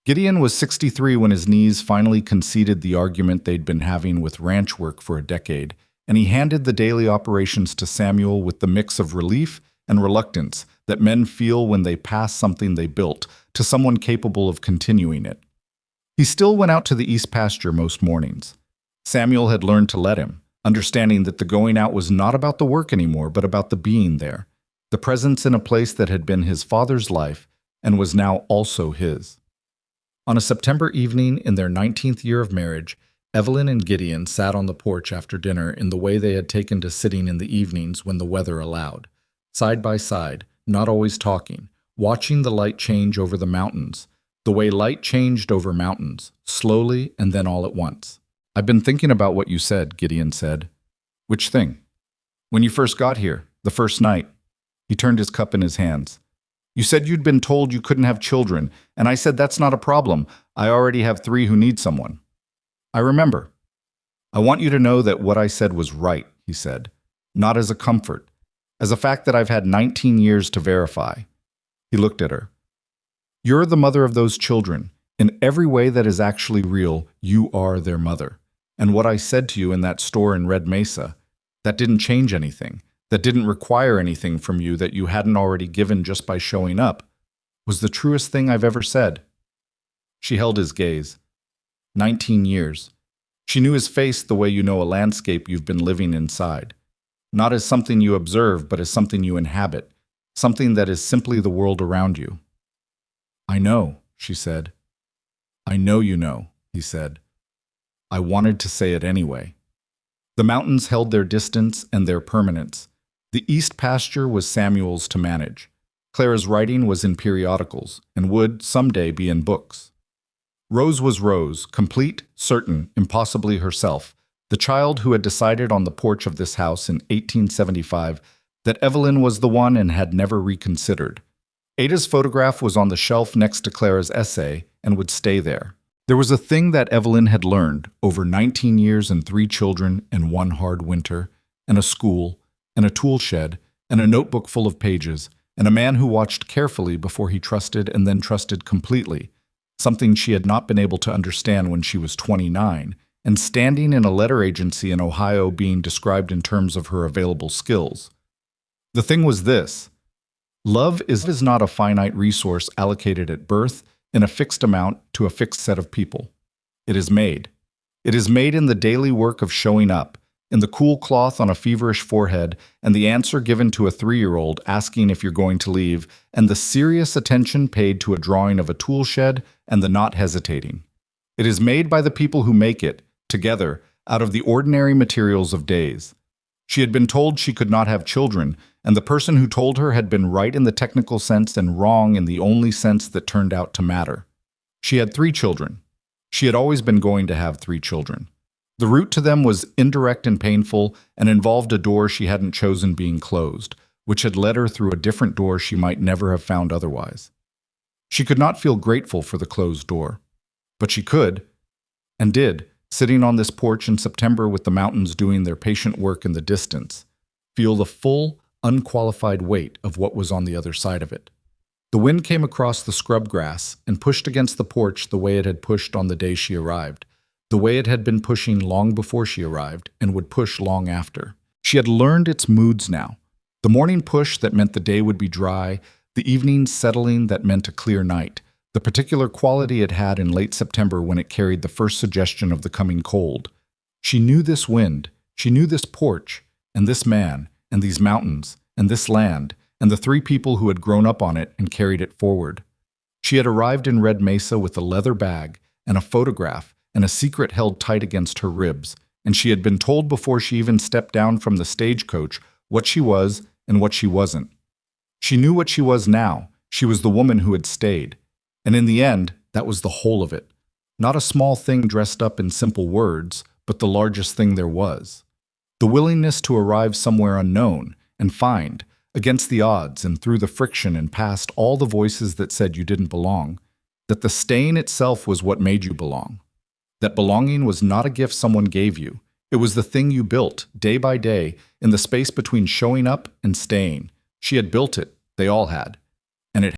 Gideon was 63 when his knees finally conceded the argument they'd been having with ranch work for a decade, and he handed the daily operations to Samuel with the mix of relief and reluctance that men feel when they pass something they built to someone capable of continuing it. He still went out to the east pasture most mornings. Samuel had learned to let him, understanding that the going out was not about the work anymore, but about the being there, the presence in a place that had been his father's life and was now also his. On a September evening in their 19th year of marriage, Evelyn and Gideon sat on the porch after dinner in the way they had taken to sitting in the evenings when the weather allowed, side by side, not always talking, watching the light change over the mountains, the way light changed over mountains, slowly and then all at once. "I've been thinking about what you said," Gideon said. "Which thing?" "When you first got here, the first night." He turned his cup in his hands. "You said you'd been told you couldn't have children, and I said that's not a problem. I already have 3 who need someone." I remember. I want you to know that what I said was right, he said. Not as a comfort, as a fact that I've had 19 years to verify. He looked at her. You're the mother of those children. In every way that is actually real, you are their mother. And what I said to you in that store in Red Mesa, that didn't change anything, that didn't require anything from you that you hadn't already given just by showing up, was the truest thing I've ever said. She held his gaze. 19 years. She knew his face the way you know a landscape you've been living inside. Not as something you observe, but as something you inhabit, something that is simply the world around you. I know, she said. I know you know, he said. I wanted to say it anyway. The mountains held their distance and their permanence. The east pasture was Samuel's to manage. Clara's writing was in periodicals and would, someday, be in books. Rose was Rose, complete, certain, impossibly herself, the child who had decided on the porch of this house in 1875 that Evelyn was the one and had never reconsidered. Ada's photograph was on the shelf next to Clara's essay and would stay there. There was a thing that Evelyn had learned over 19 years and 3 children and 1 hard winter, and a school, and a tool shed, and a notebook full of pages, and a man who watched carefully before he trusted and then trusted completely, something she had not been able to understand when she was 29, and standing in a letter agency in Ohio being described in terms of her available skills. The thing was this: love is not a finite resource allocated at birth in a fixed amount to a fixed set of people. It is made. It is made in the daily work of showing up, in the cool cloth on a feverish forehead, and the answer given to a 3-year-old asking if you're going to leave, and the serious attention paid to a drawing of a tool shed, and the not hesitating. It is made by the people who make it, together, out of the ordinary materials of days. She had been told she could not have children, and the person who told her had been right in the technical sense and wrong in the only sense that turned out to matter. She had 3 children. She had always been going to have 3 children. The route to them was indirect and painful and involved a door she hadn't chosen being closed, which had led her through a different door she might never have found otherwise. She could not feel grateful for the closed door. But she could, and did, sitting on this porch in September with the mountains doing their patient work in the distance, feel the full, unqualified weight of what was on the other side of it. The wind came across the scrub grass and pushed against the porch the way it had pushed on the day she arrived, the way it had been pushing long before she arrived and would push long after. She had learned its moods now. The morning push that meant the day would be dry, the evening settling that meant a clear night, the particular quality it had in late September when it carried the first suggestion of the coming cold. She knew this wind, she knew this porch, and this man, and these mountains, and this land, and the 3 people who had grown up on it and carried it forward. She had arrived in Red Mesa with a leather bag, and a photograph, and a secret held tight against her ribs, and she had been told before she even stepped down from the stagecoach what she was and what she wasn't. She knew what she was now. She was the woman who had stayed. And in the end, that was the whole of it. Not a small thing dressed up in simple words, but the largest thing there was. The willingness to arrive somewhere unknown and find, against the odds and through the friction and past all the voices that said you didn't belong, that the staying itself was what made you belong. That belonging was not a gift someone gave you. It was the thing you built, day by day, in the space between showing up and staying. She had built it. They all had. And it